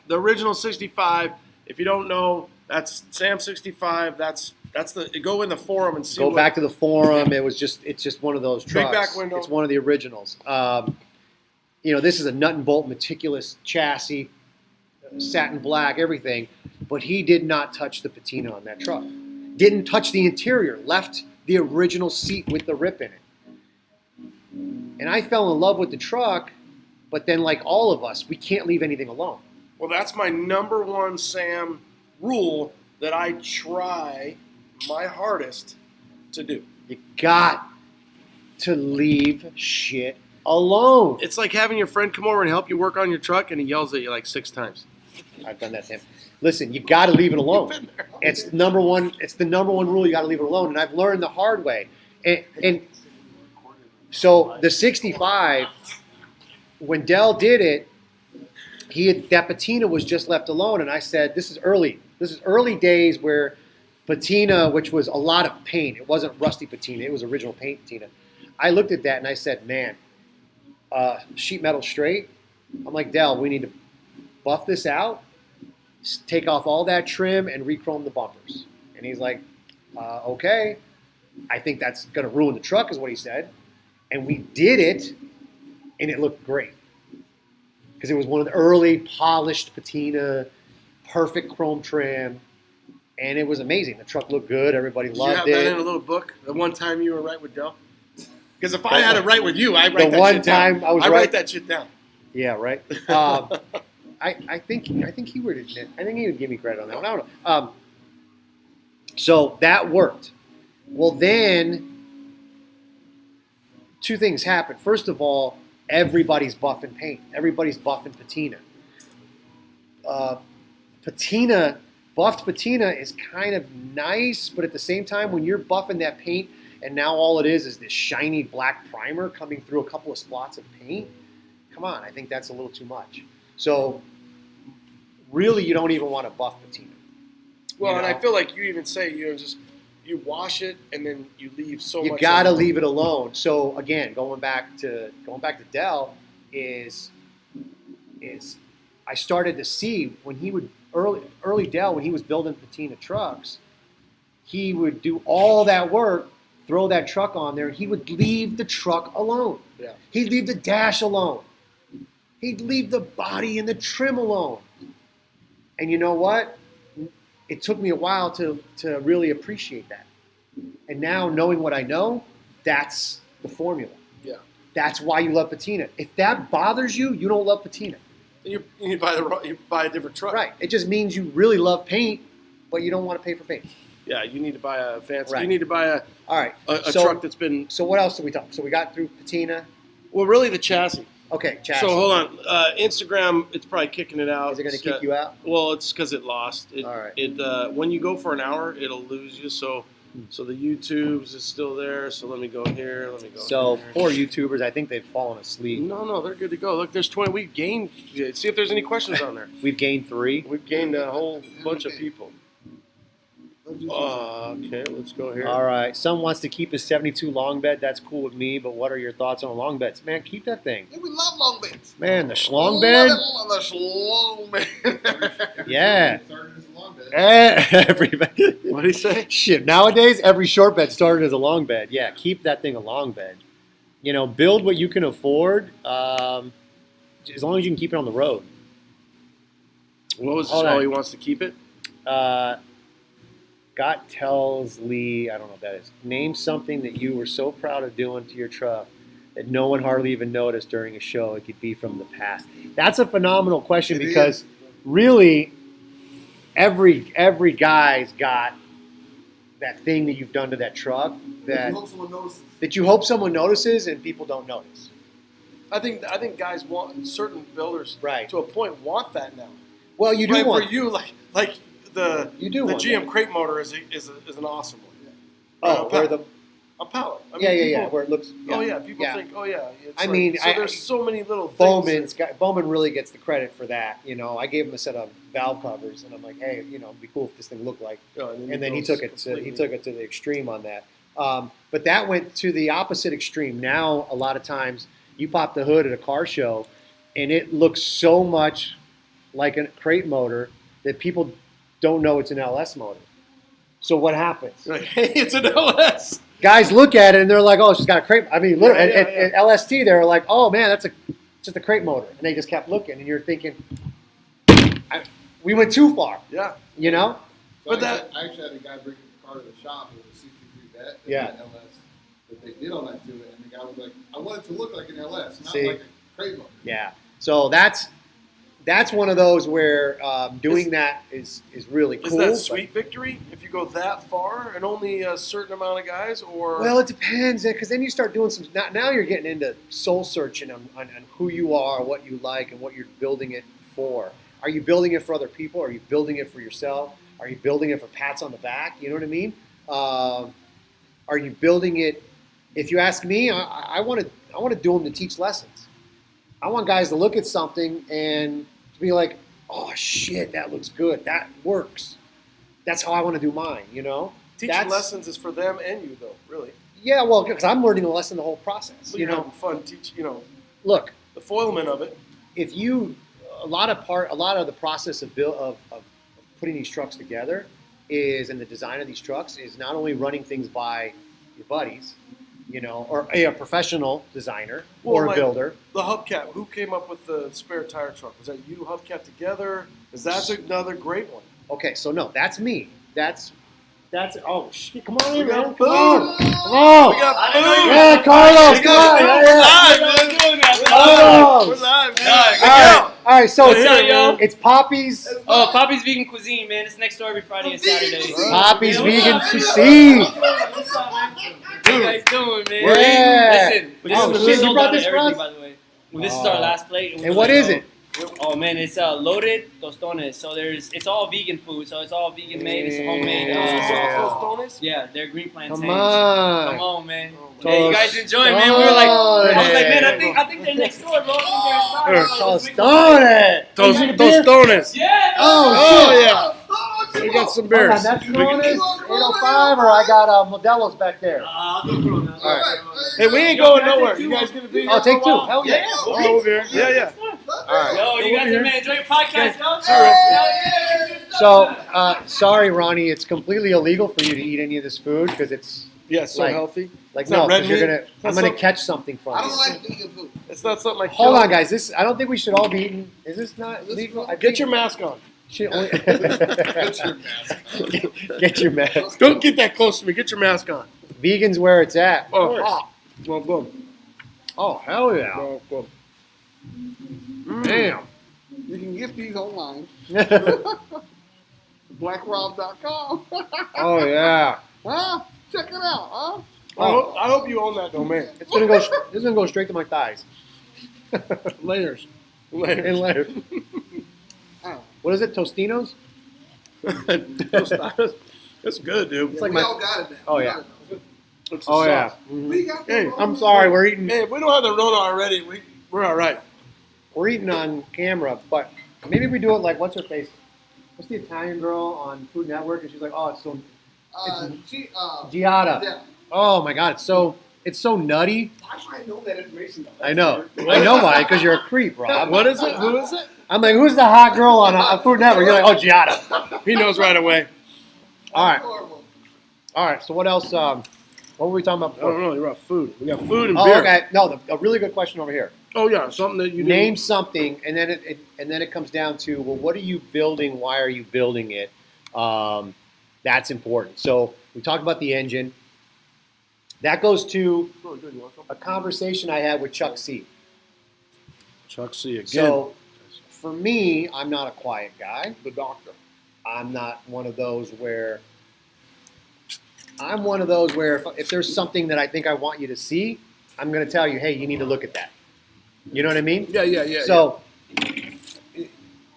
[SPEAKER 1] the original 65, if you don't know, that's Sam 65. That's go in the forum and see.
[SPEAKER 6] Go back to the forum. It's just one of those
[SPEAKER 1] Big
[SPEAKER 6] trucks.
[SPEAKER 1] back window.
[SPEAKER 6] It's one of the originals. This is a nut and bolt meticulous chassis, satin black, everything. But he did not touch the patina on that truck. Didn't touch the interior. Left the original seat with the rip in it. And I fell in love with the truck, but then like all of us, we can't leave anything alone.
[SPEAKER 1] Well, that's my number one, Sam, rule that I try my hardest to do.
[SPEAKER 6] You got to leave shit alone.
[SPEAKER 1] It's like having your friend come over and help you work on your truck, and he yells at you like 6 times.
[SPEAKER 6] I've done that to him. Listen, you got to leave it alone.
[SPEAKER 1] You've been there.
[SPEAKER 6] It's the number one. It's the number one rule. You got to leave it alone. And I've learned the hard way. And so the 65, when Dell did it, that Patina was just left alone. And I said, this is early. This is early days where Patina, which was a lot of paint. It wasn't rusty Patina. It was original paint Patina. I looked at that and I said, man, sheet metal straight. I'm like, Dell, we need to buff this out, take off all that trim, and re-chrome the bumpers. And he's like, okay. I think that's going to ruin the truck, is what he said. And we did it, and it looked great. Because it was one of the early polished Patina, perfect chrome trim, and it was amazing. The truck looked good. Everybody loved
[SPEAKER 1] Did you have
[SPEAKER 6] it.
[SPEAKER 1] that in a little book? The one time you were right with Dell? Because if I had to write with you, I'd write
[SPEAKER 6] The
[SPEAKER 1] that
[SPEAKER 6] one
[SPEAKER 1] shit down.
[SPEAKER 6] time I was
[SPEAKER 1] I'd
[SPEAKER 6] right.
[SPEAKER 1] write that shit down.
[SPEAKER 6] Yeah, right. I think he would admit. I think he would give me credit on that one. I don't know. So that worked. Well, then 2 things happened. First of all, everybody's buffing paint. Everybody's buffing Patina. Buffed Patina is kind of nice, but at the same time, when you're buffing that paint, and now all it is this shiny black primer coming through a couple of spots of paint, come on, I think that's a little too much. So really, you don't even want to buff Patina.
[SPEAKER 1] Well,
[SPEAKER 6] You
[SPEAKER 1] and
[SPEAKER 6] know?
[SPEAKER 1] I feel like you even say, you wash it and then you leave so much.
[SPEAKER 6] You gotta
[SPEAKER 1] of it.
[SPEAKER 6] leave it alone. So again, going back to Dell is I started to see when he would early Dell, when he was building Patina trucks, he would do all that work, throw that truck on there, and he would leave the truck alone.
[SPEAKER 1] Yeah.
[SPEAKER 6] He'd leave the dash alone. He'd leave the body and the trim alone. And you know what? It took me a while to really appreciate that. And now, knowing what I know, that's the formula.
[SPEAKER 1] Yeah.
[SPEAKER 6] That's why you love Patina. If that bothers you, you don't love Patina.
[SPEAKER 1] You buy a different truck.
[SPEAKER 6] Right. It just means you really love paint, but you don't want to pay for paint.
[SPEAKER 1] Yeah, you need to buy a fancy.
[SPEAKER 6] Right.
[SPEAKER 1] You need to buy a
[SPEAKER 6] All right.
[SPEAKER 1] truck that's been.
[SPEAKER 6] So what else did we talk? So we got through Patina.
[SPEAKER 1] Well, really the chassis.
[SPEAKER 6] Okay, chassis.
[SPEAKER 1] So hold on. Instagram, it's probably kicking it out.
[SPEAKER 6] Is it going to kick you out?
[SPEAKER 1] Well, it's because it lost.
[SPEAKER 6] All right.
[SPEAKER 1] When you go for an hour, it'll lose you. So the YouTubes is still there. So let me go here. Let me go.
[SPEAKER 6] So
[SPEAKER 1] here.
[SPEAKER 6] poor YouTubers, I think they've fallen asleep.
[SPEAKER 1] No, they're good to go. Look, there's 20. We've gained. See if there's any questions on there.
[SPEAKER 6] We've gained 3.
[SPEAKER 1] We've gained a whole bunch of people. Okay, let's go here.
[SPEAKER 6] All right. Some wants to keep his 72 long bed. That's cool with me. But what are your thoughts on long beds? Man, keep that thing.
[SPEAKER 2] Yeah, we love long beds.
[SPEAKER 6] Man, the schlong bed.
[SPEAKER 2] Love the schlong bed.
[SPEAKER 6] Yeah.
[SPEAKER 5] Third is a long bed.
[SPEAKER 6] Everybody.
[SPEAKER 1] What did he say?
[SPEAKER 6] Shit. Nowadays, every short bed started as a long bed. Yeah, keep that thing a long bed. Build what you can afford. As long as you can keep it on the road.
[SPEAKER 1] What was this?
[SPEAKER 6] Hold on.
[SPEAKER 1] Oh, he wants to keep it.
[SPEAKER 6] Scott tells Lee, I don't know what that is. Name something that you were so proud of doing to your truck that no one hardly even noticed during a show. It could be from the past. That's a phenomenal question
[SPEAKER 5] It
[SPEAKER 6] because
[SPEAKER 5] is.
[SPEAKER 6] really every guy's got that thing that you've done to that truck
[SPEAKER 2] I hope someone notices.
[SPEAKER 6] that you hope someone notices and people don't notice.
[SPEAKER 1] I think guys want certain builders
[SPEAKER 6] Right.
[SPEAKER 1] to a point want that now.
[SPEAKER 6] Well, you do
[SPEAKER 1] Right,
[SPEAKER 6] want
[SPEAKER 1] for you like the
[SPEAKER 6] You do
[SPEAKER 1] the
[SPEAKER 6] want
[SPEAKER 1] GM
[SPEAKER 6] that.
[SPEAKER 1] crate motor is an awesome one.
[SPEAKER 6] Oh, where the
[SPEAKER 1] A pallet. I mean,
[SPEAKER 6] yeah,
[SPEAKER 1] people-
[SPEAKER 6] where it looks.
[SPEAKER 1] Oh yeah, people
[SPEAKER 6] yeah.
[SPEAKER 1] think. Oh yeah. It's
[SPEAKER 6] I mean,
[SPEAKER 1] so there's so many little things.
[SPEAKER 6] Bowman really gets the credit for that. I gave him a set of valve covers, and I'm like, hey, it'd be cool if this thing looked like. And then he took it to the extreme on that. But that went to the opposite extreme. Now a lot of times you pop the hood at a car show, and it looks so much like a crate motor that people don't know it's an LS motor. So what happens?
[SPEAKER 1] Like, hey, it's an LS.
[SPEAKER 6] Guys look at it and they're like, "Oh, she's got a crate." I mean, literally,
[SPEAKER 1] Yeah,
[SPEAKER 6] at LST, they're like, "Oh man, that's just a crate motor," and they just kept looking, and you're thinking, "We went too far,"
[SPEAKER 1] Yeah.
[SPEAKER 6] you know?
[SPEAKER 5] So
[SPEAKER 1] But
[SPEAKER 5] I actually had a guy bring the car to the shop with a C53 that.
[SPEAKER 6] Yeah.
[SPEAKER 5] An LS that they did all that to it, and the guy was like, I want it to look like an LS, not
[SPEAKER 6] See?
[SPEAKER 5] like a crate motor.
[SPEAKER 6] Yeah. So that's one of those where doing that is really cool.
[SPEAKER 1] Is that
[SPEAKER 6] but-
[SPEAKER 1] sweet victory if you go that far and only a certain amount of guys, or
[SPEAKER 6] Well, it depends, because then you start doing some. Now you're getting into soul searching on who you are, what you like, and what you're building it for. Are you building it for other people? Are you building it for yourself? Are you building it for pats on the back? You know what I mean? Are you building it? If you ask me, I want to do them to teach lessons. I want guys to look at something and to be like, "Oh shit, that looks good. That works." That's how I want to do mine. You know?
[SPEAKER 1] teaching
[SPEAKER 6] That's-
[SPEAKER 1] lessons is for them and you, though, really.
[SPEAKER 6] Yeah, well, because I'm learning the lesson the whole process.
[SPEAKER 1] So
[SPEAKER 6] You
[SPEAKER 1] you're
[SPEAKER 6] know,
[SPEAKER 1] having fun
[SPEAKER 6] look,
[SPEAKER 1] the foilment of it.
[SPEAKER 6] if you a lot of the process of putting these trucks together is, and the design of these trucks is not only running things by your buddies, you know, or a professional designer
[SPEAKER 1] Well,
[SPEAKER 6] or a
[SPEAKER 1] like-
[SPEAKER 6] builder.
[SPEAKER 1] The hubcap. Who came up with the spare tire truck? Was that you, hubcap together? Because that's another great one.
[SPEAKER 6] Okay, so no, that's me. That's oh shit! Come on in,
[SPEAKER 1] We got
[SPEAKER 6] man.
[SPEAKER 1] food.
[SPEAKER 6] Come on. Come on.
[SPEAKER 1] We got food.
[SPEAKER 6] Yeah, Carlos, come on.
[SPEAKER 1] We're
[SPEAKER 6] Yeah, yeah.
[SPEAKER 1] live, man.
[SPEAKER 6] Oh.
[SPEAKER 1] We're live.
[SPEAKER 6] All right, so
[SPEAKER 1] What's up, yo?
[SPEAKER 6] it's Poppy's.
[SPEAKER 7] Oh, Poppy's Vegan Cuisine, man. It's next door every Friday and Saturday.
[SPEAKER 6] Poppy's
[SPEAKER 7] Yeah, what's
[SPEAKER 6] Vegan
[SPEAKER 7] up, man?
[SPEAKER 6] Cuisine.
[SPEAKER 7] What's up, man? What you guys doing, man?
[SPEAKER 6] Yeah.
[SPEAKER 7] Listen,
[SPEAKER 6] Oh,
[SPEAKER 7] this
[SPEAKER 6] shit,
[SPEAKER 7] is
[SPEAKER 6] you
[SPEAKER 7] sold
[SPEAKER 6] brought
[SPEAKER 7] out
[SPEAKER 6] this
[SPEAKER 7] of
[SPEAKER 6] for
[SPEAKER 7] everything,
[SPEAKER 6] us?
[SPEAKER 7] by the way. Well, this is our last plate.
[SPEAKER 6] And what is it?
[SPEAKER 7] Oh man, it's loaded tostones. So it's all vegan food. So it's all vegan made. It's homemade.
[SPEAKER 6] Yeah.
[SPEAKER 1] Tostones?
[SPEAKER 7] Yeah, they're green plantains.
[SPEAKER 6] Come on.
[SPEAKER 7] Come on, man.
[SPEAKER 1] Oh,
[SPEAKER 7] Yeah, you guys enjoy, man. We were like, I was like, man, I think they're next door, bro. I think they're inside. Let's make them-
[SPEAKER 6] Tostone.
[SPEAKER 1] Tostones.
[SPEAKER 7] Yeah.
[SPEAKER 6] Oh, shit.
[SPEAKER 1] yeah. We got some
[SPEAKER 6] Hold on,
[SPEAKER 1] beers.
[SPEAKER 6] that's Coronas, 805, or I got Modelo's back there.
[SPEAKER 7] I'll do Corona.
[SPEAKER 6] All right.
[SPEAKER 1] Hey, we ain't
[SPEAKER 7] Yo,
[SPEAKER 1] going
[SPEAKER 7] can I
[SPEAKER 1] nowhere.
[SPEAKER 7] take
[SPEAKER 1] You
[SPEAKER 7] two?
[SPEAKER 1] guys gonna be
[SPEAKER 6] I'll take two. Hell yeah.
[SPEAKER 7] Yeah.
[SPEAKER 1] Oh, over here. Yeah, yeah.
[SPEAKER 6] All right.
[SPEAKER 7] Yo, you guys, man, enjoy your podcast, yo.
[SPEAKER 6] So, sorry, Ronnie, it's completely illegal for you to eat any of this food because it's
[SPEAKER 1] Yeah, so
[SPEAKER 6] Like-
[SPEAKER 1] healthy.
[SPEAKER 6] like
[SPEAKER 1] It's not
[SPEAKER 6] no,
[SPEAKER 1] red
[SPEAKER 6] because
[SPEAKER 1] meat?
[SPEAKER 6] I'm
[SPEAKER 1] It's not
[SPEAKER 6] gonna
[SPEAKER 1] some-
[SPEAKER 6] catch something from
[SPEAKER 2] I
[SPEAKER 6] you.
[SPEAKER 2] don't like vegan food.
[SPEAKER 1] It's not something like
[SPEAKER 6] Hold on, guys. I don't think we should all be eating. Is this not legal? I
[SPEAKER 1] Get
[SPEAKER 6] think-
[SPEAKER 1] your mask on.
[SPEAKER 6] Should only-
[SPEAKER 5] Get your mask.
[SPEAKER 6] Get your mask.
[SPEAKER 1] Don't get that close to me. Get your mask on.
[SPEAKER 6] Vegans where it's at. Of
[SPEAKER 1] Oh,
[SPEAKER 6] course.
[SPEAKER 1] hot. Well, boom.
[SPEAKER 6] Oh, hell yeah.
[SPEAKER 1] Well, boom.
[SPEAKER 6] Damn.
[SPEAKER 2] You can get these online. BlackRob.com.
[SPEAKER 6] Oh, yeah.
[SPEAKER 2] Huh? Check it out, huh?
[SPEAKER 1] I hope you own that domain.
[SPEAKER 6] This is gonna go straight to my thighs.
[SPEAKER 1] Layers.
[SPEAKER 6] And
[SPEAKER 1] Layers.
[SPEAKER 6] later.
[SPEAKER 2] Oh.
[SPEAKER 6] What is it? Tostinos?
[SPEAKER 1] Tostadas. That's good, dude.
[SPEAKER 6] It's like
[SPEAKER 2] we
[SPEAKER 6] my.
[SPEAKER 2] all got it now.
[SPEAKER 6] Oh,
[SPEAKER 2] We
[SPEAKER 6] yeah.
[SPEAKER 2] got it.
[SPEAKER 1] It's the
[SPEAKER 6] Oh yeah.
[SPEAKER 1] sauce.
[SPEAKER 2] We got
[SPEAKER 1] Hey,
[SPEAKER 2] the
[SPEAKER 6] I'm sorry, we're eating.
[SPEAKER 1] Hey, if we don't have the Rona already, we're all right.
[SPEAKER 6] We're eating on camera, but maybe we do it like what's her face? What's the Italian girl on Food Network? And she's like, oh, it's so Giada.
[SPEAKER 2] Yeah.
[SPEAKER 6] Oh my god, it's so nutty.
[SPEAKER 2] Why do I know that information though?
[SPEAKER 6] I know why, because you're a creep, Rob.
[SPEAKER 1] What is it? Who is it?
[SPEAKER 6] I'm like, who's the hot girl on Food Network? You're like, oh, Giada.
[SPEAKER 1] He knows right away.
[SPEAKER 6] All right,
[SPEAKER 2] Horrible.
[SPEAKER 6] all right. So what else? What were we talking about
[SPEAKER 1] I don't
[SPEAKER 6] before?
[SPEAKER 1] know. You're about food. We got food and
[SPEAKER 6] Oh,
[SPEAKER 1] beer.
[SPEAKER 6] okay. No, a really good question over here.
[SPEAKER 1] Oh yeah, something that you
[SPEAKER 6] Name something, and then it comes down to, well, what are you building? Why are you building it? That's important. So we talked about the engine. That goes to
[SPEAKER 1] Oh, good. You want some?
[SPEAKER 6] a conversation I had with Chuck C.
[SPEAKER 1] Chuck C again.
[SPEAKER 6] So for me, I'm not a quiet guy.
[SPEAKER 1] The doctor.
[SPEAKER 6] I'm not one of those where if there's something that I think I want you to see, I'm going to tell you, hey, you need to look at that. You know what I mean?
[SPEAKER 1] Yeah.
[SPEAKER 6] So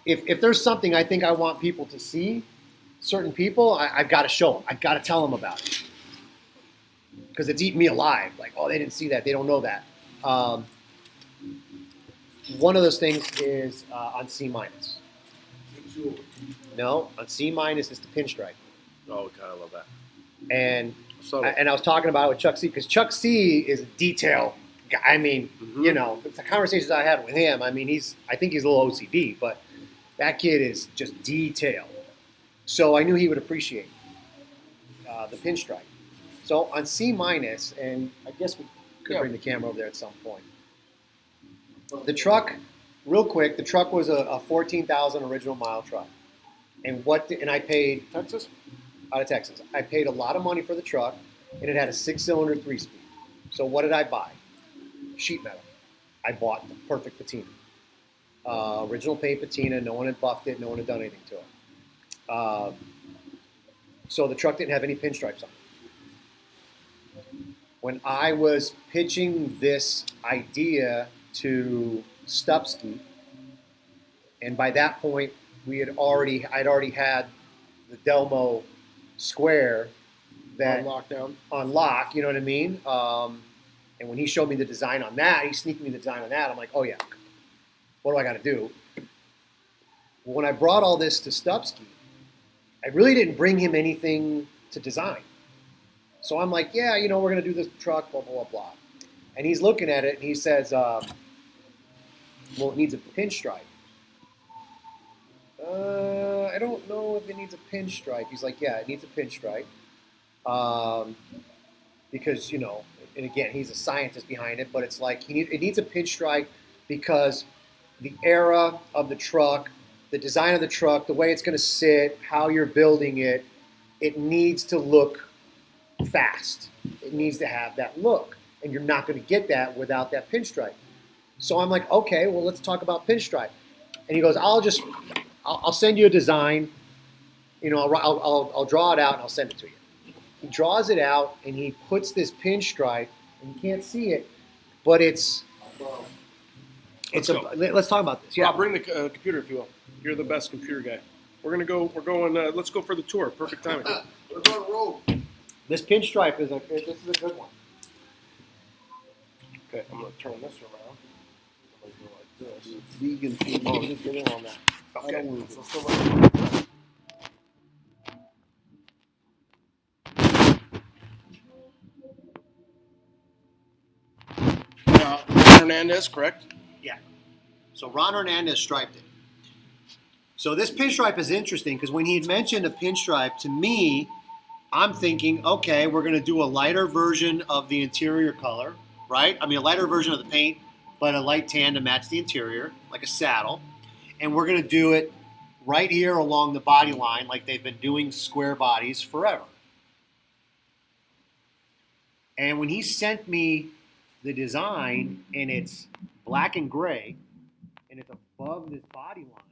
[SPEAKER 6] if there's something I think I want people to see, certain people, I've got to show them. I've got to tell them about it. Because it's eating me alive. Like, oh, they didn't see that. They don't know that. One of those things is on C minus. No, on C minus is the pinstripe.
[SPEAKER 1] Oh, God, I love that.
[SPEAKER 6] And
[SPEAKER 1] So
[SPEAKER 6] I was talking about it with Chuck C, because Chuck C is a detail guy. I mean, you know, the conversations I had with him, I mean, I think he's a little OCD, but that kid is just detailed. So I knew he would appreciate the pinstripe. So on C minus, and I guess we could bring the camera over there at some point. The truck, real quick, the truck was a 14,000 original mile truck. And I paid
[SPEAKER 1] Texas.
[SPEAKER 6] out of Texas. I paid a lot of money for the truck. and it had a 6-cylinder 3-speed. So what did I buy? Sheet metal. I bought the perfect patina. Original paint patina. No one had buffed it. No one had done anything to it. So the truck didn't have any pinstripes on it. When I was pitching this idea to Stupski, and by that point I'd already had the Delmo Square that on lock, you know what I mean? And when he showed me the design on that, he sneaked me the design on that. I'm like, oh yeah, what do I got to do? Well, when I brought all this to Stupski, I really didn't bring him anything to design. So I'm like, yeah, we're going to do this truck, blah, blah, blah, blah. And he's looking at it and he says, well, it needs a pinstripe. I don't know if it needs a pinstripe. He's like, yeah, it needs a pinstripe. Because, and again, he's a scientist behind it, but it's like it needs a pinstripe because the era of the truck, the design of the truck, the way it's going to sit, how you're building it, it needs to look fast. It needs to have that look, and you're not going to get that without that pinstripe. So I'm like, okay, well, let's talk about pinstripe. And he goes, I'll send you a design. I'll draw it out and I'll send it to you. He draws it out and he puts this pinstripe, and you can't see it, but let's talk about this. Yeah,
[SPEAKER 1] Rob, bring the computer if you will. You're the best computer guy. We're going. Let's go for the tour. Perfect timing.
[SPEAKER 2] We're going to roll.
[SPEAKER 6] This pinstripe is a good one.
[SPEAKER 1] Okay, I'm gonna turn this around. I'm gonna go like this.
[SPEAKER 6] Vegan food. Oh, just get in on that.
[SPEAKER 1] Okay.
[SPEAKER 6] Let's go right.
[SPEAKER 1] Hernandez, correct?
[SPEAKER 6] Yeah. So Ron Hernandez striped it. So this pinstripe is interesting because when he had mentioned a pinstripe, to me, I'm thinking, okay, we're going to do a lighter version of the interior color, right? I mean, a lighter version of the paint, but a light tan to match the interior, like a saddle. And we're going to do it right here along the body line like they've been doing square bodies forever. And when he sent me the design, and it's black and gray, and it's above this body line,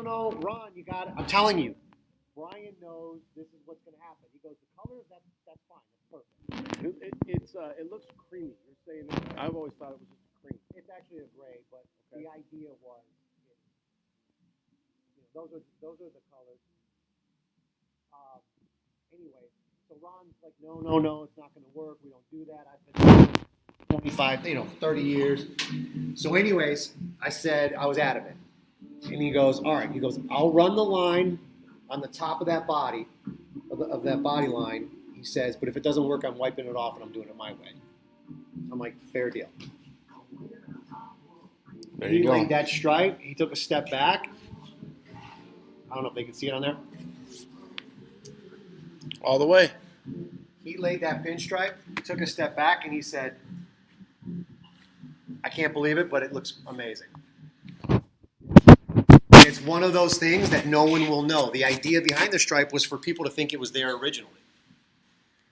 [SPEAKER 6] no, Ron, you got it. I'm telling you, Brian knows this is what's going to happen. He goes, the colors, that's fine, that's perfect.
[SPEAKER 1] It looks creamy. You're saying I've always thought it was just cream.
[SPEAKER 6] It's actually a gray, but the idea was, those are the colors. Anyway, so Ron's like, no, it's not going to work. We don't do that. I've been 25, 30 years. So anyways, I said, I was adamant. And he goes, all right. He goes, I'll run the line on the top of that body, of that body line. He says, but if it doesn't work, I'm wiping it off and I'm doing it my way. I'm like, fair deal.
[SPEAKER 1] There you go.
[SPEAKER 6] He laid that stripe. He took a step back. I don't know if they can see it on there.
[SPEAKER 1] All the way.
[SPEAKER 6] He laid that pinstripe. He took a step back and he said, I can't believe it, but it looks amazing. It's one of those things that no one will know. The idea behind the stripe was for people to think it was there originally.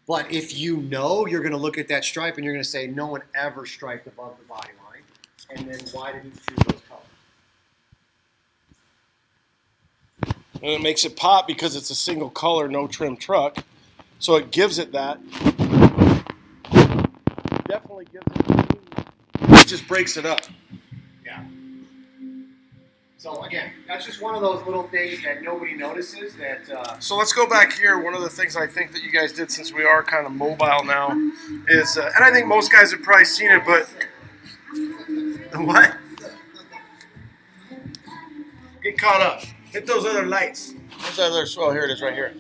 [SPEAKER 6] But if you know, you're going to look at that stripe and you're going to say, no one ever striped above the body line. And then why did he choose those colors?
[SPEAKER 1] And it makes it pop because it's a single color, no trim truck. So it gives it that. Definitely gives it. It just breaks it up.
[SPEAKER 6] Yeah. So again, that's just one of those little things that nobody notices that.
[SPEAKER 1] So let's go back here. One of the things I think that you guys did, since we are kind of mobile now, is, and I think most guys have probably seen it, but what? Get caught up. Hit those other lights. Where's that other? Oh, here it is, right here.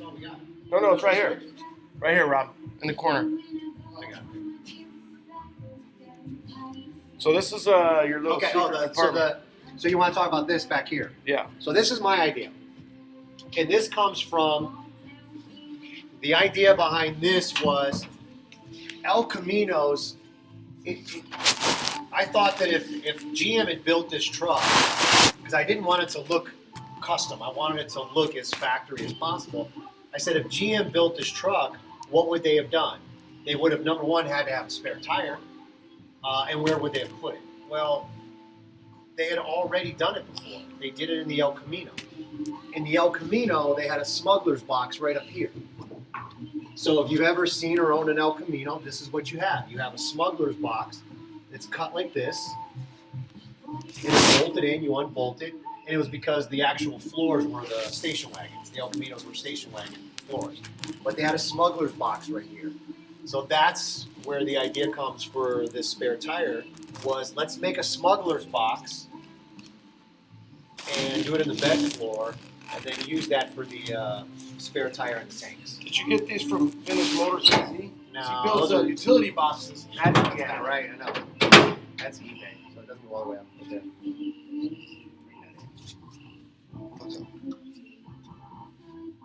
[SPEAKER 1] No, it's right here. Right here, Rob, in the corner. So this is your little
[SPEAKER 6] Okay.
[SPEAKER 1] secret compartment.
[SPEAKER 6] So you want to talk about this back here?
[SPEAKER 1] Yeah.
[SPEAKER 6] So this is my idea, and this comes from the idea behind this was El Camino's. I thought that if GM had built this truck, because I didn't want it to look custom, I wanted it to look as factory as possible. I said if GM built this truck, what would they have done? They would have, number one, had to have a spare tire, and where would they have put it? Well, they had already done it before. They did it in the El Camino. In the El Camino, they had a smuggler's box right up here. So if you've ever seen or owned an El Camino, this is what you have. You have a smuggler's box that's cut like this. It's bolted in, you unbolt it, and it was because the actual floors were the station wagons. The El Caminos were station wagon floors. But they had a smuggler's box right here. So that's where the idea comes for this spare tire was let's make a smuggler's box and do it in the bed floor and then use that for the spare tire and the tanks.
[SPEAKER 1] Did you get these from Finished Motors?
[SPEAKER 6] No,
[SPEAKER 1] He builds
[SPEAKER 6] those are-
[SPEAKER 1] utility boxes.
[SPEAKER 6] That's, yeah, right, I know. That's eBay, so it doesn't go all the way up. Okay.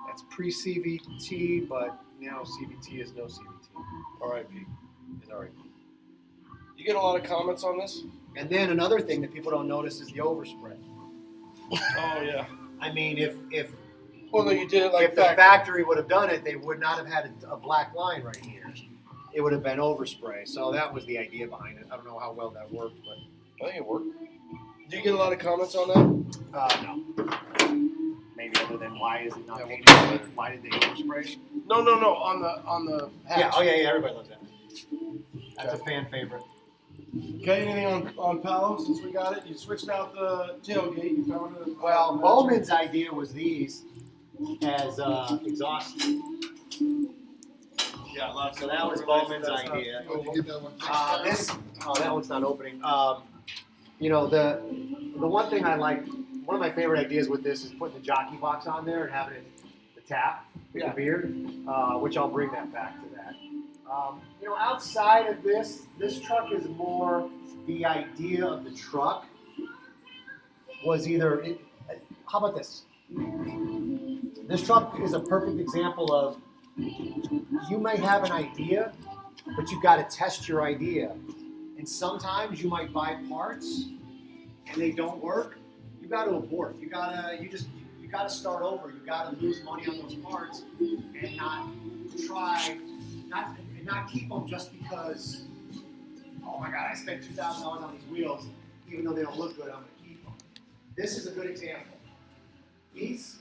[SPEAKER 6] That's pre-CVT, but now CVT is no CVT.
[SPEAKER 1] R.I.P.
[SPEAKER 6] Is already.
[SPEAKER 1] You get a lot of comments on this?
[SPEAKER 6] And then another thing that people don't notice is the overspray.
[SPEAKER 1] Oh yeah.
[SPEAKER 6] I mean, if
[SPEAKER 1] Well, no, you did it like
[SPEAKER 6] if the factory would have done it, they would not have had a black line right here. It would have been overspray. So that was the idea behind it. I don't know how well that worked, but
[SPEAKER 1] I think it worked. Did you get a lot of comments on that?
[SPEAKER 6] no. Maybe other than why is it not
[SPEAKER 1] Yeah,
[SPEAKER 6] painted? Why did they overspray?
[SPEAKER 1] No. On the hatch.
[SPEAKER 6] Yeah. Oh yeah. Everybody loves that. That's a fan favorite.
[SPEAKER 1] Okay, anything on Palo since we got it? You switched out the tailgate. You found it.
[SPEAKER 6] Well, Bowman's idea was these as exhaust.
[SPEAKER 1] Yeah, lots.
[SPEAKER 6] So that was Bowman's idea.
[SPEAKER 5] Oh, you get that one?
[SPEAKER 6] That one's not opening. You know, the one thing I like, one of my favorite ideas with this is putting the jockey box on there and having it the tap with the beer, which I'll bring that back to that. You know, outside of this truck is more the idea of the truck was either. How about this? This truck is a perfect example of you may have an idea, but you got to test your idea. And sometimes you might buy parts and they don't work. You got to abort. You got to start over. You got to lose money on those parts and not keep them just because. Oh my God! I spent $2,000 on these wheels, even though they don't look good. I'm going to keep them. This is a good example. These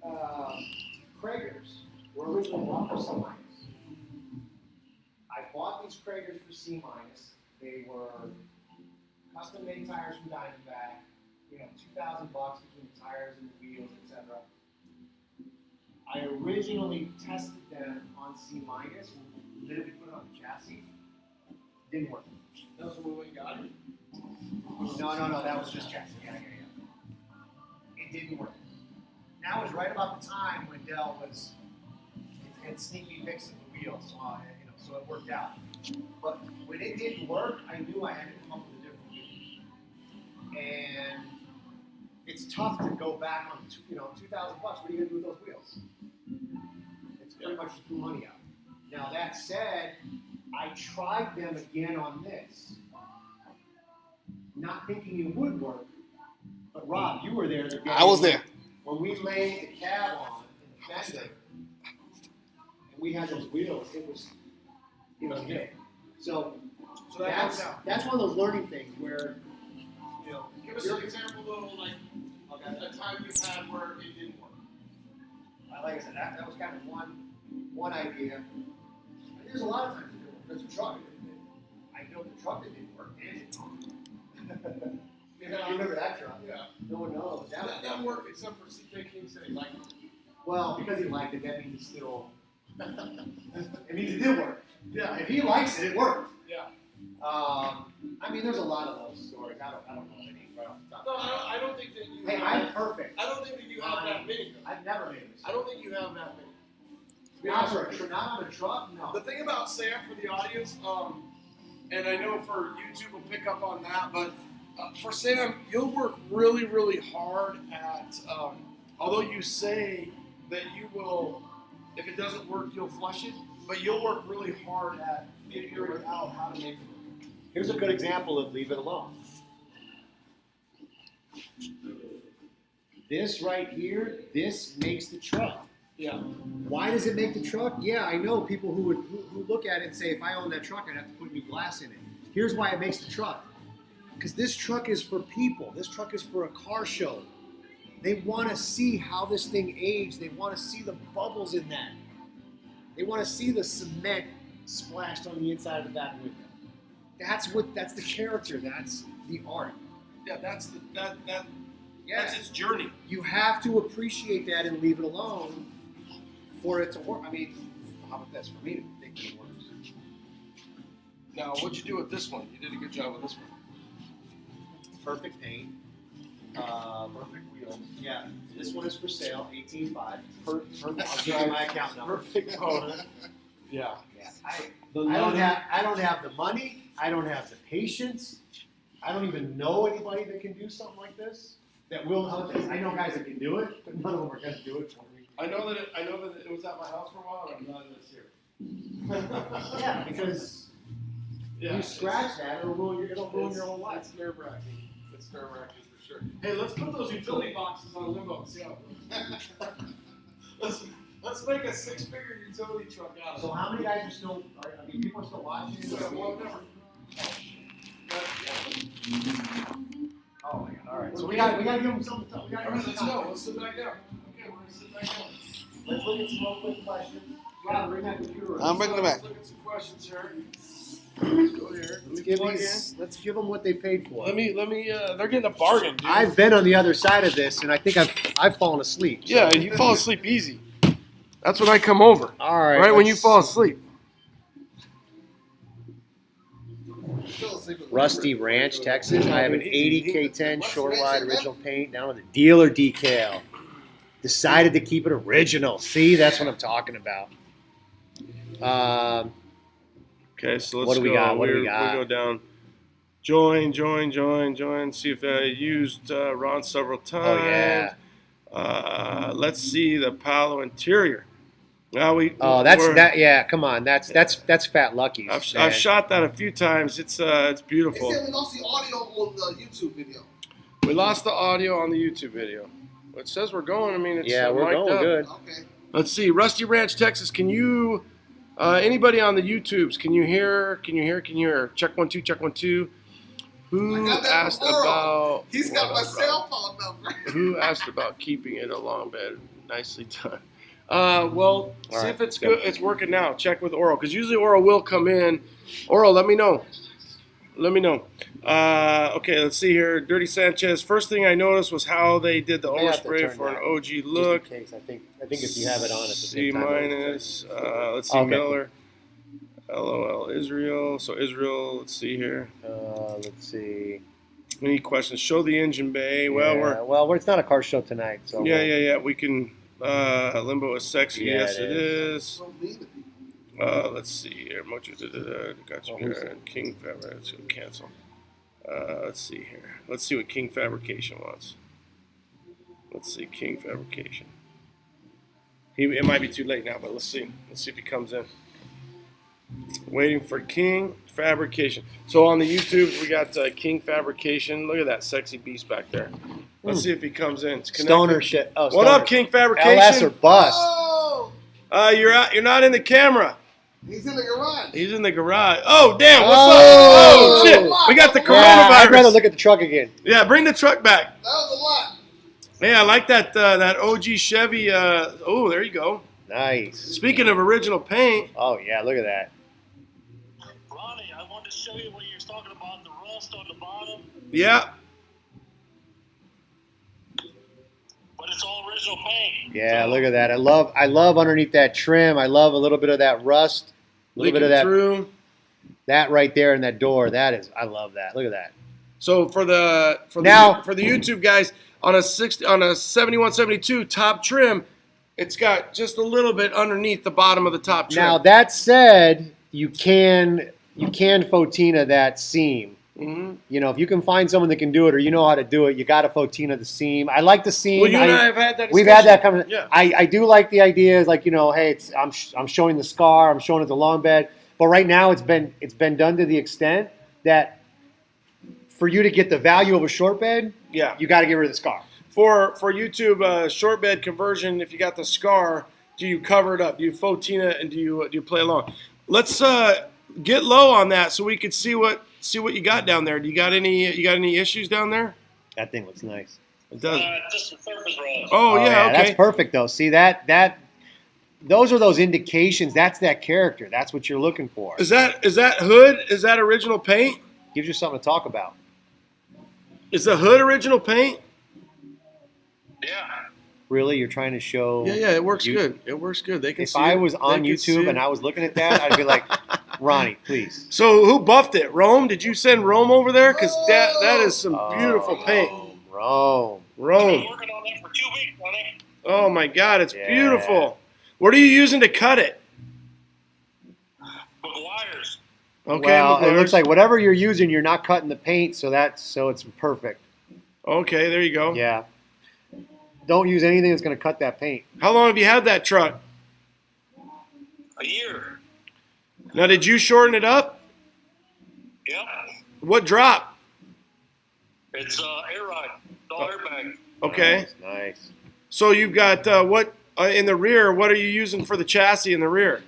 [SPEAKER 6] Kragers were originally bought for C-. I bought these Kragers for C-. They were custom-made tires from Diamondback. You know, $2,000 between the tires and the wheels, etc. I originally tested them on C-. Then we put it on the chassis. Didn't work.
[SPEAKER 1] That was when we got it.
[SPEAKER 6] No. That was just chassis. Yeah. It didn't work. That was right about the time when Dell had sneaky fixing the wheels, so it worked out. But when it didn't work, I knew I had to come up with a different wheel. And it's tough to go back on, $2,000. What are you gonna do with those wheels? It's pretty much just threw money out. Now that said, I tried them again on this, not thinking it would work, But Rob, you were there. The day
[SPEAKER 2] I was there.
[SPEAKER 6] when we laid the cab on in the fender, and we had those wheels. It was good. So that's one of those learning things where,
[SPEAKER 1] Give us an example, though, like a time you've had where it didn't work.
[SPEAKER 6] like I said, that was kind of one idea. And there's a lot of times it didn't work. There's a truck. I built a truck that didn't work. You remember that truck?
[SPEAKER 1] Yeah.
[SPEAKER 6] No one knows.
[SPEAKER 1] That worked except for CJ King said he liked it.
[SPEAKER 6] Well, because he liked it, that means it's still. It means it did work.
[SPEAKER 1] Yeah.
[SPEAKER 6] If he likes it, it worked.
[SPEAKER 1] Yeah.
[SPEAKER 6] I mean, there's a lot of those stories. I don't know any right off the top.
[SPEAKER 1] No, I don't think that you.
[SPEAKER 6] Hey, I'm perfect.
[SPEAKER 1] I don't think that you have that many. Though.
[SPEAKER 6] I've never made a mistake.
[SPEAKER 1] I don't think you have that many.
[SPEAKER 6] Not on a truck, no.
[SPEAKER 1] The thing about Sam for the audience, and I know for YouTube will pick up on that, but for Sam, you'll work really, really hard at. Although you say that you will, if it doesn't work, you'll flush it, but you'll work really hard at figuring out how to make it work.
[SPEAKER 6] Here's a good example of leave it alone. This right here, this makes the truck.
[SPEAKER 1] Yeah.
[SPEAKER 6] Why does it make the truck? Yeah, I know people who look at it and say, if I own that truck, I'd have to put new glass in it. Here's why it makes the truck. Because this truck is for people. This truck is for a car show. They want to see how this thing aged. They want to see the bubbles in that. They want to see the cement splashed on the inside of the back window. That's the character. That's the art.
[SPEAKER 1] Yeah, that's
[SPEAKER 6] Yeah.
[SPEAKER 1] that's its journey.
[SPEAKER 6] You have to appreciate that and leave it alone for it to work. I mean, how about this? For me to think it works.
[SPEAKER 1] Now, what'd you do with this one? You did a good job with this one.
[SPEAKER 6] Perfect paint. Perfect wheels. Yeah, this one is for sale, 18.5. I'll give you my account number.
[SPEAKER 1] Perfect motor. Yeah.
[SPEAKER 6] Yeah. I don't have the money. I don't have the patience. I don't even know anybody that can do something like this. That will help this. I know guys that can do it, but none of them are going to do it for me.
[SPEAKER 1] I know that it was at my house for a while, and I'm glad that it's here.
[SPEAKER 6] Yeah, because you scratch that, it'll ruin your whole life.
[SPEAKER 1] It's nerve-wracking. It's nerve-wracking for sure. Hey, let's put those utility boxes on limbo and see how it goes. Let's make a 6-figure utility truck out of it.
[SPEAKER 6] So how many guys are still? People are still watching.
[SPEAKER 1] Well, never.
[SPEAKER 6] Oh my God! All right. So we got to give them something.
[SPEAKER 1] All right, let's go. Let's sit back down. Okay, we're gonna sit back down.
[SPEAKER 6] Let's look at some more quick questions. Rob, bring that computer.
[SPEAKER 2] I'm bringing it back.
[SPEAKER 1] Let's look at some questions here. Let's go here.
[SPEAKER 6] Let's give them what they paid for.
[SPEAKER 1] Let me. They're getting a bargain, dude.
[SPEAKER 6] I've been on the other side of this, and I think I've fallen asleep. So.
[SPEAKER 1] Yeah, you fall asleep easy. That's when I come over.
[SPEAKER 6] All right.
[SPEAKER 1] Right when you fall asleep.
[SPEAKER 6] Rusty Ranch, Texas. I have an 80 K10 Shoreline original paint down with a dealer decal. Decided to keep it original. See, that's what I'm talking about.
[SPEAKER 1] Okay, so let's
[SPEAKER 6] What do we
[SPEAKER 1] go.
[SPEAKER 6] got? What do we
[SPEAKER 1] We
[SPEAKER 6] got?
[SPEAKER 1] go down. Join. See if I used Ron several times.
[SPEAKER 6] Oh yeah.
[SPEAKER 1] Let's see the Palo interior. Now
[SPEAKER 6] Yeah, come on. That's Fat Lucky's.
[SPEAKER 1] I've shot that a few times. It's
[SPEAKER 2] They
[SPEAKER 1] beautiful.
[SPEAKER 2] said we lost the audio on the YouTube video.
[SPEAKER 1] We lost the audio on the YouTube video. It says we're going. I mean, it's
[SPEAKER 6] Yeah, we're
[SPEAKER 1] mic'd
[SPEAKER 6] going
[SPEAKER 1] up.
[SPEAKER 6] good.
[SPEAKER 2] Okay.
[SPEAKER 1] Let's see, Rusty Ranch, Texas. Can you? Anybody on the YouTubes? Can you hear? Check 1 2. Check 1 2. Who
[SPEAKER 2] I got that
[SPEAKER 1] asked
[SPEAKER 2] from Earl.
[SPEAKER 1] about?
[SPEAKER 2] He's got my
[SPEAKER 1] what
[SPEAKER 2] cell phone number.
[SPEAKER 1] Who asked about keeping it a long bed? Nicely done. Well, see
[SPEAKER 6] right,
[SPEAKER 1] if it's
[SPEAKER 6] let's go.
[SPEAKER 1] good. It's working now. Check with Oral because usually Oral will come in. Oral, let me know. Okay, let's see here. Dirty Sanchez. First thing I noticed was how they did the
[SPEAKER 6] You have to
[SPEAKER 1] overspray
[SPEAKER 6] turn
[SPEAKER 1] for an
[SPEAKER 6] that.
[SPEAKER 1] OG
[SPEAKER 6] Just in
[SPEAKER 1] look.
[SPEAKER 6] case, I think if you have it on at the
[SPEAKER 1] C
[SPEAKER 6] same time.
[SPEAKER 1] minus. Let's see
[SPEAKER 6] Okay,
[SPEAKER 1] Miller. LOL Israel. So Israel. Let's see here.
[SPEAKER 6] Let's see.
[SPEAKER 1] Any questions? Show the engine bay. Well,
[SPEAKER 6] it's not a car show tonight, so
[SPEAKER 1] yeah. We can. Limbo is sexy.
[SPEAKER 6] Yeah,
[SPEAKER 1] Yes,
[SPEAKER 6] it
[SPEAKER 1] it is.
[SPEAKER 2] So mean to people.
[SPEAKER 1] Let's see here. Got you
[SPEAKER 6] who's
[SPEAKER 1] here. King Fabric. Let's go cancel. Let's see here. Let's see what King Fabrication wants. Let's see King Fabrication. It might be too late now, but let's see. Let's see if he comes in. Waiting for King Fabrication. So on the YouTubes, we got King Fabrication. Look at that sexy beast back there. Let's see if he comes in. It's connected.
[SPEAKER 6] Stoner shit. Oh,
[SPEAKER 1] What up,
[SPEAKER 6] Stoners.
[SPEAKER 1] King Fabrication?
[SPEAKER 6] LS or bust.
[SPEAKER 2] Oh,
[SPEAKER 1] You're out. You're not in the camera.
[SPEAKER 2] he's in the garage.
[SPEAKER 1] He's in the garage. Oh, damn. What's
[SPEAKER 6] Oh.
[SPEAKER 1] up? Oh, shit. We got the
[SPEAKER 6] Yeah,
[SPEAKER 1] coronavirus.
[SPEAKER 6] I'd rather look at the truck again.
[SPEAKER 1] Yeah, bring the truck back.
[SPEAKER 2] That was a lot.
[SPEAKER 1] Yeah, I like that OG Chevy. Oh, there you go.
[SPEAKER 6] Nice.
[SPEAKER 1] Speaking of original paint.
[SPEAKER 6] Oh, yeah, look at that.
[SPEAKER 8] Ronnie, I wanted to show you what you're talking about, the rust on the bottom,
[SPEAKER 1] Yeah.
[SPEAKER 8] but it's all original paint.
[SPEAKER 6] Yeah,
[SPEAKER 8] So,
[SPEAKER 6] look at that. I love underneath that trim. I love a little bit of that rust. A little bit of that
[SPEAKER 1] Through.
[SPEAKER 6] that right there in that door. I love that. Look at that.
[SPEAKER 1] So for the YouTube guys on a 7172 top trim, it's got just a little bit underneath the bottom of the top trim.
[SPEAKER 6] Now that said, you can Patina that seam.
[SPEAKER 1] Mhm.
[SPEAKER 6] You know, if you can find someone that can do it or you know how to do it, you got to Patina the seam. I like the seam.
[SPEAKER 1] Well, you and I have had that.
[SPEAKER 6] We've had that coming.
[SPEAKER 1] Yeah.
[SPEAKER 6] I do like the idea. Is like, you know, hey, I'm showing the scar. I'm showing it the long bed. But right now, it's been done to the extent that for you to get the value of a short bed,
[SPEAKER 1] Yeah.
[SPEAKER 6] you got to get rid of the scar.
[SPEAKER 1] For YouTube short bed conversion, if you got the scar, do you cover it up? Do you Patina and do you play along? Let's get low on that so we could see what you got down there. Do you got any issues down there?
[SPEAKER 6] That thing looks nice.
[SPEAKER 1] It does.
[SPEAKER 8] just the surface rust.
[SPEAKER 1] Oh yeah, okay.
[SPEAKER 6] That's perfect though. See that those are those indications. That's that character. That's what you're looking for.
[SPEAKER 1] Is that hood? Is that original paint?
[SPEAKER 6] Gives you something to talk about.
[SPEAKER 1] Is the hood original paint?
[SPEAKER 8] Yeah.
[SPEAKER 6] Really, you're trying to show?
[SPEAKER 1] Yeah, it works
[SPEAKER 6] you-
[SPEAKER 1] good. It works good. They can
[SPEAKER 6] If
[SPEAKER 1] see
[SPEAKER 6] I
[SPEAKER 1] it.
[SPEAKER 6] was on
[SPEAKER 1] They can see
[SPEAKER 6] YouTube
[SPEAKER 1] it.
[SPEAKER 6] and I was looking at that, I'd be like, Ronnie, please.
[SPEAKER 1] So who buffed it? Rome? Did you send Rome over there? Because that is some beautiful paint.
[SPEAKER 6] Rome.
[SPEAKER 8] I've
[SPEAKER 1] Rome.
[SPEAKER 8] been working on that for 2 weeks, Ronnie.
[SPEAKER 1] Oh my God, it's
[SPEAKER 6] Yeah.
[SPEAKER 1] beautiful. What are you using to cut it?
[SPEAKER 8] McGuire's.
[SPEAKER 1] Okay,
[SPEAKER 6] Well, it
[SPEAKER 1] McGuire's.
[SPEAKER 6] looks like whatever you're using, you're not cutting the paint, so it's perfect.
[SPEAKER 1] Okay, there you go.
[SPEAKER 6] Yeah. Don't use anything that's going to cut that paint.
[SPEAKER 1] How long have you had that truck?
[SPEAKER 8] A year.
[SPEAKER 1] Now, did you shorten it up?
[SPEAKER 8] Yep.
[SPEAKER 1] What drop?
[SPEAKER 8] It's air ride. It's all airbag.
[SPEAKER 1] Okay.
[SPEAKER 6] Nice.
[SPEAKER 1] So you've got what in the rear? What are you using for the chassis in the rear?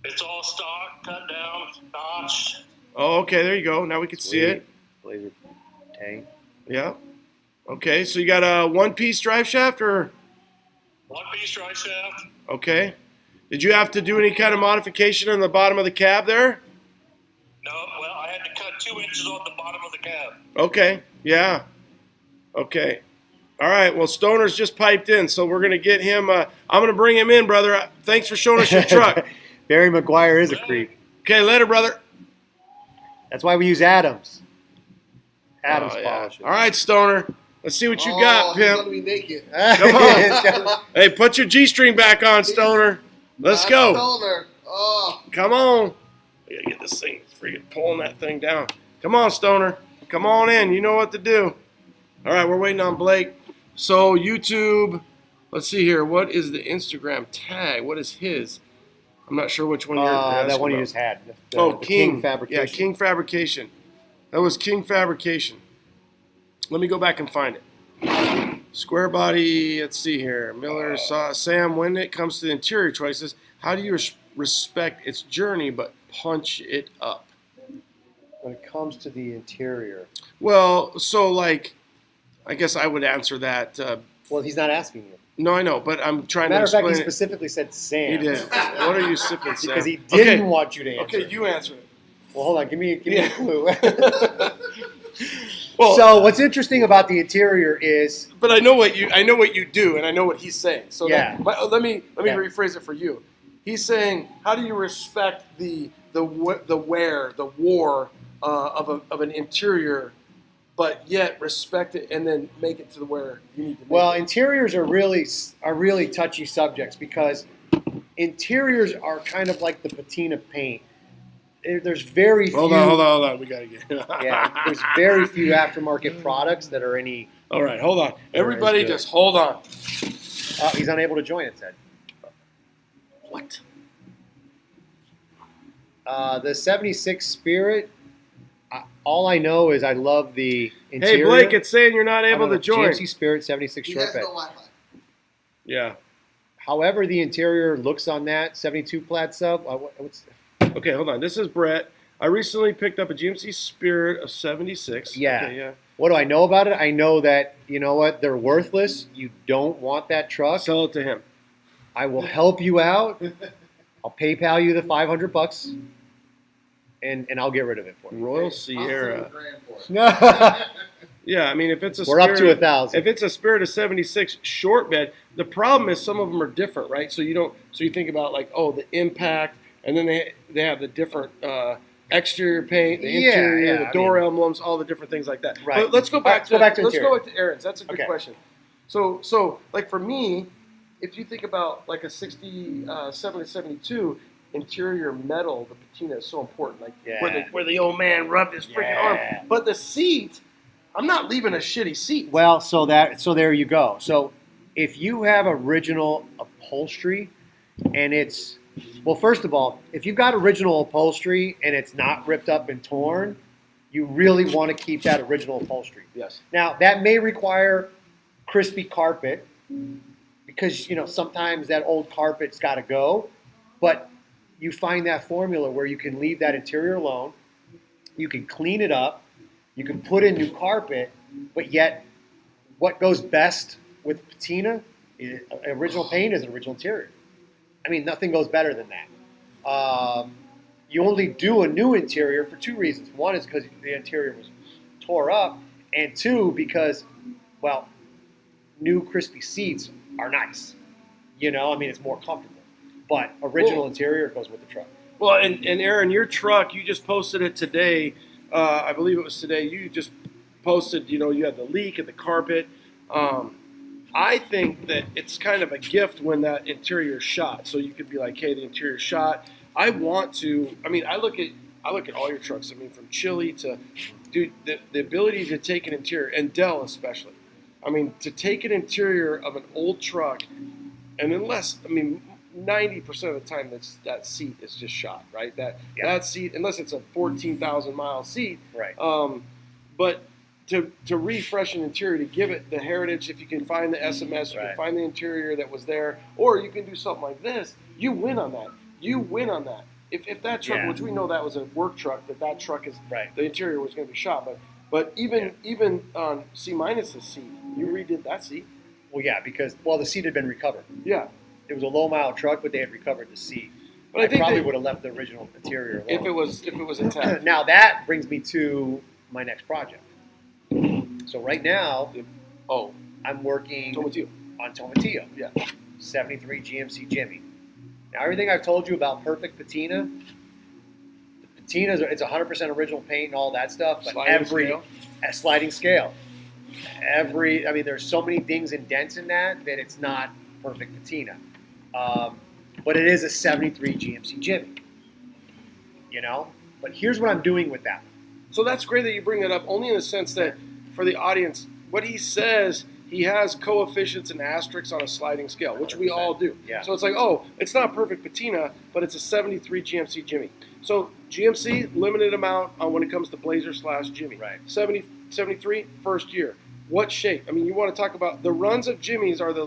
[SPEAKER 8] It's all stock, cut down, notched.
[SPEAKER 1] Oh, okay. There you go. Now we can see it.
[SPEAKER 6] Blazer tank.
[SPEAKER 1] Yeah. Okay. So you got a one-piece drive shaft, or
[SPEAKER 8] One piece drive shaft.
[SPEAKER 1] okay? Did you have to do any kind of modification on the bottom of the cab there?
[SPEAKER 8] No, well, I had to cut 2 inches off the bottom of the cab.
[SPEAKER 1] Okay. Yeah. Okay. All right. Well, Stoner's just piped in, so we're gonna get him. I'm gonna bring him in, brother. Thanks for showing us your truck.
[SPEAKER 6] Barry McGuire is a creep.
[SPEAKER 1] Okay. Later, brother.
[SPEAKER 6] That's why we use Adams. Adams
[SPEAKER 1] Oh, yeah.
[SPEAKER 6] polishes.
[SPEAKER 1] All right, Stoner. Let's see what you got,
[SPEAKER 2] He's
[SPEAKER 1] pimp.
[SPEAKER 2] gonna be naked.
[SPEAKER 1] Come on. Hey, put your G-string back on, Stoner. Let's
[SPEAKER 2] Not
[SPEAKER 1] go.
[SPEAKER 2] Stoner. Oh,
[SPEAKER 1] Come on. I gotta get this thing. It's freaking pulling that thing down. Come on, Stoner. Come on in. You know what to do. All right, we're waiting on Blake. So YouTube. Let's see here. What is the Instagram tag? What is his? I'm not sure which one you're asking
[SPEAKER 6] that one you
[SPEAKER 1] about.
[SPEAKER 6] just had.
[SPEAKER 1] Oh,
[SPEAKER 6] the
[SPEAKER 1] King
[SPEAKER 6] Fabrication.
[SPEAKER 1] Yeah, King Fabrication. That was King Fabrication. Let me go back and find it. Square body. Let's see here. Miller saw Sam. When it comes to the interior choices, how do you respect its journey but punch it up?
[SPEAKER 6] When it comes to the interior.
[SPEAKER 1] Well, so like, I guess I would answer that.
[SPEAKER 6] Well, he's not asking you.
[SPEAKER 1] No, I know, but I'm trying
[SPEAKER 6] Matter
[SPEAKER 1] to
[SPEAKER 6] of fact,
[SPEAKER 1] explain
[SPEAKER 6] he
[SPEAKER 1] it.
[SPEAKER 6] specifically said Sam.
[SPEAKER 1] He did. What are you sipping, Sam?
[SPEAKER 6] Because he didn't
[SPEAKER 1] Okay.
[SPEAKER 6] want you to answer.
[SPEAKER 1] Okay, you answer it.
[SPEAKER 6] Well, hold on. Give me
[SPEAKER 1] Yeah.
[SPEAKER 6] a clue.
[SPEAKER 1] Well,
[SPEAKER 6] So what's interesting about the interior is
[SPEAKER 1] but I know what you do, and I know what he's saying. So
[SPEAKER 6] Yeah.
[SPEAKER 1] let me
[SPEAKER 6] Yeah.
[SPEAKER 1] rephrase it for you. He's saying, how do you respect the wear, the war of an interior, but yet respect it and then make it to the where you need to make
[SPEAKER 6] well,
[SPEAKER 1] it?
[SPEAKER 6] interiors are really touchy subjects because interiors are kind of like the patina paint. There's very few.
[SPEAKER 1] Hold on. We gotta get.
[SPEAKER 6] Yeah, there's very few aftermarket products that are any.
[SPEAKER 1] All right, hold on. Everybody,
[SPEAKER 6] good.
[SPEAKER 1] just hold on.
[SPEAKER 6] He's unable to join. It said.
[SPEAKER 1] What?
[SPEAKER 6] The '76 Spirit. All I know is I love the interior.
[SPEAKER 1] Hey, Blake, it's saying you're not able to join.
[SPEAKER 6] GMC Spirit 76
[SPEAKER 2] He
[SPEAKER 6] short
[SPEAKER 2] has
[SPEAKER 6] bed.
[SPEAKER 2] no Wi-Fi.
[SPEAKER 1] Yeah.
[SPEAKER 6] However, the interior looks on that 72 plaid sub. What's
[SPEAKER 1] Okay, hold on. This is Brett. I recently picked up a GMC Spirit of 76.
[SPEAKER 6] Yeah.
[SPEAKER 1] Okay, yeah.
[SPEAKER 6] What do I know about it? I know that, you know what, they're worthless. You don't want that truck.
[SPEAKER 1] Sell it to him.
[SPEAKER 6] I will help you out. I'll PayPal you the $500 and I'll get rid of it for you.
[SPEAKER 1] Royal
[SPEAKER 5] I'll send
[SPEAKER 1] Sierra.
[SPEAKER 5] $1,000 for it.
[SPEAKER 1] Yeah, I mean, if it's a
[SPEAKER 6] We're up to
[SPEAKER 1] Spirit,
[SPEAKER 6] 1,000.
[SPEAKER 1] if it's a Spirit of 76 short bed, the problem is some of them are different, right? So you think about like, oh, the impact, and then they have the different exterior paint, the
[SPEAKER 6] Yeah,
[SPEAKER 1] interior,
[SPEAKER 6] yeah,
[SPEAKER 1] the door emblems, all the different things like that.
[SPEAKER 6] Right.
[SPEAKER 1] But let's go back
[SPEAKER 6] Let's go back to
[SPEAKER 1] let's
[SPEAKER 6] interior.
[SPEAKER 1] go back to Aaron's. That's a good
[SPEAKER 6] Okay.
[SPEAKER 1] question. So like for me, if you think about like a 67 to 72 interior metal, the patina is so important. Like where the old man rubbed his freaking
[SPEAKER 6] Yeah.
[SPEAKER 1] arm. But the seat, I'm not leaving a shitty seat.
[SPEAKER 6] Well, so there you go. So if you have original upholstery and it's, well, first of all, if you've got original upholstery and it's not ripped up and torn, you really want to keep that original upholstery.
[SPEAKER 1] Yes.
[SPEAKER 6] Now, that may require crispy carpet because, you know, sometimes that old carpet's got to go, but you find that formula where you can leave that interior alone, you can clean it up, you can put in new carpet, but yet what goes best with patina, original paint is an original interior. I mean, nothing goes better than that. You only do a new interior for two reasons. One is because the interior was tore up, and two, because, well, new crispy seats are nice. You know, I mean, it's more comfortable. But original interior goes with the truck.
[SPEAKER 1] Well, and Aaron, your truck, you just posted it today. I believe it was today. You just posted, you know, you had the leak and the carpet. I think that it's kind of a gift when that interior is shot. So you could be like, hey, the interior shot. I look at all your trucks. I mean, from Chili to, dude, the ability to take an interior, and Dell especially. I mean, to take an interior of an old truck, and unless, I mean, 90% of the time that seat is just shot, right? That seat, unless it's a 14,000 mile seat.
[SPEAKER 6] Right.
[SPEAKER 1] But to refresh an interior, to give it the heritage, if you can find the SMS, you can find the interior that was there, or you can do something like this, you win on that. You win on that. If that truck, which we know that was a work truck, that truck is the interior was going to be shot, but even on C-minus the seat, you redid that seat.
[SPEAKER 6] Well, yeah, because the seat had been recovered.
[SPEAKER 1] Yeah.
[SPEAKER 6] It was a low mile truck, but they had recovered the seat.
[SPEAKER 1] But
[SPEAKER 6] I
[SPEAKER 1] think
[SPEAKER 6] probably
[SPEAKER 1] they-
[SPEAKER 6] would have left the original interior alone.
[SPEAKER 1] If it was intact.
[SPEAKER 6] Now that brings me to my next project. So right now, I'm working
[SPEAKER 1] Tomatillo.
[SPEAKER 6] on Tomatillo.
[SPEAKER 1] Yeah.
[SPEAKER 6] 73 GMC Jimmy. Now everything I've told you about perfect patina, the patina it's 100% original paint and all that stuff, but sliding scale. I mean, there's so many dings and dents in that it's not perfect patina. But it is a 73 GMC Jimmy. You know? But here's what I'm doing with that.
[SPEAKER 1] So that's great that you bring that up, only in the sense that for the audience, what he says, he has coefficients and asterisks on a sliding scale, which we all do.
[SPEAKER 6] Yeah.
[SPEAKER 1] So it's like, oh, it's not perfect patina, but it's a 73 GMC Jimmy. So GMC, limited amount on when it comes to Blazer / Jimmy.
[SPEAKER 6] Right.
[SPEAKER 1] 73, first year. What shape? I mean, you want to talk about the runs of Jimmys are the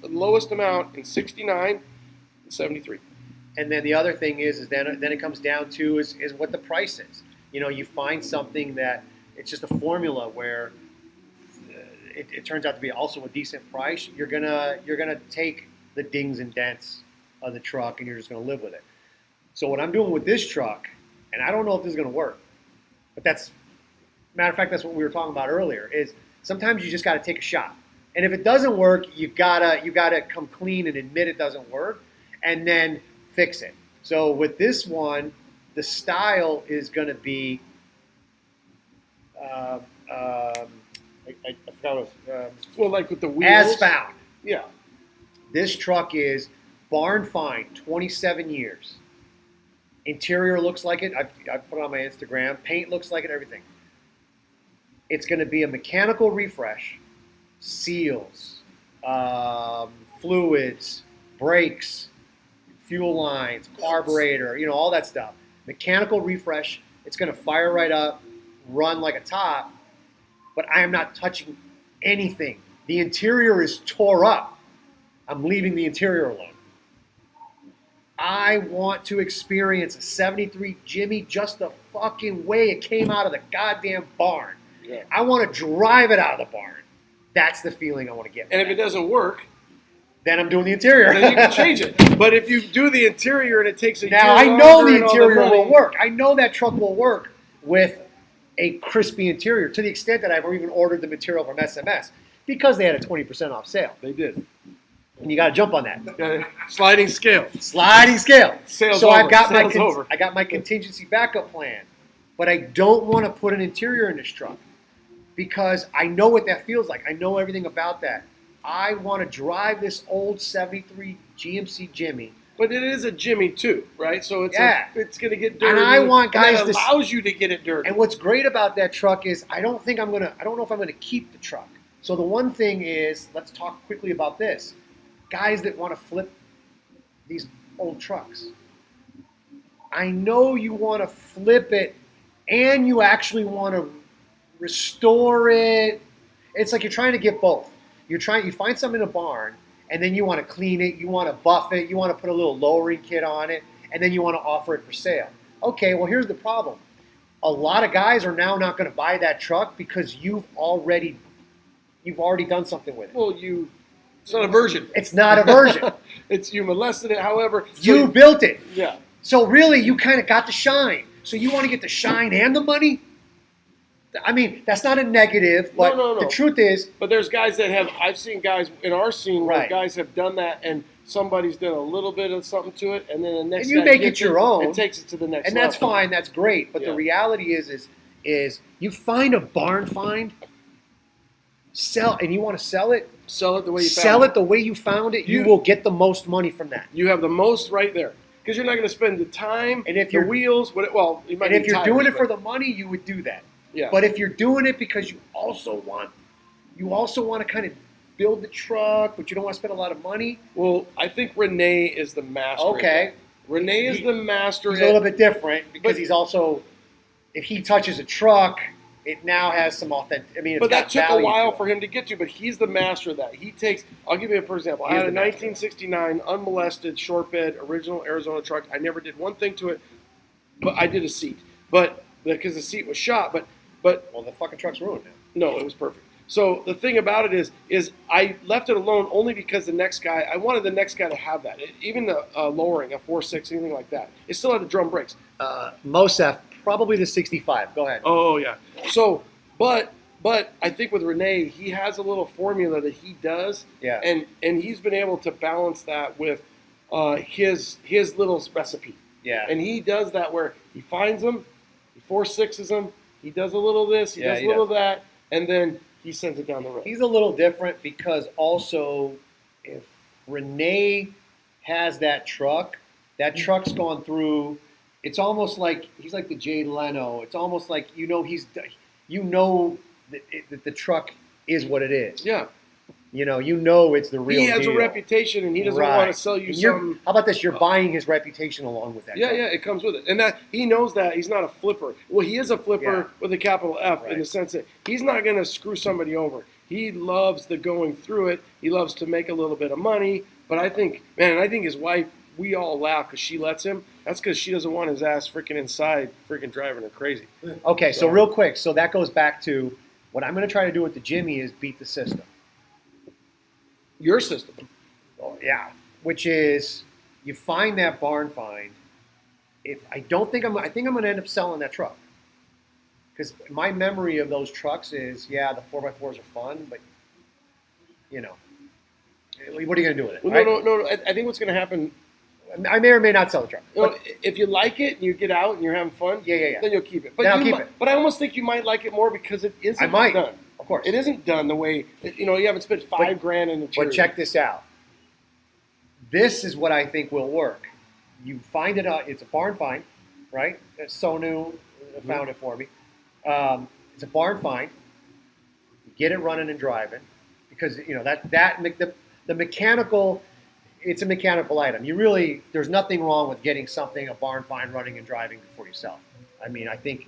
[SPEAKER 1] lowest amount in 69 and 73.
[SPEAKER 6] And then the other thing is then it comes down to is what the price is. You know, you find something that it's just a formula where it turns out to be also a decent price. You're gonna take the dings and dents of the truck and you're just gonna live with it. So what I'm doing with this truck, and I don't know if this is gonna work, but matter of fact, that's what we were talking about earlier, is sometimes you just gotta take a shot. And if it doesn't work, you gotta come clean and admit it doesn't work and then fix it. So with this one, the style is gonna be I forgot
[SPEAKER 1] Well, like with the wheels.
[SPEAKER 6] as found.
[SPEAKER 1] Yeah.
[SPEAKER 6] This truck is barn find, 27 years. Interior looks like it. I put it on my Instagram. Paint looks like it, everything. It's going to be a mechanical refresh, seals, fluids, brakes, fuel lines, carburetor, all that stuff. Mechanical refresh. It's going to fire right up. run like a top, but I am not touching anything. The interior is tore up. I'm leaving the interior alone. I want to experience a 73 Jimmy just the fucking way it came out of the goddamn barn.
[SPEAKER 1] Yeah.
[SPEAKER 6] I want to drive it out of the barn. That's the feeling I want to get.
[SPEAKER 1] And if it doesn't work,
[SPEAKER 6] then I'm doing the interior.
[SPEAKER 1] then you can change it. But if you do the interior and it takes a year
[SPEAKER 6] Now, I know
[SPEAKER 1] longer
[SPEAKER 6] the
[SPEAKER 1] and all
[SPEAKER 6] interior
[SPEAKER 1] money-
[SPEAKER 6] will work. I know that truck will work with a crispy interior to the extent that I've even ordered the material from SMS because they had a 20% off sale.
[SPEAKER 1] They did.
[SPEAKER 6] And you got to jump on that.
[SPEAKER 1] Got a sliding scale.
[SPEAKER 6] Sliding scale.
[SPEAKER 1] Sales
[SPEAKER 6] so
[SPEAKER 1] over.
[SPEAKER 6] I've got
[SPEAKER 1] Sales over.
[SPEAKER 6] I got my contingency backup plan, but I don't want to put an interior in this truck because I know what that feels like. I know everything about that. I want to drive this old 73 GMC Jimmy.
[SPEAKER 1] But it is a Jimmy too, right? So it's
[SPEAKER 6] Yeah.
[SPEAKER 1] it's going to get dirty.
[SPEAKER 6] And I want guys
[SPEAKER 1] and
[SPEAKER 6] to
[SPEAKER 1] that allows you to get it dirty.
[SPEAKER 6] And what's great about that truck is I don't know if I'm gonna keep the truck. So the one thing is, let's talk quickly about this. Guys that want to flip these old trucks. I know you want to flip it and you actually want to restore it. It's like you're trying to get both. You find something in a barn and then you want to clean it, you want to buff it, you want to put a little lowering kit on it, and then you want to offer it for sale. Okay, well here's the problem. A lot of guys are now not going to buy that truck because you've already done something with it.
[SPEAKER 1] Well, it's not a version.
[SPEAKER 6] It's not a version.
[SPEAKER 1] It's you molested it. However,
[SPEAKER 6] You built it.
[SPEAKER 1] yeah.
[SPEAKER 6] So really, you kind of got the shine. So you want to get the shine and the money? I mean, that's not a negative, but
[SPEAKER 1] No.
[SPEAKER 6] the truth is,
[SPEAKER 1] But there's guys that have. I've seen guys in our scene where
[SPEAKER 6] Right.
[SPEAKER 1] guys have done that, and somebody's done a little bit of something to it, and then the next
[SPEAKER 6] And you
[SPEAKER 1] guy
[SPEAKER 6] make it
[SPEAKER 1] gets
[SPEAKER 6] your own.
[SPEAKER 1] and takes it to the next.
[SPEAKER 6] and that's
[SPEAKER 1] level.
[SPEAKER 6] fine, that's great. But the
[SPEAKER 1] Yeah.
[SPEAKER 6] reality is you find a barn find, and you want to sell it.
[SPEAKER 1] Sell it the way you found
[SPEAKER 6] Sell it the way you found it. You
[SPEAKER 1] You-
[SPEAKER 6] will get the most money from that.
[SPEAKER 1] You have the most right there because you're not going to spend the time
[SPEAKER 6] And if
[SPEAKER 1] the
[SPEAKER 6] you're-
[SPEAKER 1] wheels. You might
[SPEAKER 6] And if
[SPEAKER 1] need
[SPEAKER 6] you're
[SPEAKER 1] tires,
[SPEAKER 6] doing it
[SPEAKER 1] but-
[SPEAKER 6] for the money, you would do that.
[SPEAKER 1] yeah.
[SPEAKER 6] But if you're doing it because you also want to kind of build the truck, but you don't want to spend a lot of money,
[SPEAKER 1] Well, I think Renee is the master. at
[SPEAKER 6] okay,
[SPEAKER 1] that. Renee is the master.
[SPEAKER 6] he's a little
[SPEAKER 1] at-
[SPEAKER 6] bit different because
[SPEAKER 1] But-
[SPEAKER 6] he's also, if he touches a truck, it now has some authentic. I mean, it's
[SPEAKER 1] But that
[SPEAKER 6] got
[SPEAKER 1] took a
[SPEAKER 6] value
[SPEAKER 1] while
[SPEAKER 6] to it.
[SPEAKER 1] for him to get to. But he's the master of that. He takes. I'll give you a for example. I
[SPEAKER 6] He is
[SPEAKER 1] had a
[SPEAKER 6] the master.
[SPEAKER 1] 1969 unmolested short bed original Arizona truck. I never did one thing to it, but I did a seat. But because the seat was shot, but
[SPEAKER 6] Well, the fucking truck's ruined now.
[SPEAKER 1] no, it was perfect. So the thing about it is I left it alone only because I wanted the next guy to have that. Even the lowering, a 4.6, anything like that. It still had the drum brakes.
[SPEAKER 6] Mosef, probably the 65. Go ahead.
[SPEAKER 1] Oh yeah. So, but I think with Renee, he has a little formula that he does,
[SPEAKER 6] Yeah.
[SPEAKER 1] and he's been able to balance that with his little recipe.
[SPEAKER 6] Yeah.
[SPEAKER 1] And he does that where he finds them, he 4.6s them, he does a little this, he
[SPEAKER 6] Yeah,
[SPEAKER 1] does
[SPEAKER 6] he
[SPEAKER 1] a little
[SPEAKER 6] does.
[SPEAKER 1] that, and then he sends it down the road.
[SPEAKER 6] He's a little different because also if Renee has that truck's gone through. It's almost like he's like the Jay Leno. It's almost like that the truck is what it is.
[SPEAKER 1] Yeah.
[SPEAKER 6] It's the real
[SPEAKER 1] He has
[SPEAKER 6] deal.
[SPEAKER 1] a reputation, and he doesn't
[SPEAKER 6] Right.
[SPEAKER 1] want to sell you
[SPEAKER 6] And you're-
[SPEAKER 1] some.
[SPEAKER 6] How about this? You're buying his reputation along with that.
[SPEAKER 1] Yeah,
[SPEAKER 6] truck.
[SPEAKER 1] yeah, it comes with it, and that he knows that he's not a flipper. Well, he is a flipper
[SPEAKER 6] Yeah.
[SPEAKER 1] with a capital F
[SPEAKER 6] Right.
[SPEAKER 1] in the sense that he's not going to screw somebody over. He loves the going through it. He loves to make a little bit of money. But I think his wife. We all laugh because she lets him. That's because she doesn't want his ass freaking inside, freaking driving her crazy.
[SPEAKER 6] Okay, so real quick, so that goes back to what I'm going to try to do with the Jimmy is beat the system.
[SPEAKER 1] Your system.
[SPEAKER 6] Oh, yeah, which is you find that barn find. I think I'm going to end up selling that truck because my memory of those trucks is the 4x4s are fun, but what are you going to do with it?
[SPEAKER 1] Well,
[SPEAKER 6] right?
[SPEAKER 1] no. I think what's going to happen.
[SPEAKER 6] I may or may not sell the truck.
[SPEAKER 1] You know, if you like it and you get out and you're having fun,
[SPEAKER 6] Yeah.
[SPEAKER 1] then you'll keep it. But
[SPEAKER 6] Then I'll
[SPEAKER 1] you
[SPEAKER 6] keep
[SPEAKER 1] might-
[SPEAKER 6] it.
[SPEAKER 1] But I almost think you might like it more because it isn't
[SPEAKER 6] I might,
[SPEAKER 1] done.
[SPEAKER 6] of course.
[SPEAKER 1] It isn't done the way you haven't spent $5,000 in the
[SPEAKER 6] But check this out. This is what I think will work. You find it out. It's a barn find, right? Sonu found it for me. It's a barn find. You get it running and driving because the mechanical. It's a mechanical item. There's nothing wrong with getting a barn find running and driving before you sell. I mean, I think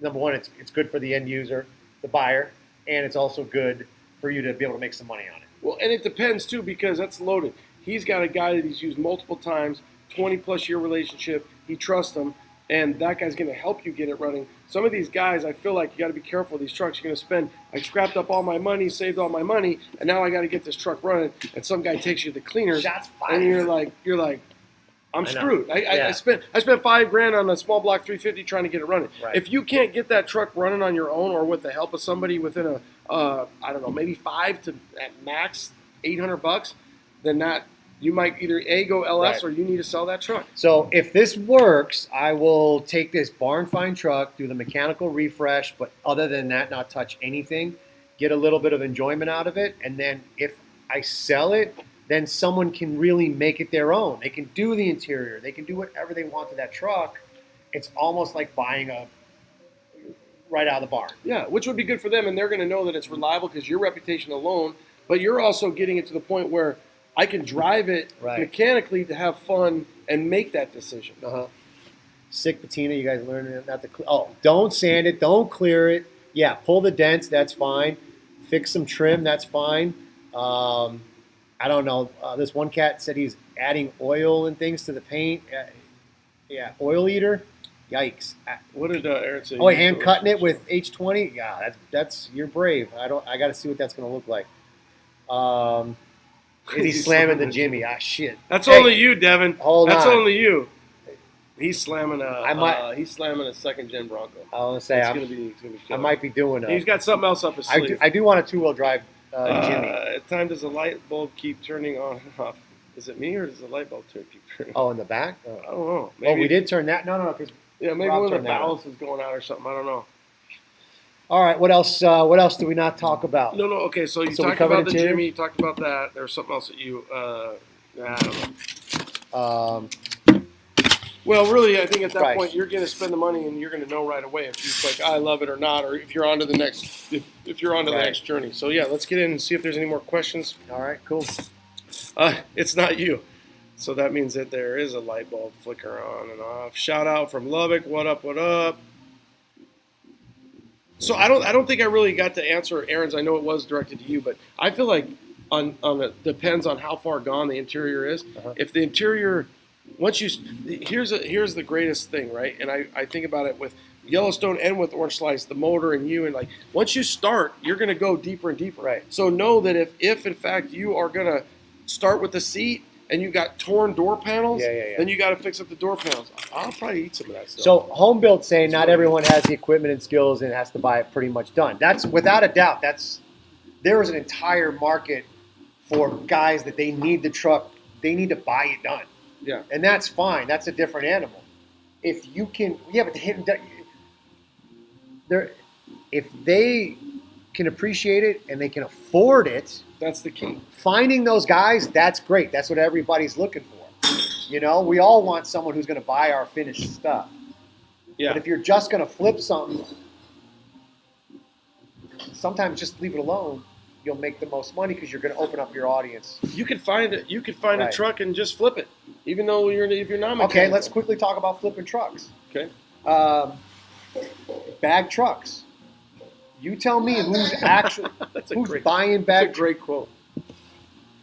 [SPEAKER 6] number one, it's good for the end user, the buyer, and it's also good for you to be able to make some money on it.
[SPEAKER 1] Well, and it depends too because that's loaded. He's got a guy that he's used multiple times, 20+ year relationship. He trusts him, and that guy's going to help you get it running. Some of these guys, I feel like you got to be careful. These trucks you're going to spend. I scrapped up all my money, saved all my money, and now I got to get this truck running. And some guy takes you to the cleaners,
[SPEAKER 6] Shots fired.
[SPEAKER 1] and you're like, I'm
[SPEAKER 6] I know.
[SPEAKER 1] screwed. I
[SPEAKER 6] Yeah.
[SPEAKER 1] spent $5,000 on a small block 350 trying to get it running.
[SPEAKER 6] Right.
[SPEAKER 1] If you can't get that truck running on your own or with the help of somebody within a I don't know, maybe $500 to at max $800, then that you might either go LS
[SPEAKER 6] Right.
[SPEAKER 1] or you need to sell that truck.
[SPEAKER 6] So if this works, I will take this barn find truck, do the mechanical refresh, but other than that, not touch anything, get a little bit of enjoyment out of it, and then if I sell it, then someone can really make it their own. They can do the interior. They can do whatever they want to that truck. It's almost like buying a right out of the barn.
[SPEAKER 1] Yeah, which would be good for them, and they're going to know that it's reliable because your reputation alone. But you're also getting it to the point where I can drive it
[SPEAKER 6] Right.
[SPEAKER 1] mechanically to have fun and make that decision.
[SPEAKER 6] Sick patina, you guys learning not to don't sand it, don't clear it. Yeah, pull the dents, that's fine. Fix some trim, that's fine. I don't know. This one cat said he's adding oil and things to the paint. Yeah, oil eater. Yikes.
[SPEAKER 1] What did Aaron say?
[SPEAKER 6] Oh, hand cutting it with H20. Yeah, that's you're brave. I got to see what that's going to look like. He's slamming the Jimmy. Ah, shit.
[SPEAKER 1] That's
[SPEAKER 6] Hey,
[SPEAKER 1] only you, Devin.
[SPEAKER 6] hold
[SPEAKER 1] That's
[SPEAKER 6] on.
[SPEAKER 1] only you. He's slamming
[SPEAKER 6] might-
[SPEAKER 1] he's slamming a second gen Bronco.
[SPEAKER 6] I want to say
[SPEAKER 1] It's gonna be
[SPEAKER 6] I
[SPEAKER 1] killer.
[SPEAKER 6] might be doing.
[SPEAKER 1] He's got something else up his sleeve.
[SPEAKER 6] I do want a 2-wheel drive Jimmy.
[SPEAKER 1] At time does the light bulb keep turning on and off? Is it me or does the light bulb keep turning?
[SPEAKER 6] Oh, in the back.
[SPEAKER 1] I don't know.
[SPEAKER 6] Oh, we did turn that. No, because
[SPEAKER 1] Yeah, maybe
[SPEAKER 6] Rob
[SPEAKER 1] one of the
[SPEAKER 6] turned that on.
[SPEAKER 1] ballasts is going out or something. I don't know.
[SPEAKER 6] all right. What else? What else do we not talk about?
[SPEAKER 1] No. Okay, so you
[SPEAKER 6] So we
[SPEAKER 1] talked
[SPEAKER 6] covered
[SPEAKER 1] about the
[SPEAKER 6] interior?
[SPEAKER 1] Jimmy. You talked about that. There was something else that you. I don't know. Well, really, I think at that
[SPEAKER 6] Price.
[SPEAKER 1] point you're going to spend the money and you're going to know right away if you're like, I love it or not, or if you're on to the next, if you're on to the
[SPEAKER 6] Right.
[SPEAKER 1] next journey. So yeah, let's get in and see if there's any more questions.
[SPEAKER 6] All right. Cool.
[SPEAKER 1] It's not you, so that means that there is a light bulb flicker on and off. Shout out from Lubbock. What up? What up? So I don't think I really got to answer Aaron's. I know it was directed to you, but I feel like on it depends on how far gone the interior is. If the interior, here's the greatest thing, right? And I think about it with Yellowstone and with Orange Slice, the motor and you, and like once you start, you're going to go deeper and deeper.
[SPEAKER 6] Right.
[SPEAKER 1] So know that if in fact you are going to start with the seat and you got torn door panels,
[SPEAKER 6] Yeah.
[SPEAKER 1] then you got to fix up the door panels. I'll probably eat some of that stuff.
[SPEAKER 6] So home built saying not everyone has the equipment and skills and has to buy it pretty much done. That's without a doubt. There is an entire market for guys that they need the truck. They need to buy it done.
[SPEAKER 1] Yeah.
[SPEAKER 6] And that's fine. That's a different animal. If you can, but the hidden, if they can appreciate it and they can afford it,
[SPEAKER 1] that's the key.
[SPEAKER 6] finding those guys, that's great. That's what everybody's looking for. We all want someone who's going to buy our finished stuff.
[SPEAKER 1] Yeah.
[SPEAKER 6] But if you're just going to flip something, sometimes just leave it alone. You'll make the most money because you're going to open up your audience.
[SPEAKER 1] You could find it. You could find a
[SPEAKER 6] Right.
[SPEAKER 1] truck and just flip it, even though if you're not
[SPEAKER 6] Okay,
[SPEAKER 1] mechanical.
[SPEAKER 6] let's quickly talk about flipping trucks.
[SPEAKER 1] Okay.
[SPEAKER 6] Bag trucks. You tell me who's actually
[SPEAKER 1] That's a
[SPEAKER 6] who's
[SPEAKER 1] great.
[SPEAKER 6] buying
[SPEAKER 1] That's a
[SPEAKER 6] bag.
[SPEAKER 1] great quote.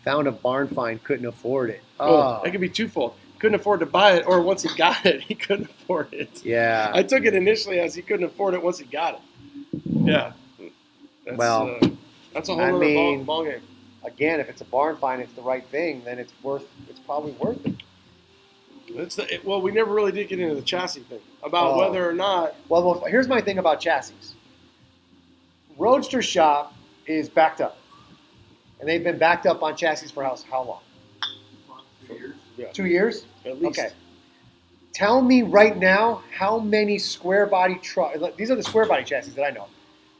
[SPEAKER 6] Found a barn find, couldn't afford it.
[SPEAKER 1] Oh, that could be twofold. Couldn't afford to buy it, or once he got it, he couldn't afford it.
[SPEAKER 6] yeah.
[SPEAKER 1] I took it initially as he couldn't afford it once he got it. Yeah. That's,
[SPEAKER 6] Well,
[SPEAKER 1] that's a whole
[SPEAKER 6] I
[SPEAKER 1] other
[SPEAKER 6] mean-
[SPEAKER 1] ball game.
[SPEAKER 6] Again, if it's a barn find, it's the right thing. Then it's probably worth it.
[SPEAKER 1] Well, we never really did get into the chassis thing about
[SPEAKER 6] Oh.
[SPEAKER 1] whether or not.
[SPEAKER 6] Well, here's my thing about chassis. Roadster shop is backed up, and they've been backed up on chassis for how long? 2 years.
[SPEAKER 1] At least.
[SPEAKER 6] Okay. Tell me right now how many square body trucks. These are the square body chassis that I know.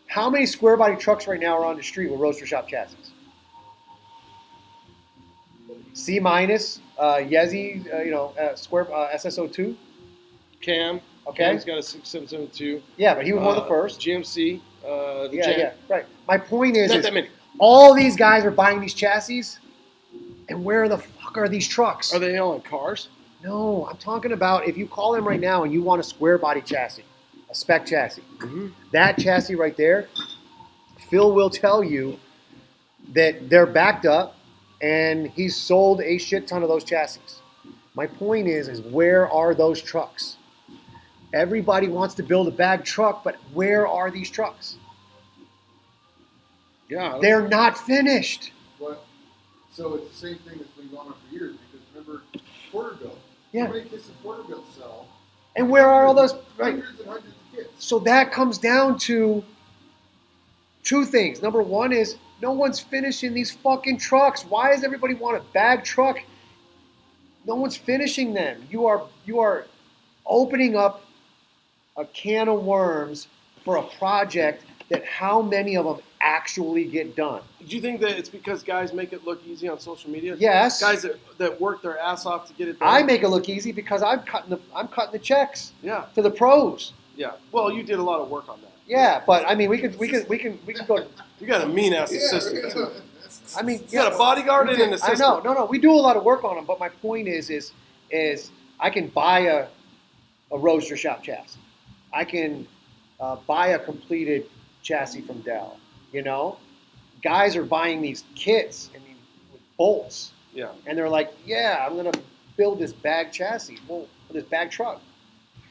[SPEAKER 6] How many square body trucks right now are on the street with Roadster shop chassis? C minus, Yezi, square SSO2.
[SPEAKER 1] Cam.
[SPEAKER 6] Okay.
[SPEAKER 1] Cam's got a 6772.
[SPEAKER 6] Yeah, but he was one of the first.
[SPEAKER 1] GMC. The
[SPEAKER 6] Yeah,
[SPEAKER 1] Jet.
[SPEAKER 6] yeah, right. My point is,
[SPEAKER 1] Not that many.
[SPEAKER 6] all these guys are buying these chassis, and where the fuck are these trucks?
[SPEAKER 1] Are they all in cars?
[SPEAKER 6] No, I'm talking about if you call them right now and you want a square body chassis, a spec chassis.
[SPEAKER 1] Mm-hmm.
[SPEAKER 6] That chassis right there, Phil will tell you that they're backed up, and he's sold a shit ton of those chassis. My point is where are those trucks? Everybody wants to build a bag truck, but where are these trucks?
[SPEAKER 1] Yeah.
[SPEAKER 6] They're not finished.
[SPEAKER 5] But, so it's the same thing that's been going on for years, because remember, Porterville.
[SPEAKER 6] Yeah.
[SPEAKER 5] How many kits did Porterville sell?
[SPEAKER 6] And where are all those? Right.
[SPEAKER 5] Hundreds and hundreds of kits.
[SPEAKER 6] So that comes down to two things. Number one is no one's finishing these fucking trucks. Why does everybody want a bag truck? No one's finishing them. You are opening up a can of worms for a project that how many of them actually get done?
[SPEAKER 1] Do you think that it's because guys make it look easy on social media?
[SPEAKER 6] Yes.
[SPEAKER 1] Guys that work their ass off to get it done.
[SPEAKER 6] I make it look easy because I'm cutting the checks
[SPEAKER 1] Yeah.
[SPEAKER 6] to the pros.
[SPEAKER 1] Yeah. Well, you did a lot of work on that.
[SPEAKER 6] Yeah, but I mean we can go.
[SPEAKER 1] You got a mean ass assistant too.
[SPEAKER 6] I mean,
[SPEAKER 1] You got a bodyguard and an
[SPEAKER 6] I
[SPEAKER 1] assistant.
[SPEAKER 6] know, no, we do a lot of work on them. But my point is I can buy a roadster shop chassis. I can buy a completed chassis from Dell. You know, guys are buying these kits and with bolts,
[SPEAKER 1] Yeah.
[SPEAKER 6] and they're like, "Yeah, I'm gonna build this bag chassis, well, this bag truck."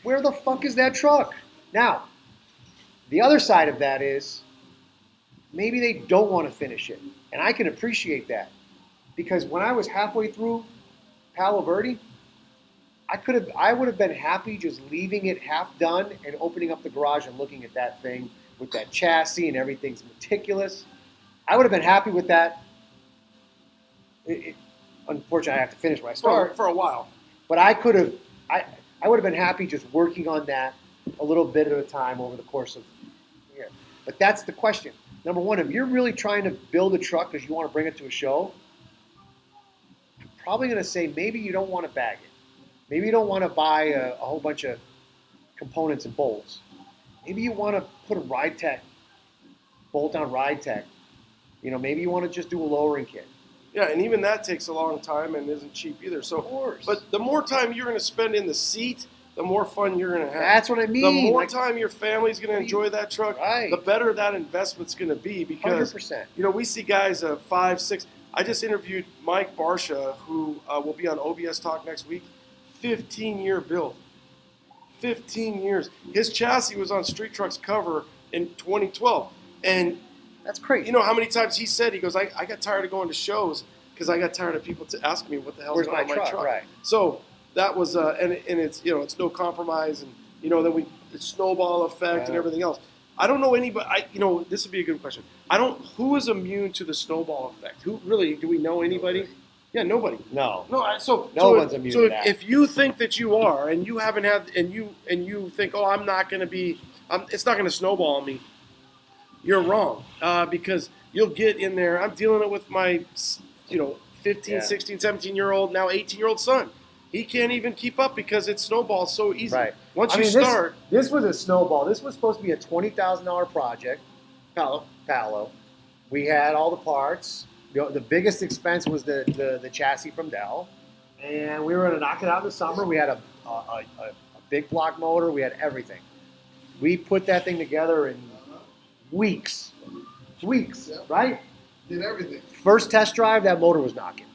[SPEAKER 6] Where the fuck is that truck? Now, the other side of that is maybe they don't want to finish it, and I can appreciate that because when I was halfway through Palo Verde, I would have been happy just leaving it half done and opening up the garage and looking at that thing with that chassis and everything's meticulous. I would have been happy with that. Unfortunately, I have to finish when I start.
[SPEAKER 1] For a while.
[SPEAKER 6] But I could have, I would have been happy just working on that a little bit at a time over the course of the year. But that's the question. Number one, if you're really trying to build a truck because you want to bring it to a show, I'm probably going to say maybe you don't want to bag it. Maybe you don't want to buy a whole bunch of components and bolts. Maybe you want to put a ride tech, bolt on ride tech. You know, maybe you want to just do a lowering kit.
[SPEAKER 1] Yeah, and even that takes a long time and isn't cheap either. So,
[SPEAKER 6] Of course.
[SPEAKER 1] but the more time you're going to spend in the seat, the more fun you're going to have.
[SPEAKER 6] That's what I mean.
[SPEAKER 1] The more
[SPEAKER 6] like,
[SPEAKER 1] time your family's going to enjoy that truck,
[SPEAKER 6] Right.
[SPEAKER 1] the better that investment's going to be. Because
[SPEAKER 6] 100%.
[SPEAKER 1] you know we see guys 5, 6. I just interviewed Mike Barsha, who will be on OBS Talk next week. 15-year build. 15 years. His chassis was on Street Truck's cover in 2012, and
[SPEAKER 6] That's crazy.
[SPEAKER 1] you know how many times he said, he goes, I got tired of going to shows because I got tired of people asking me what the hell's
[SPEAKER 6] Where's
[SPEAKER 1] going on
[SPEAKER 6] my
[SPEAKER 1] my
[SPEAKER 6] truck?
[SPEAKER 1] truck.
[SPEAKER 6] Right.
[SPEAKER 1] So that was, and it's, you know, it's no compromise, and, you know, then it's snowball effect and
[SPEAKER 6] Yeah.
[SPEAKER 1] everything else. I don't know anybody, you know, this would be a good question. Who is immune to the snowball effect? Who really, do we know anybody? Yeah, nobody.
[SPEAKER 6] No.
[SPEAKER 1] No,
[SPEAKER 6] No one's immune
[SPEAKER 1] so
[SPEAKER 6] to
[SPEAKER 1] if,
[SPEAKER 6] that.
[SPEAKER 1] if you think that you are, and you haven't had, and you think, oh, I'm not going to be, it's not going to snowball on me, you're wrong. Because you'll get in there. I'm dealing it with my, 15,
[SPEAKER 6] Yeah.
[SPEAKER 1] 16, 17-year-old, now 18-year-old son. He can't even keep up because it snowballs so easy.
[SPEAKER 6] Right.
[SPEAKER 1] Once
[SPEAKER 6] I
[SPEAKER 1] you
[SPEAKER 6] mean,
[SPEAKER 1] start,
[SPEAKER 6] This was a snowball. This was supposed to be a $20,000 project. Palo. We had all the parts. The biggest expense was the chassis from Dell, and we were going to knock it out in the summer. We had a big block motor. We had everything. We put that thing together in weeks, right?
[SPEAKER 2] Did everything.
[SPEAKER 6] First test drive, that motor was knocking.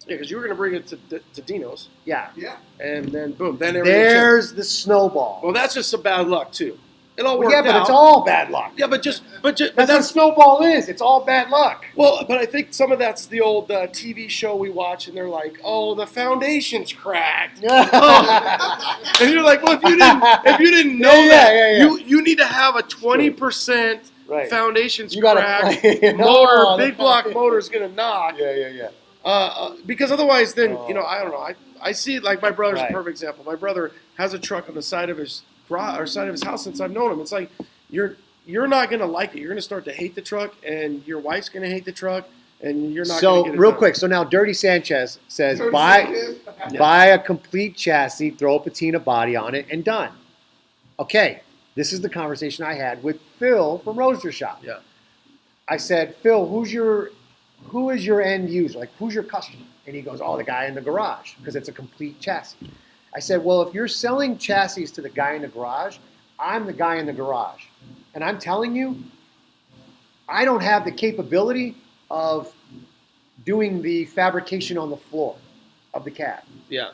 [SPEAKER 1] yeah, because you were going to bring it to Dino's,
[SPEAKER 6] Yeah.
[SPEAKER 2] Yeah.
[SPEAKER 1] and then boom, then everything changed.
[SPEAKER 6] There's the snowball.
[SPEAKER 1] Well, that's just some bad luck too. It all
[SPEAKER 6] Well,
[SPEAKER 1] worked
[SPEAKER 6] yeah, but
[SPEAKER 1] out.
[SPEAKER 6] it's all bad luck.
[SPEAKER 1] Yeah, but
[SPEAKER 6] That's what
[SPEAKER 1] that's
[SPEAKER 6] snowball is. It's all bad luck.
[SPEAKER 1] well. But I think some of that's the old TV show we watch, and they're like, "Oh, the foundation's cracked," and you're like, "Well, if you didn't know
[SPEAKER 6] Yeah.
[SPEAKER 1] you need to have a 20%
[SPEAKER 6] Right.
[SPEAKER 1] foundation's
[SPEAKER 6] You gotta
[SPEAKER 1] cracked
[SPEAKER 6] play-
[SPEAKER 1] motor,
[SPEAKER 6] No,
[SPEAKER 1] big block motor is gonna knock."
[SPEAKER 6] Yeah.
[SPEAKER 1] Because otherwise, then
[SPEAKER 6] Oh.
[SPEAKER 1] I don't know. I see it like my brother's
[SPEAKER 6] Right.
[SPEAKER 1] a perfect example. My brother has a truck on the side of his garage or side of his house since I've known him. It's like you're not gonna like it. You're gonna start to hate the truck, and your wife's gonna hate the truck, and you're not.
[SPEAKER 6] So
[SPEAKER 1] gonna get it
[SPEAKER 6] real
[SPEAKER 1] done.
[SPEAKER 6] quick, so now Dirty Sanchez says
[SPEAKER 2] Dirty
[SPEAKER 6] buy
[SPEAKER 2] Sanchez.
[SPEAKER 6] buy a complete chassis, throw a Patina body on it, and done. Okay, this is the conversation I had with Phil from Roadster Shop.
[SPEAKER 1] Yeah.
[SPEAKER 6] I said, Phil, who is your end user? Like, who's your customer? And he goes, oh, the guy in the garage, because it's a complete chassis. I said, well, if you're selling chassis to the guy in the garage, I'm the guy in the garage. And I'm telling you, I don't have the capability of doing the fabrication on the floor of the cab.
[SPEAKER 1] Yeah.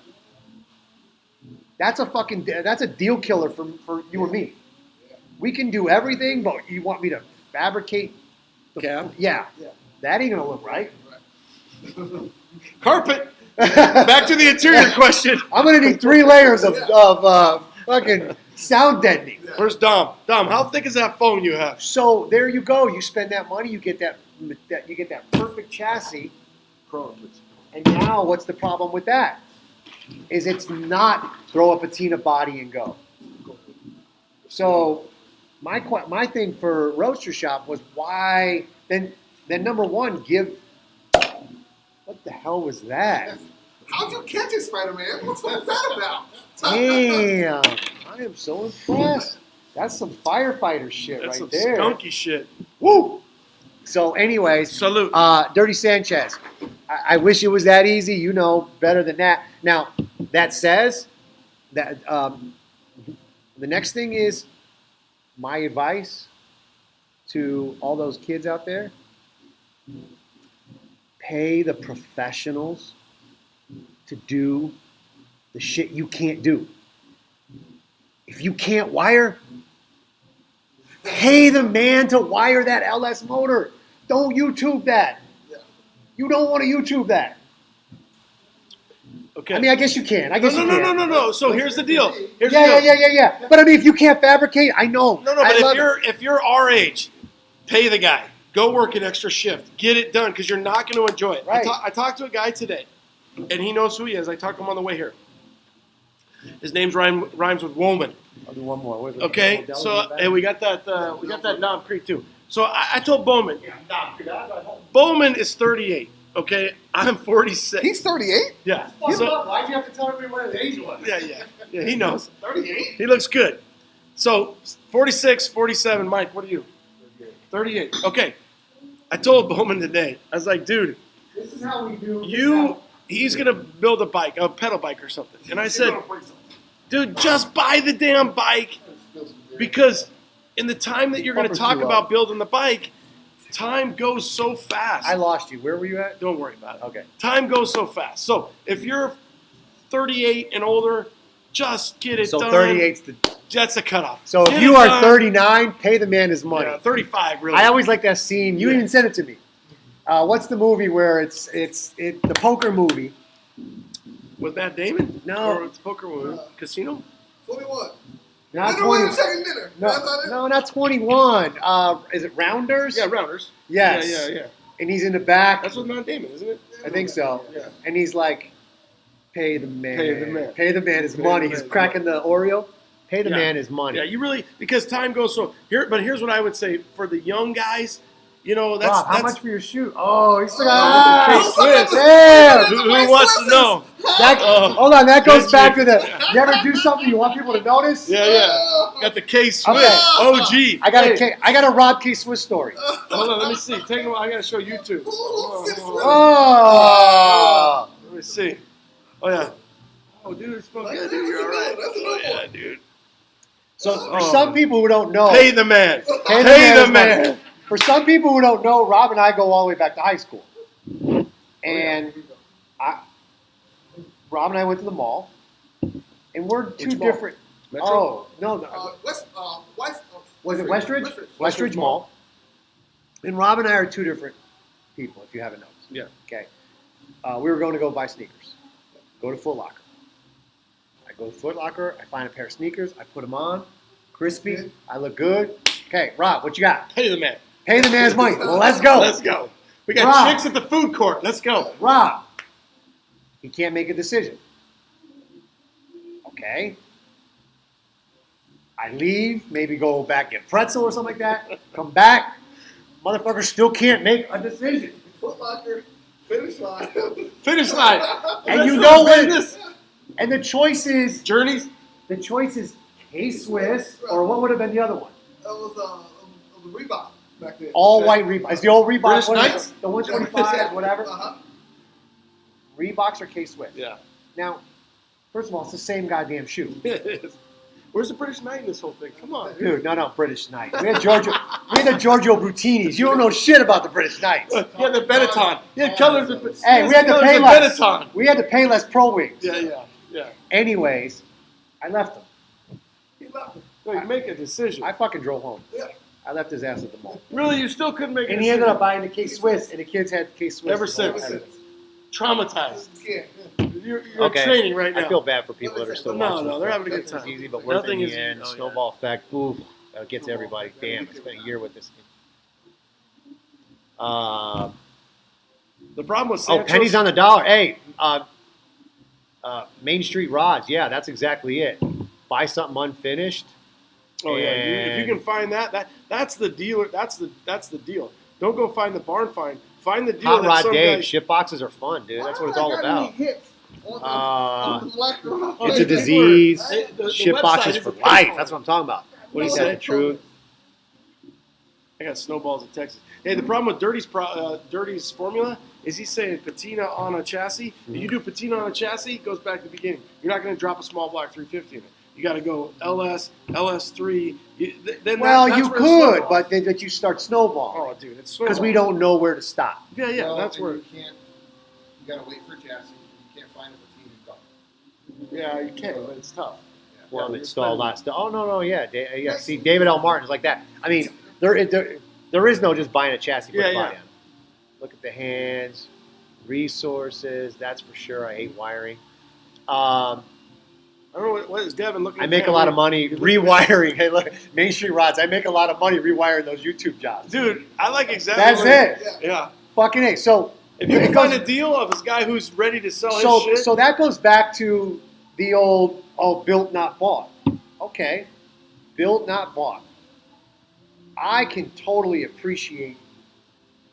[SPEAKER 6] That's a deal killer for you and me. We can do everything, but you want me to fabricate the
[SPEAKER 1] Cab?
[SPEAKER 6] Yeah. That ain't gonna look right.
[SPEAKER 1] Carpet. Back to the interior question.
[SPEAKER 6] I'm gonna need 3 layers of fucking sound deadening.
[SPEAKER 1] Where's Dom? Dom, how thick is that foam you have?
[SPEAKER 6] So there you go. You spend that money, you get that perfect chassis. And now, what's the problem with that? Is it's not throw a patina body and go. So my thing for Roadster Shop was why then number one, what the hell was that?
[SPEAKER 2] How'd you catch it, Spider-Man? What was that about?
[SPEAKER 6] Damn, I am so impressed. That's some firefighter shit
[SPEAKER 1] That's
[SPEAKER 6] right
[SPEAKER 1] some
[SPEAKER 6] there.
[SPEAKER 1] skunky shit.
[SPEAKER 6] Woo! So anyways,
[SPEAKER 1] Salute.
[SPEAKER 6] Dirty Sanchez. I wish it was that easy. You know better than that. Now, that says that the next thing is my advice to all those kids out there. Pay the professionals to do the shit you can't do. If you can't wire, pay the man to wire that LS motor. Don't YouTube that. You don't want to YouTube that.
[SPEAKER 1] Okay.
[SPEAKER 6] I mean, I guess you can. I guess you can.
[SPEAKER 1] No. So here's the deal. Here's the
[SPEAKER 6] Yeah,
[SPEAKER 1] deal.
[SPEAKER 6] yeah. But I mean, if you can't fabricate, I know.
[SPEAKER 1] No,
[SPEAKER 6] I
[SPEAKER 1] but
[SPEAKER 6] love
[SPEAKER 1] if you're our age, pay the guy. Go work an extra shift. Get it done because you're not going to enjoy it.
[SPEAKER 6] Right.
[SPEAKER 1] I talked to a guy today, and he knows who he is. I talked to him on the way here. His name's rhymes with Woman.
[SPEAKER 6] I'll do one more.
[SPEAKER 1] Okay, so and we got that Dom Creek too. So I told Bowman. Bowman is 38. Okay, I'm 46.
[SPEAKER 2] He's 38?
[SPEAKER 1] Yeah.
[SPEAKER 6] Why'd you have to tell everybody what his age was?
[SPEAKER 1] Yeah. He knows.
[SPEAKER 2] 38?
[SPEAKER 1] He looks good. So 46, 47. Mike, what are you? 38. Okay. I told Bowman today. I was like, dude,
[SPEAKER 6] This is how we do.
[SPEAKER 1] he's gonna build a bike, a pedal bike or something. And I said, dude, just buy the damn bike because in the time that you're gonna
[SPEAKER 6] Bumper's
[SPEAKER 1] talk
[SPEAKER 6] too
[SPEAKER 1] about
[SPEAKER 6] low.
[SPEAKER 1] building the bike, time goes so fast.
[SPEAKER 6] I lost you. Where were you at?
[SPEAKER 1] Don't worry about it.
[SPEAKER 6] Okay.
[SPEAKER 1] Time goes so fast. So if you're 38 and older, just get it
[SPEAKER 6] So
[SPEAKER 1] done.
[SPEAKER 6] 38's the.
[SPEAKER 1] That's the cutoff.
[SPEAKER 6] So
[SPEAKER 1] Get
[SPEAKER 6] if
[SPEAKER 1] it
[SPEAKER 6] you are
[SPEAKER 1] done.
[SPEAKER 6] 39, pay the man his money.
[SPEAKER 1] Yeah, 35 really.
[SPEAKER 6] I always like that scene. You
[SPEAKER 1] Yeah.
[SPEAKER 6] even sent it to me. What's the movie where it's the poker movie?
[SPEAKER 1] With Matt Damon?
[SPEAKER 6] No.
[SPEAKER 1] Or it's poker movie? Casino?
[SPEAKER 2] 21.
[SPEAKER 6] Not
[SPEAKER 2] Dinner with
[SPEAKER 6] 20.
[SPEAKER 2] him, second dinner. That's not it?
[SPEAKER 6] No, not 21. Is it Rounders?
[SPEAKER 1] Yeah, Rounders.
[SPEAKER 6] Yes.
[SPEAKER 1] Yeah.
[SPEAKER 6] And he's in the back.
[SPEAKER 1] That's with Matt Damon, isn't it?
[SPEAKER 6] I think so.
[SPEAKER 1] Yeah.
[SPEAKER 6] And he's like, pay the man.
[SPEAKER 1] Pay the man.
[SPEAKER 6] Pay the man his
[SPEAKER 1] Pay
[SPEAKER 6] money.
[SPEAKER 1] the
[SPEAKER 6] He's
[SPEAKER 1] man.
[SPEAKER 6] cracking the Oreo. Pay the
[SPEAKER 1] Yeah.
[SPEAKER 6] man his money.
[SPEAKER 1] Yeah, you really because time goes so here. But here's what I would say for the young guys. You know, that's
[SPEAKER 6] Rob, how
[SPEAKER 1] that's
[SPEAKER 6] much for your shoe? Oh, he's still
[SPEAKER 2] Ah,
[SPEAKER 6] got
[SPEAKER 2] Swiss.
[SPEAKER 6] K-Swiss. Damn.
[SPEAKER 1] who wants to know?
[SPEAKER 6] That,
[SPEAKER 1] Oh.
[SPEAKER 6] hold on, that goes
[SPEAKER 1] Good
[SPEAKER 6] back
[SPEAKER 1] shit.
[SPEAKER 6] to the. You ever do something you want people to notice?
[SPEAKER 1] Yeah. Got the K Swiss
[SPEAKER 6] Okay.
[SPEAKER 1] OG.
[SPEAKER 6] I got a Rob K Swiss story.
[SPEAKER 1] Hold on, let me see. Take them. I gotta show you two.
[SPEAKER 6] Oh.
[SPEAKER 1] Let me see. Oh yeah. Oh dude, it's smells good. Dude, you're all right. Oh yeah, dude.
[SPEAKER 6] So for some people who don't know,
[SPEAKER 1] Pay the man.
[SPEAKER 6] Pay
[SPEAKER 1] Pay the
[SPEAKER 6] man.
[SPEAKER 1] man.
[SPEAKER 6] For some people who don't know, Rob and I go all the way back to high school. And Rob and I went to the mall, and we're two
[SPEAKER 1] Which mall?
[SPEAKER 6] different.
[SPEAKER 1] Metro?
[SPEAKER 6] Oh no, was it Westridge? Westridge Mall. And Rob and I are two different people, if you haven't noticed.
[SPEAKER 1] Yeah.
[SPEAKER 6] Okay. We were going to go buy sneakers. Go to Foot Locker. I go to Foot Locker. I find a pair of sneakers. I put them on. Crispy. I look good. Okay, Rob, what you got?
[SPEAKER 1] Pay the man.
[SPEAKER 6] Pay the man's money. Let's go.
[SPEAKER 1] Let's go. We got
[SPEAKER 6] Rob.
[SPEAKER 1] chicks at the food court. Let's go.
[SPEAKER 6] Rob. He can't make a decision. Okay. I leave, maybe go back get pretzel or something like that. Come back. Motherfucker still can't make a decision.
[SPEAKER 2] Foot Locker, finish line.
[SPEAKER 1] Finish line.
[SPEAKER 6] And
[SPEAKER 1] Let's
[SPEAKER 6] you
[SPEAKER 1] do
[SPEAKER 6] know
[SPEAKER 1] it,
[SPEAKER 6] what?
[SPEAKER 1] business.
[SPEAKER 6] And the choice is
[SPEAKER 1] Journeys.
[SPEAKER 6] K-Swiss, or what would have been the other one?
[SPEAKER 2] That was Reebok back then.
[SPEAKER 6] All white Reebok. It's the old Reebok.
[SPEAKER 1] British
[SPEAKER 6] what is it?
[SPEAKER 1] Knights?
[SPEAKER 6] The 125, whatever.
[SPEAKER 2] Uh-huh.
[SPEAKER 6] Reeboks or K-Swiss?
[SPEAKER 1] Yeah.
[SPEAKER 6] Now, first of all, it's the same goddamn shoe.
[SPEAKER 1] It is. Where's the British Knight in this whole thing? Come on,
[SPEAKER 6] Dude, no, British Knight. We had the Giorgio Brutinis. You don't know shit about the British Knights.
[SPEAKER 1] Yeah, the Benetton. Yeah, colors.
[SPEAKER 6] Hey, we had to pay less.
[SPEAKER 1] Benetton.
[SPEAKER 6] We had to pay less Pro Wings.
[SPEAKER 1] Yeah.
[SPEAKER 6] Anyways, I left him.
[SPEAKER 1] No, you make a decision.
[SPEAKER 6] I fucking drove home. I left his ass at the mall.
[SPEAKER 1] Really, you still couldn't make a
[SPEAKER 6] And
[SPEAKER 1] decision.
[SPEAKER 6] he ended up buying the K-Swiss, and the kids had the K-Swiss.
[SPEAKER 1] Ever since. Traumatized.
[SPEAKER 2] Yeah.
[SPEAKER 1] You're
[SPEAKER 6] Okay.
[SPEAKER 1] training right now.
[SPEAKER 6] I feel bad for people that are still
[SPEAKER 1] No,
[SPEAKER 6] watching.
[SPEAKER 1] no, they're having a good time.
[SPEAKER 6] It's easy, but worth it
[SPEAKER 1] Nothing
[SPEAKER 6] in
[SPEAKER 1] is-
[SPEAKER 6] the end.
[SPEAKER 1] oh, yeah.
[SPEAKER 6] Snowball effect. Ooh, that gets everybody. Damn, it's been a year with this.
[SPEAKER 1] The problem with
[SPEAKER 6] Oh,
[SPEAKER 1] Sancho's,
[SPEAKER 6] pennies on the dollar. Hey, Main Street Rods. Yeah, that's exactly it. Buy something unfinished.
[SPEAKER 1] Oh yeah, if you
[SPEAKER 6] and-
[SPEAKER 1] can find that's the dealer. That's the deal. Don't go find the barn find. Find the deal
[SPEAKER 6] Hot
[SPEAKER 1] that
[SPEAKER 6] Rod
[SPEAKER 1] some
[SPEAKER 6] Dave.
[SPEAKER 1] guy.
[SPEAKER 6] Ship boxes are fun, dude. That's what it's all about. It's a
[SPEAKER 1] People
[SPEAKER 6] disease.
[SPEAKER 1] the
[SPEAKER 6] Ship
[SPEAKER 1] website
[SPEAKER 6] boxes
[SPEAKER 1] is
[SPEAKER 6] for
[SPEAKER 1] a
[SPEAKER 6] life.
[SPEAKER 1] platform.
[SPEAKER 6] That's what I'm talking about.
[SPEAKER 1] What do you
[SPEAKER 6] Ain't that
[SPEAKER 1] say?
[SPEAKER 6] the truth?
[SPEAKER 1] I got snowballs in Texas. Hey, the problem with Dirty's formula is he's saying patina on a chassis.
[SPEAKER 6] Mm-hmm.
[SPEAKER 1] If you do patina on a chassis, it goes back to the beginning. You're not going to drop a small block 350 in it. You got to go LS, LS3.
[SPEAKER 6] Well, you could, but then you start snowballing
[SPEAKER 1] Oh, dude, it's
[SPEAKER 6] because we
[SPEAKER 1] snowball.
[SPEAKER 6] don't know where to stop.
[SPEAKER 1] Yeah,
[SPEAKER 5] Well,
[SPEAKER 1] that's
[SPEAKER 5] and
[SPEAKER 1] where.
[SPEAKER 5] you can't. You gotta wait for chassis. You can't find a patina car.
[SPEAKER 1] Yeah, you can, but it's tough.
[SPEAKER 6] Well,
[SPEAKER 1] Yeah,
[SPEAKER 6] install
[SPEAKER 1] you're
[SPEAKER 6] lots. Oh no, yeah. See, David L. Martin's like that. I mean, there is no just buying a chassis for
[SPEAKER 1] Yeah,
[SPEAKER 6] the body
[SPEAKER 1] yeah.
[SPEAKER 6] on. Look at the hands, resources. That's for sure. I hate wiring.
[SPEAKER 1] I don't know what is Devin looking.
[SPEAKER 6] I
[SPEAKER 1] at
[SPEAKER 6] make a
[SPEAKER 1] that?
[SPEAKER 6] lot of money rewiring. Hey, look, Main Street Rods. I make a lot of money rewiring those YouTube jobs.
[SPEAKER 1] Dude, I like exactly.
[SPEAKER 6] That's
[SPEAKER 1] what-
[SPEAKER 6] it.
[SPEAKER 1] Yeah.
[SPEAKER 6] Fucking A. So
[SPEAKER 1] If you
[SPEAKER 6] it
[SPEAKER 1] can find
[SPEAKER 6] goes-
[SPEAKER 1] a deal of this guy who's ready to sell his shit.
[SPEAKER 6] So that goes back to the old built not bought. Okay, built not bought. I can totally appreciate.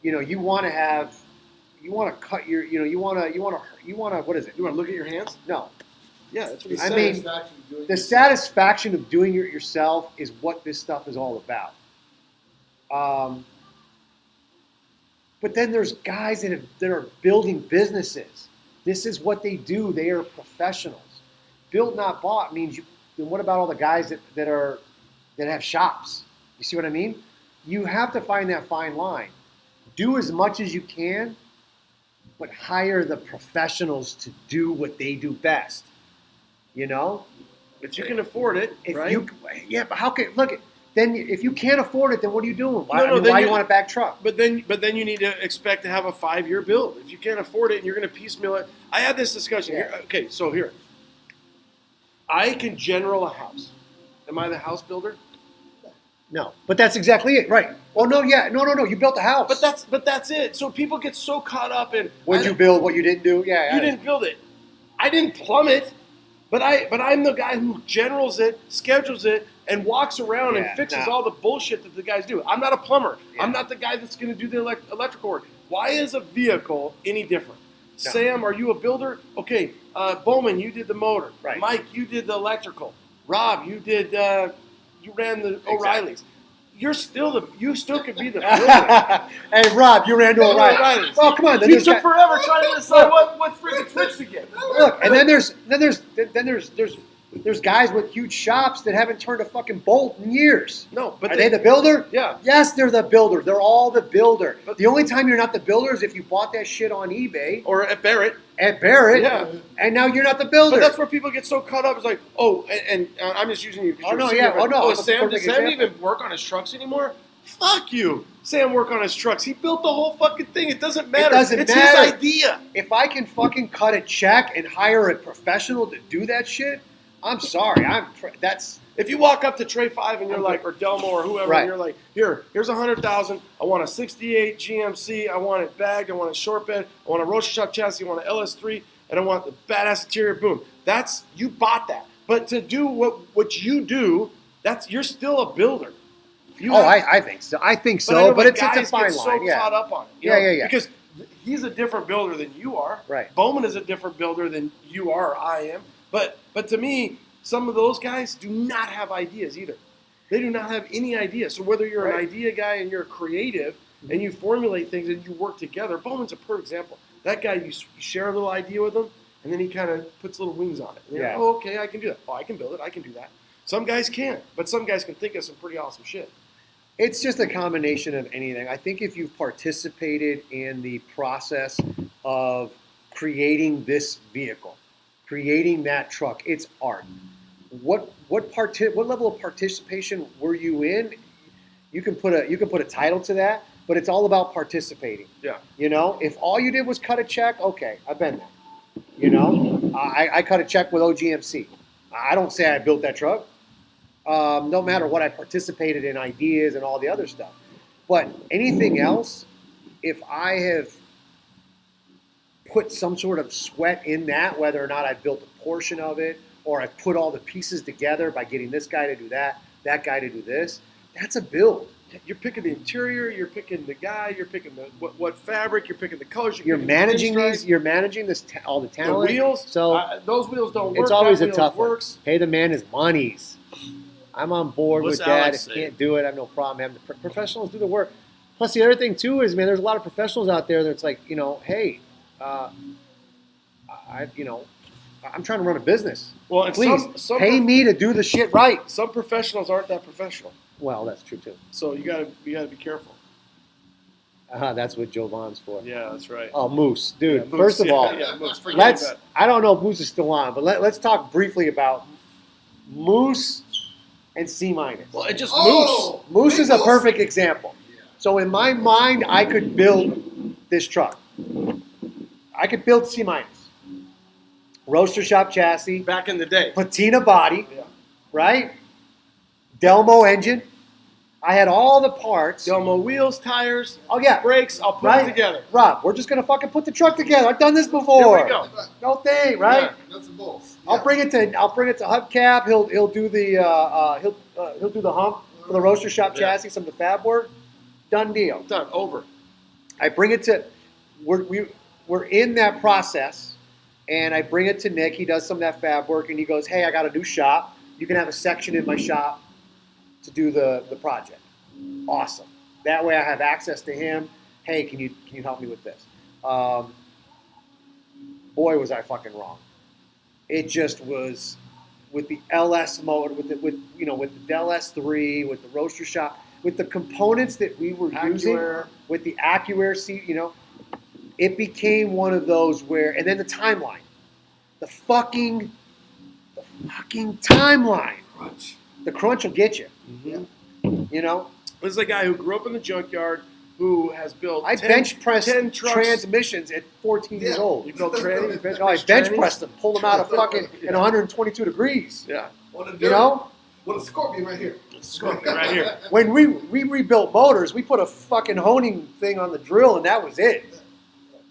[SPEAKER 6] You want to cut your. You want to. What is it?
[SPEAKER 1] You want to look at your hands?
[SPEAKER 6] No.
[SPEAKER 1] Yeah, that's what he
[SPEAKER 6] I
[SPEAKER 1] said.
[SPEAKER 6] mean, the satisfaction of doing it yourself is what this stuff is all about. But then there's guys that are building businesses. This is what they do. They are professionals. Built not bought means you. Then what about all the guys that have shops? You see what I mean? You have to find that fine line. Do as much as you can, but hire the professionals to do what they do best.
[SPEAKER 1] If you can afford it,
[SPEAKER 6] If
[SPEAKER 1] right?
[SPEAKER 6] but how can then if you can't afford it, then what are you doing? Why,
[SPEAKER 1] No, then
[SPEAKER 6] why
[SPEAKER 1] you-
[SPEAKER 6] you want a back truck?
[SPEAKER 1] But then you need to expect to have a 5-year build. If you can't afford it and you're going to piecemeal it, I had this discussion here. Okay, so here, I can general a house. Am I the house builder?
[SPEAKER 6] No, but that's exactly it, right? Oh no, yeah, no. You built the house,
[SPEAKER 1] But that's it. So people get so caught up in
[SPEAKER 6] what'd you build? What you didn't do? Yeah,
[SPEAKER 1] You didn't build it. I didn't plumb it, but I'm the guy who generals it, schedules it, and walks around and
[SPEAKER 6] Yeah,
[SPEAKER 1] fixes
[SPEAKER 6] no.
[SPEAKER 1] all the bullshit that the guys do. I'm not a plumber.
[SPEAKER 6] Yeah.
[SPEAKER 1] I'm not the guy that's going to do the electrical work. Why is a vehicle any different?
[SPEAKER 6] No.
[SPEAKER 1] Sam, are you a builder? Okay, Bowman, you did the motor.
[SPEAKER 6] Right.
[SPEAKER 1] Mike, you did the electrical. Rob, you did. You ran the O'Reillys. You still could be the builder.
[SPEAKER 6] Hey, Rob, you ran to O'Reilly.
[SPEAKER 1] O'Reillys.
[SPEAKER 6] Well, come on. Then
[SPEAKER 1] You
[SPEAKER 6] there's
[SPEAKER 1] took
[SPEAKER 6] guy-
[SPEAKER 1] forever trying to decide what freaking switch to get.
[SPEAKER 6] Look, and then there's guys with huge shops that haven't turned a fucking bolt in years.
[SPEAKER 1] No, but
[SPEAKER 6] Are they the builder?
[SPEAKER 1] Yeah.
[SPEAKER 6] Yes, they're the builder. They're all the builder.
[SPEAKER 1] But-
[SPEAKER 6] The only time you're not the builder is if you bought that shit on eBay
[SPEAKER 1] Or at Barrett.
[SPEAKER 6] at Barrett,
[SPEAKER 1] Yeah.
[SPEAKER 6] and now you're not the builder.
[SPEAKER 1] But that's where people get so caught up. It's like, and I'm just using you. 'cause
[SPEAKER 6] Oh,
[SPEAKER 1] you're
[SPEAKER 6] no,
[SPEAKER 1] senior,
[SPEAKER 6] yeah.
[SPEAKER 1] but,
[SPEAKER 6] Oh, no, I'm a
[SPEAKER 1] Sam, does
[SPEAKER 6] perfect
[SPEAKER 1] Sam
[SPEAKER 6] example.
[SPEAKER 1] even work on his trucks anymore? Fuck you. Sam work on his trucks. He built the whole fucking thing. It doesn't matter.
[SPEAKER 6] doesn't
[SPEAKER 1] it's
[SPEAKER 6] matter.
[SPEAKER 1] his idea.
[SPEAKER 6] If I can fucking cut a check and hire a professional to do that shit, I'm sorry. That's
[SPEAKER 1] If you walk up to Trey 5 and you're like, or Delmo or whoever,
[SPEAKER 6] Right.
[SPEAKER 1] and you're like, here's $100,000. I want a 68 GMC. I want it bagged. I want a short bed. I want a roaster shop chassis. I want an LS3, and I want the badass interior. Boom. You bought that. But to do what you do, you're still a builder.
[SPEAKER 6] I think so. I think
[SPEAKER 1] But I know
[SPEAKER 6] so, but it's a
[SPEAKER 1] guys
[SPEAKER 6] fine
[SPEAKER 1] get
[SPEAKER 6] line.
[SPEAKER 1] so
[SPEAKER 6] Yeah.
[SPEAKER 1] caught up on it. you
[SPEAKER 6] Yeah,
[SPEAKER 1] know,
[SPEAKER 6] yeah.
[SPEAKER 1] Because he's a different builder than you are.
[SPEAKER 6] Right.
[SPEAKER 1] Bowman is a different builder than you are or I am. But to me, some of those guys do not have ideas either. They do not have any ideas. So whether you're an
[SPEAKER 6] Right.
[SPEAKER 1] idea guy and you're a creative and you formulate things and you work together, Bowman's a perfect example. That guy, you share a little idea with him, and then he kind of puts little wings on it. And you're like,
[SPEAKER 6] Yeah.
[SPEAKER 1] oh, okay, I can do that. Oh, I can build it. I can do that. Some guys can't, but some guys can think of some pretty awesome shit.
[SPEAKER 6] It's just a combination of anything. I think if you've participated in the process of creating this vehicle, creating that truck, it's art. What level of participation were you in? You can put a title to that, but it's all about participating.
[SPEAKER 1] Yeah.
[SPEAKER 6] You know, if all you did was cut a check, okay, I've been there. You know, I cut a check with OGMC. I don't say I built that truck. No matter what, I participated in ideas and all the other stuff. But anything else, if I have put some sort of sweat in that, whether or not I built a portion of it, or I've put all the pieces together by getting this guy to do that guy to do this, that's a build.
[SPEAKER 1] You're picking the interior, you're picking the guy, you're picking the what fabric, you're picking the colors.
[SPEAKER 6] You're
[SPEAKER 1] picking the
[SPEAKER 6] managing
[SPEAKER 1] pinstripe,
[SPEAKER 6] these. You're managing this. All the
[SPEAKER 1] the
[SPEAKER 6] talent.
[SPEAKER 1] wheels.
[SPEAKER 6] So
[SPEAKER 1] those wheels don't work.
[SPEAKER 6] it's always
[SPEAKER 1] that
[SPEAKER 6] a
[SPEAKER 1] wheel
[SPEAKER 6] tough
[SPEAKER 1] works.
[SPEAKER 6] one. Pay the man his monies. I'm on board
[SPEAKER 1] What's
[SPEAKER 6] with that.
[SPEAKER 1] Alex
[SPEAKER 6] If you
[SPEAKER 1] saying?
[SPEAKER 6] can't do it, I have no problem. Having the professionals do the work. Plus, the other thing too is, man, there's a lot of professionals out there that's like, you know, hey, I'm trying to run a business.
[SPEAKER 1] Well, and
[SPEAKER 6] Please
[SPEAKER 1] some
[SPEAKER 6] pay me to do the shit right.
[SPEAKER 1] Some professionals aren't that professional,
[SPEAKER 6] Well, that's true too.
[SPEAKER 1] so you gotta be careful.
[SPEAKER 6] That's what Jovan's for.
[SPEAKER 1] Yeah, that's right.
[SPEAKER 6] Oh, Moose, dude.
[SPEAKER 1] Yeah, Moose,
[SPEAKER 6] First of all,
[SPEAKER 1] Moose, forget
[SPEAKER 6] let's.
[SPEAKER 1] about it.
[SPEAKER 6] I don't know if Moose is still on, but let's talk briefly about Moose and C minus.
[SPEAKER 1] Well, it just
[SPEAKER 4] Oh!
[SPEAKER 6] Moose is a
[SPEAKER 4] Moose.
[SPEAKER 6] perfect example. So in my mind, I could build this truck. I could build C minus. Roaster shop chassis,
[SPEAKER 1] moves back in the day.
[SPEAKER 6] patina body,
[SPEAKER 1] Yeah.
[SPEAKER 6] right? Delmo engine. I had all the parts.
[SPEAKER 1] Delmo wheels, tires,
[SPEAKER 6] Oh yeah,
[SPEAKER 1] brakes. I'll put
[SPEAKER 6] right
[SPEAKER 1] it together.
[SPEAKER 6] Rob, we're just gonna fucking put the truck together. I've done this before.
[SPEAKER 1] Here we go.
[SPEAKER 6] No thing, right?
[SPEAKER 4] Nuts and bolts.
[SPEAKER 6] I'll bring it to Hubcap. He'll do the he'll do the hump for the roaster shop
[SPEAKER 1] Yeah.
[SPEAKER 6] chassis, some of the fab work. Done deal.
[SPEAKER 1] Done. Over.
[SPEAKER 6] I bring it to we're in that process, and I bring it to Nick. He does some of that fab work, and he goes, "Hey, I got a new shop. You can have a section in my shop to do the project." Awesome. That way, I have access to him. Hey, can you help me with this? Boy, was I fucking wrong. It just was with the LS motor, with the Del S3, with the roaster shop, with the components that we were using,
[SPEAKER 1] AccuAir.
[SPEAKER 6] with the AccuAir seat, it became one of those where, and then the timeline, the fucking timeline, the crunch will get you.
[SPEAKER 1] Mm-hmm. This is a guy who grew up in the junkyard, who has built.
[SPEAKER 6] I
[SPEAKER 1] 10
[SPEAKER 6] bench pressed
[SPEAKER 1] 10 trucks.
[SPEAKER 6] transmissions at 14 years
[SPEAKER 4] Yeah.
[SPEAKER 6] old.
[SPEAKER 1] You built trannies.
[SPEAKER 6] No, I bench pressed them, pulled them out of fucking at 122 degrees.
[SPEAKER 1] Yeah.
[SPEAKER 4] What a
[SPEAKER 6] You
[SPEAKER 4] dirt.
[SPEAKER 6] know,
[SPEAKER 4] What a scorpion right here.
[SPEAKER 1] Scorpion right here.
[SPEAKER 6] when we rebuilt motors, we put a fucking honing thing on the drill, and that was it.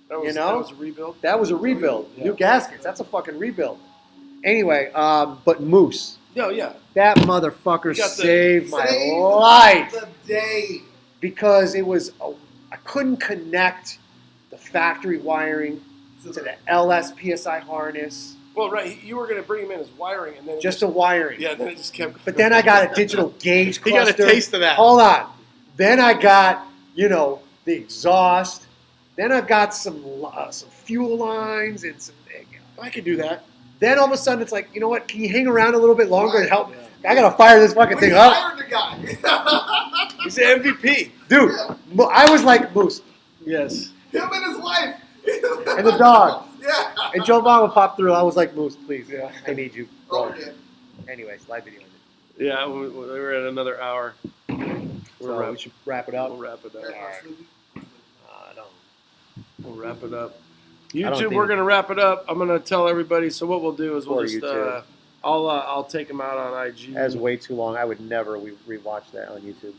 [SPEAKER 1] That was,
[SPEAKER 6] You know?
[SPEAKER 1] that was a rebuild.
[SPEAKER 6] That was a rebuild.
[SPEAKER 1] Yeah.
[SPEAKER 6] New gaskets. That's a fucking rebuild. Anyway, but Moose,
[SPEAKER 1] Yeah, yeah.
[SPEAKER 6] that motherfucker
[SPEAKER 1] You got the-
[SPEAKER 6] saved my
[SPEAKER 4] Saved
[SPEAKER 6] life
[SPEAKER 4] The day.
[SPEAKER 6] because it was I couldn't connect the factory wiring to the LS PSI harness,
[SPEAKER 1] Well, right. You were going to bring him in as wiring, and then
[SPEAKER 6] just a wiring.
[SPEAKER 1] yeah, then it just kept.
[SPEAKER 6] But then I got a digital gauge
[SPEAKER 1] He got
[SPEAKER 6] cluster.
[SPEAKER 1] a taste of that.
[SPEAKER 6] Hold on. Then I got, the exhaust. Then I've got some fuel lines and some.
[SPEAKER 1] I could do that.
[SPEAKER 6] Then all of a sudden it's like, you know what? Can you hang around a little bit longer and help?
[SPEAKER 1] Yeah.
[SPEAKER 6] I gotta fire this fucking
[SPEAKER 4] We
[SPEAKER 6] thing up,
[SPEAKER 4] hired the guy.
[SPEAKER 1] He's the MVP.
[SPEAKER 6] dude. I was like Moose
[SPEAKER 1] Yes.
[SPEAKER 4] Him and his wife.
[SPEAKER 6] and the dog.
[SPEAKER 4] Yeah.
[SPEAKER 6] And Joe Vaughn would pop through. I was like, Moose, please,
[SPEAKER 1] Yeah.
[SPEAKER 6] I need you.
[SPEAKER 4] Oh,
[SPEAKER 6] Bro.
[SPEAKER 4] yeah.
[SPEAKER 6] Anyways, live video.
[SPEAKER 1] Yeah, we're at another hour.
[SPEAKER 6] So we should wrap it up.
[SPEAKER 1] We'll wrap it up.
[SPEAKER 6] I don't.
[SPEAKER 1] We'll wrap it up.
[SPEAKER 6] don't
[SPEAKER 1] YouTube,
[SPEAKER 6] think
[SPEAKER 1] we're
[SPEAKER 6] it-
[SPEAKER 1] gonna wrap it up. I'm gonna tell everybody. So what we'll do is we'll
[SPEAKER 6] Or
[SPEAKER 1] just
[SPEAKER 6] YouTube.
[SPEAKER 1] I'll take them out on IG.
[SPEAKER 6] That's way too long. I would never rewatch that on YouTube.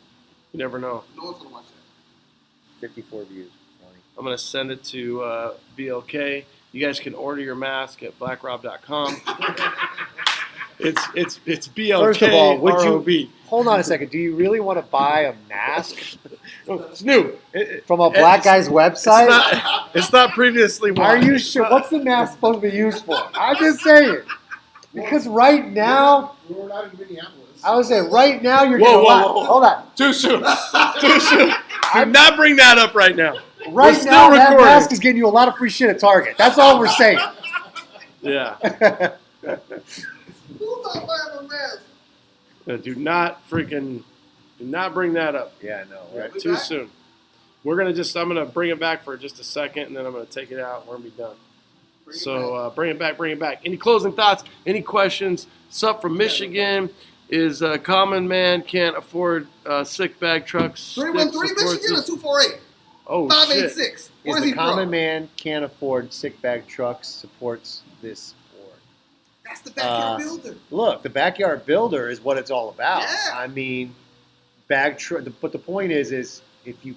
[SPEAKER 1] You never know.
[SPEAKER 4] No one's gonna watch that.
[SPEAKER 6] 54 views. Ronnie.
[SPEAKER 1] I'm gonna send it to BLK. You guys can order your mask at blackrob.com. It's BLK.
[SPEAKER 6] First of all, would you
[SPEAKER 1] ROB.
[SPEAKER 6] hold on a second? Do you really want to buy a mask
[SPEAKER 1] It's new.
[SPEAKER 6] from a black guy's website?
[SPEAKER 1] It's not previously.
[SPEAKER 6] Are
[SPEAKER 1] worn.
[SPEAKER 6] you sure? What's the mask supposed to be used for? I'm just saying. Because right now,
[SPEAKER 5] We were not in Minneapolis.
[SPEAKER 6] I would say right now you're
[SPEAKER 1] Whoa,
[SPEAKER 6] getting a
[SPEAKER 1] whoa,
[SPEAKER 6] lot.
[SPEAKER 1] whoa.
[SPEAKER 6] Hold on.
[SPEAKER 1] Too soon? Too soon. Do not bring that up right now.
[SPEAKER 6] Right
[SPEAKER 1] still
[SPEAKER 6] now, that
[SPEAKER 1] recording.
[SPEAKER 6] mask is getting you a lot of free shit at Target. That's all we're saying.
[SPEAKER 1] Yeah.
[SPEAKER 4] Who's not buying a mask?
[SPEAKER 1] Do not bring that up.
[SPEAKER 6] Yeah, I know, right?
[SPEAKER 1] Too soon. I'm gonna bring it back for just a second, and then I'm gonna take it out. We're gonna be done. Bring it back. Any closing thoughts? Any questions? Sup from Michigan is a common man can't afford sick bag trucks.
[SPEAKER 2] 313 Michigan or 248?
[SPEAKER 1] Oh,
[SPEAKER 2] 586. Where's
[SPEAKER 6] Is
[SPEAKER 2] he
[SPEAKER 6] the common
[SPEAKER 2] from?
[SPEAKER 6] man can't afford sick bag trucks supports this sport.
[SPEAKER 2] That's the backyard builder.
[SPEAKER 6] Look, the backyard builder is what it's all about.
[SPEAKER 2] Yeah.
[SPEAKER 6] I mean, bag truck. But the point is if you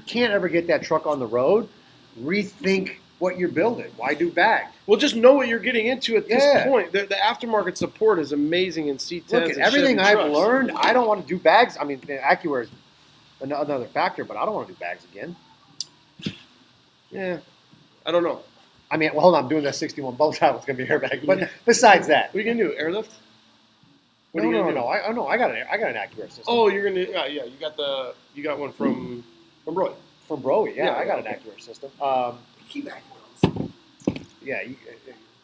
[SPEAKER 6] can't ever get that truck on the road, rethink what you're building. Why do bagged?
[SPEAKER 1] Well, just know what you're getting into at this
[SPEAKER 6] Yeah.
[SPEAKER 1] point. The aftermarket support is amazing in C10s.
[SPEAKER 6] Look, at
[SPEAKER 1] and
[SPEAKER 6] everything
[SPEAKER 1] Chevy
[SPEAKER 6] I've
[SPEAKER 1] trucks.
[SPEAKER 6] learned, I don't want to do bags. I mean, AccuAir is another factor, but I don't want to do bags again.
[SPEAKER 1] Yeah, I don't know.
[SPEAKER 6] I mean, well, hold on, I'm doing that 61 boat travel. It's going to be airbag. But besides that,
[SPEAKER 1] What are you gonna do? Airlift? What
[SPEAKER 6] no,
[SPEAKER 1] are you
[SPEAKER 6] no,
[SPEAKER 1] gonna
[SPEAKER 6] no,
[SPEAKER 1] do?
[SPEAKER 6] I got an AccuAir system.
[SPEAKER 1] Oh, you're gonna you got one from Roy.
[SPEAKER 6] From Broy, yeah,
[SPEAKER 1] Yeah,
[SPEAKER 6] I got
[SPEAKER 1] okay.
[SPEAKER 6] an AccuAir system.
[SPEAKER 2] Keep acting.
[SPEAKER 6] Yeah,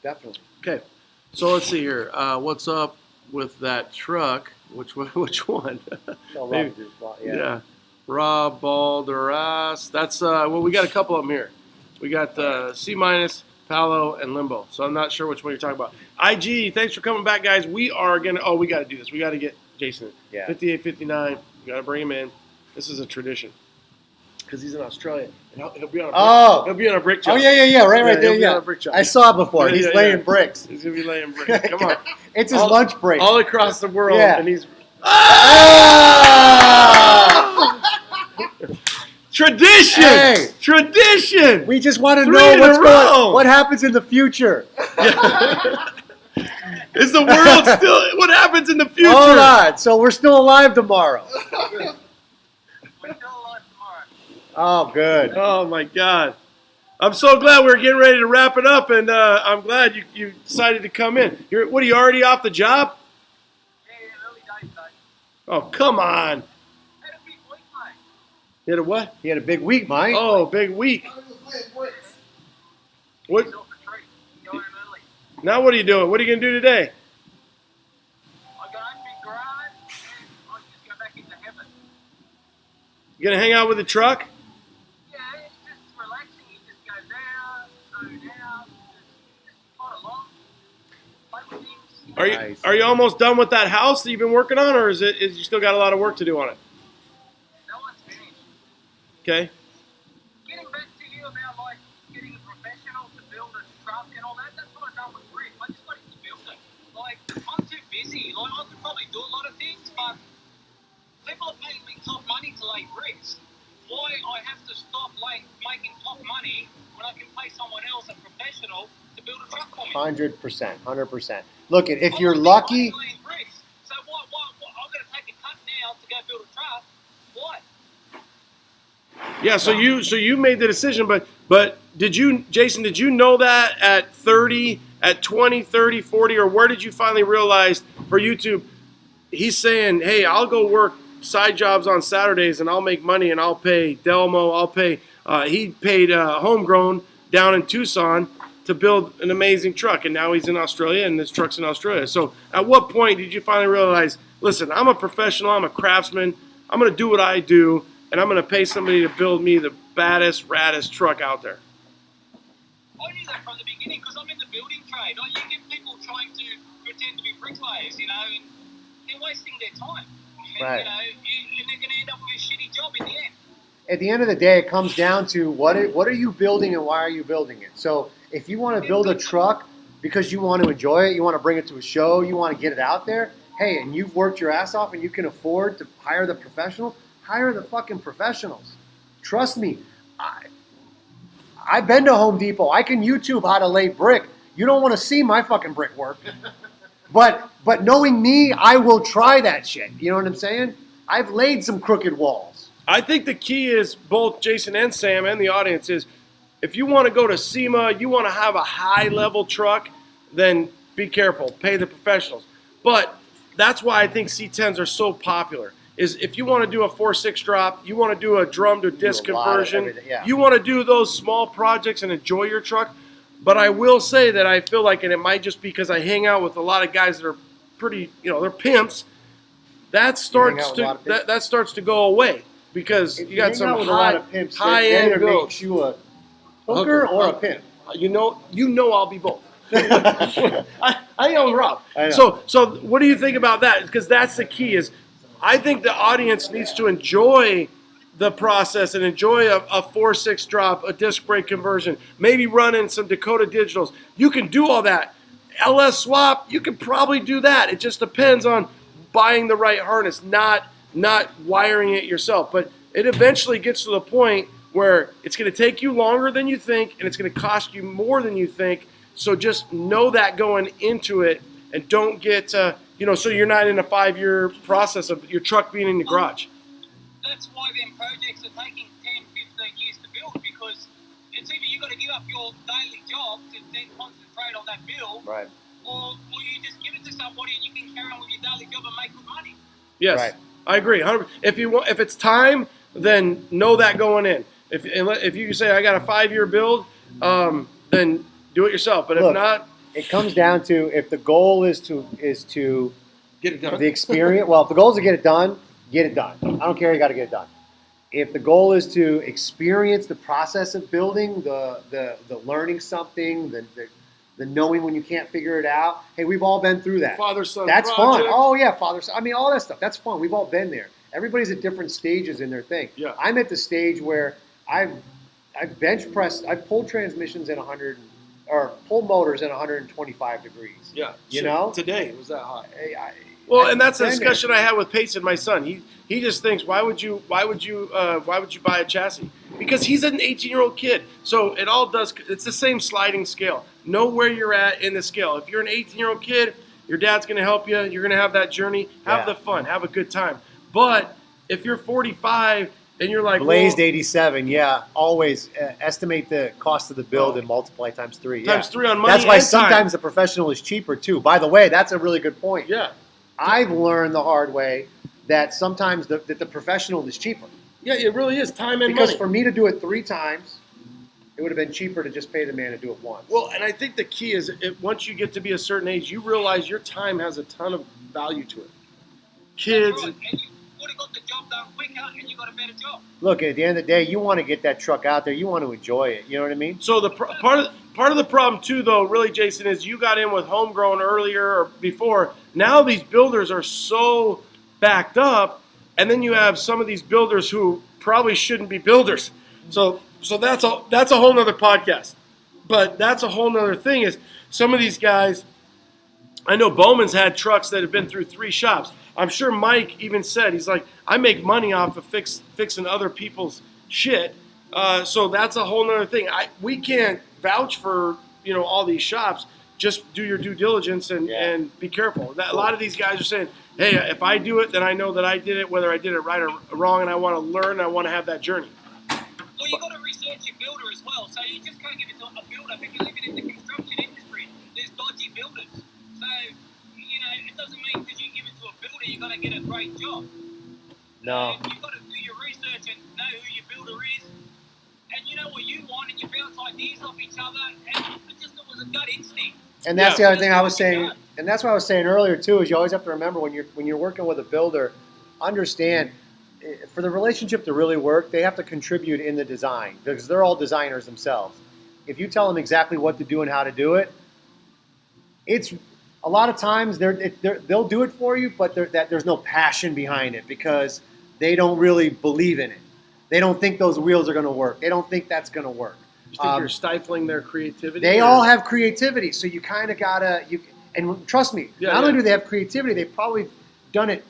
[SPEAKER 6] definitely.
[SPEAKER 1] Okay, so let's see here. What's up with that truck? Which one?
[SPEAKER 6] No,
[SPEAKER 1] Maybe.
[SPEAKER 6] Rob Group,
[SPEAKER 1] Yeah. Rob Balderas. That's well, we got a couple of them here. We got C-, Palo, and Limbo. So I'm not sure which one you're talking about. IG, thanks for coming back, guys. We are gonna. We got to do this. We got to get Jason.
[SPEAKER 6] Yeah.
[SPEAKER 1] 58, 59. We got to bring him in. This is a tradition because he's in Australia and he'll be on. He'll be on a brick job.
[SPEAKER 6] Oh, yeah, right
[SPEAKER 1] he'll
[SPEAKER 6] there,
[SPEAKER 1] be on
[SPEAKER 6] yeah.
[SPEAKER 1] a brick job.
[SPEAKER 6] I saw it before.
[SPEAKER 1] Yeah,
[SPEAKER 6] He's
[SPEAKER 1] yeah,
[SPEAKER 6] laying
[SPEAKER 1] yeah.
[SPEAKER 6] bricks.
[SPEAKER 1] He's gonna be laying bricks. Come on.
[SPEAKER 6] It's his
[SPEAKER 1] All-
[SPEAKER 6] lunch break.
[SPEAKER 1] All across the world,
[SPEAKER 6] Yeah.
[SPEAKER 1] and he's.
[SPEAKER 6] Ah!
[SPEAKER 1] Tradition!
[SPEAKER 6] Hey!
[SPEAKER 1] Tradition!
[SPEAKER 6] We just want to
[SPEAKER 1] 3
[SPEAKER 6] know
[SPEAKER 1] in a
[SPEAKER 6] what's
[SPEAKER 1] row.
[SPEAKER 6] going. What happens in the future?
[SPEAKER 1] Is the world still? What happens in the future?
[SPEAKER 6] Hold on. So we're still alive tomorrow.
[SPEAKER 8] We're still alive tomorrow.
[SPEAKER 6] Oh, good.
[SPEAKER 1] Oh my God! I'm so glad we're getting ready to wrap it up, and I'm glad you decided to come in. What are you already off the job?
[SPEAKER 8] Yeah, early days, though.
[SPEAKER 1] Oh come on!
[SPEAKER 8] Had a big week, mate.
[SPEAKER 1] You had a what?
[SPEAKER 6] He had a big week, Mike.
[SPEAKER 1] Oh, big week. What?
[SPEAKER 8] He's off the tree. Going home early.
[SPEAKER 1] Now what are you doing? What are you gonna do today?
[SPEAKER 8] I got home big garage, and I just go back into heaven.
[SPEAKER 1] You gonna hang out with the truck?
[SPEAKER 8] Yeah, it's just relaxing. You just go there, zone out, just plod along, play with things.
[SPEAKER 6] Nice.
[SPEAKER 1] Are you almost done with that house that you've been working on, or is you still got a lot of work to do on it?
[SPEAKER 8] No one's finished.
[SPEAKER 1] Okay.
[SPEAKER 8] Getting back to you about like getting a professional to build a truck and all that, that's what I've done with Rick. I just wanted to build it. Like, I'm too busy. Like, I could probably do a lot of things, but people are paying me top money to lay bricks. Why I have to stop making top money when I can pay someone else, a professional, to build a truck for me?
[SPEAKER 6] 100%. Look, if
[SPEAKER 8] I
[SPEAKER 6] you're
[SPEAKER 8] wanna make
[SPEAKER 6] lucky,
[SPEAKER 8] money laying bricks. So what? I'm going to take a cut now to go build a truck. What?
[SPEAKER 1] Yeah, so you made the decision, but did you, Jason, did you know that at 30, at 20, 30, 40, or where did you finally realize for YouTube, he's saying, hey, I'll go work side jobs on Saturdays and I'll make money and I'll pay Delmo, he paid Homegrown down in Tucson to build an amazing truck, and now he's in Australia and this truck's in Australia. So at what point did you finally realize, listen, I'm a professional, I'm a craftsman, I'm going to do what I do, and I'm going to pay somebody to build me the baddest, raddest truck out there?
[SPEAKER 8] I knew that from the beginning because I'm in the building trade. Like, you get people trying to pretend to be bricklayers, and they're wasting their time. And,
[SPEAKER 6] Right.
[SPEAKER 8] and they're going to end up with a shitty job in the end.
[SPEAKER 6] at the end of the day, it comes down to what are you building and why are you building it? So if you want to build a truck because you want to enjoy it, you want to bring it to a show, you want to get it out there, hey, and you've worked your ass off and you can afford to hire the professionals, hire the fucking professionals. Trust me, I've been to Home Depot. I can YouTube how to lay brick. You don't want to see my fucking brick work. But knowing me, I will try that shit. You know what I'm saying? I've laid some crooked walls.
[SPEAKER 1] I think the key is, both Jason and Sam and the audience, is if you want to go to SEMA, you want to have a high-level truck, then be careful. Pay the professionals. But that's why I think C10s are so popular, is if you want to do a 4.6 drop, you want to do a drum to disc
[SPEAKER 6] do a lot of
[SPEAKER 1] conversion,
[SPEAKER 6] everything, yeah.
[SPEAKER 1] you want to do those small projects and enjoy your truck. But I will say that I feel like, and it might just be because I hang out with a lot of guys that are pretty, they're pimps. That starts that starts to go away because you got some high end builds.
[SPEAKER 6] Makes you a hooker or a pimp.
[SPEAKER 1] You know I'll be both. I own Rob.
[SPEAKER 6] I know.
[SPEAKER 1] So what do you think about that? Because that's the key. Is I think the audience needs to enjoy the process and enjoy a 4.6 drop, a disc brake conversion, maybe run in some Dakota Digitals. You can do all that. LS swap, you can probably do that. It just depends on buying the right harness, not wiring it yourself. But it eventually gets to the point where it's going to take you longer than you think, and it's going to cost you more than you think. So just know that going into it, and don't get, so you're not in a 5-year process of your truck being in the garage.
[SPEAKER 8] That's why them projects are taking 10, 15 years to build, because it's either you got to give up your daily job to then concentrate on that build,
[SPEAKER 6] Right.
[SPEAKER 8] or you just give it to somebody and you can carry on with your daily job and make good money.
[SPEAKER 1] Yes,
[SPEAKER 6] Right.
[SPEAKER 1] I agree. 100%. If it's time, then know that going in. If you say I got a 5-year build, then do it yourself. But if not,
[SPEAKER 6] it comes down to if the goal is to
[SPEAKER 1] get it done.
[SPEAKER 6] the experience. Well, if the goal is to get it done, get it done. I don't care. You got to get it done. If the goal is to experience the process of building, the learning something, the knowing when you can't figure it out. Hey, we've all been through that.
[SPEAKER 1] Father-son
[SPEAKER 6] That's
[SPEAKER 1] project.
[SPEAKER 6] fun. Oh yeah, father-son. I mean, all that stuff. That's fun. We've all been there. Everybody's at different stages in their thing.
[SPEAKER 1] Yeah.
[SPEAKER 6] I'm at the stage where I've bench pressed. I pulled transmissions in 100 or pulled motors in 125 degrees.
[SPEAKER 1] Yeah,
[SPEAKER 6] You know?
[SPEAKER 1] today was that hot.
[SPEAKER 6] Well,
[SPEAKER 1] And that's a discussion I had with Payson, my son. He just thinks, why would you buy a chassis? Because he's an 18-year-old kid. So it all does. It's the same sliding scale. Know where you're at in the scale. If you're an 18-year-old kid, your dad's going to help you. You're going to have that journey. Have the fun. Have a good time. But if you're 45 and you're like
[SPEAKER 6] Blazed 87, yeah. Always estimate the cost of the build and multiply times 3.
[SPEAKER 1] times 3 on money.
[SPEAKER 6] That's why
[SPEAKER 1] and
[SPEAKER 6] sometimes
[SPEAKER 1] time.
[SPEAKER 6] the professional is cheaper too. By the way, that's a really good point.
[SPEAKER 1] Yeah.
[SPEAKER 6] I've learned the hard way that sometimes the professional is cheaper.
[SPEAKER 1] Yeah, it really is time and
[SPEAKER 6] Because
[SPEAKER 1] money.
[SPEAKER 6] for me to do it 3 times, it would have been cheaper to just pay the man to do it once.
[SPEAKER 1] Well, and I think the key is once you get to be a certain age, you realize your time has a ton of value to it. Kids.
[SPEAKER 8] That's right. And you would have got the job done quicker and you got a better job.
[SPEAKER 6] Look, at the end of the day, you want to get that truck out there. You want to enjoy it. You know what I mean?
[SPEAKER 1] So the part of the problem too, though, really, Jason, is you got in with homegrown earlier or before. Now these builders are so backed up, and then you have some of these builders who probably shouldn't be builders. So that's a whole nother podcast. But that's a whole nother thing. Is some of these guys, I know Bowman's had trucks that have been through 3 shops. I'm sure Mike even said, he's like, I make money off of fixing other people's shit. So that's a whole nother thing. We can't vouch for all these shops. Just do your due diligence and be careful. A lot of these guys are saying, hey, if I do it, then I know that I did it, whether I did it right or wrong, and I want to learn, and I want to have that journey.
[SPEAKER 8] Well, you got to research your builder as well. So you just can't give it to a builder. If you're living in the construction industry, there's dodgy builders. So, it doesn't mean because you give it to a builder, you're going to get a great job.
[SPEAKER 6] No.
[SPEAKER 8] You've got to do your research and know who your builder is. And you know what you want, and you bounce ideas off each other. And it was a gut instinct.
[SPEAKER 6] And that's the other thing I was saying, and that's what I was saying earlier too. Is you always have to remember when you're working with a builder, understand for the relationship to really work, they have to contribute in the design because they're all designers themselves. If you tell them exactly what to do and how to do it, it's a lot of times they'll do it for you, but there's no passion behind it because they don't really believe in it. They don't think those wheels are going to work. They don't think that's going to work.
[SPEAKER 1] You think you're stifling their creativity?
[SPEAKER 6] They all have creativity, so you kind of gotta. And trust me, not only do they have creativity, they've probably done it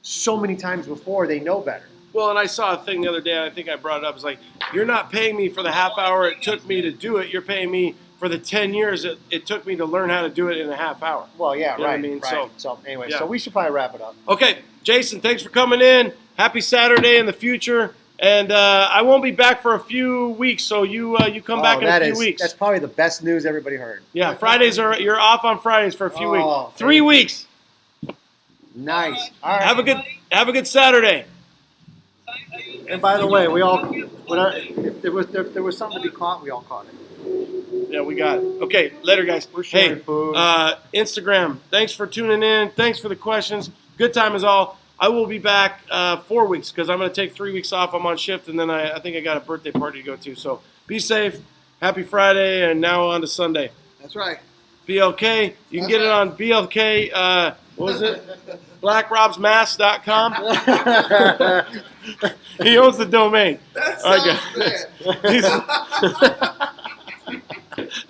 [SPEAKER 6] so many times before. They know better.
[SPEAKER 1] Well, and I saw a thing the other day, and I think I brought it up. It's like, you're not paying me for the half hour it took me to do it. You're paying me for the 10 years it took me to learn how to do it in a half hour.
[SPEAKER 6] Well, yeah,
[SPEAKER 1] You know what I
[SPEAKER 6] right.
[SPEAKER 1] mean?
[SPEAKER 6] Right. So anyway,
[SPEAKER 1] Yeah.
[SPEAKER 6] so we should probably wrap it up.
[SPEAKER 1] Okay, Jason, thanks for coming in. Happy Saturday in the future. And I won't be back for a few weeks, so you come back in a few weeks.
[SPEAKER 6] That's probably the best news everybody heard.
[SPEAKER 1] Yeah, you're off on Fridays for a few
[SPEAKER 6] Oh,
[SPEAKER 1] weeks. 3 weeks.
[SPEAKER 6] Nice. All right.
[SPEAKER 1] Have a good Saturday.
[SPEAKER 6] And by the way, if there was something to be caught, we all caught it.
[SPEAKER 1] Yeah, we got it. Okay, later, guys.
[SPEAKER 6] We're sharing
[SPEAKER 1] Hey,
[SPEAKER 6] food.
[SPEAKER 1] Instagram. Thanks for tuning in. Thanks for the questions. Good time as all. I will be back 4 weeks because I'm going to take 3 weeks off. I'm on shift, and then I think I got a birthday party to go to. So be safe. Happy Friday, and now on to Sunday.
[SPEAKER 2] That's right.
[SPEAKER 1] BLK. You can get it on BLK. What was it? BlackRobsMask.com. He owns the domain.
[SPEAKER 4] That
[SPEAKER 1] All right,
[SPEAKER 4] sounds
[SPEAKER 1] guys.
[SPEAKER 4] bad.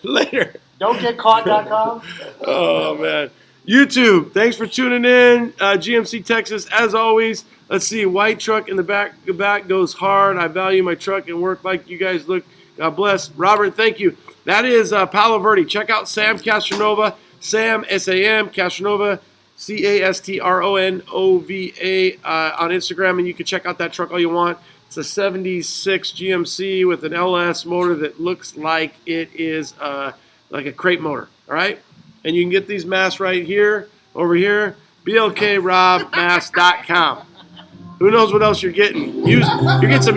[SPEAKER 1] Later.
[SPEAKER 6] Don'tGetCaught.com.
[SPEAKER 1] Oh, man. YouTube, thanks for tuning in. GMC Texas, as always. Let's see, white truck in the back. The back goes hard. I value my truck and work like you guys look. God bless. Robert, thank you. That is Palo Verde. Check out Sam Castronova. Sam, S-A-M, Castronova, C-A-S-T-R-O-N-O-V-A on Instagram, and you can check out that truck all you want. It's a 76 GMC with an LS motor that looks like it is like a crate motor, all right? And you can get these masks right here, over here, blkrobmask.com. Who knows what else you're getting? You're getting some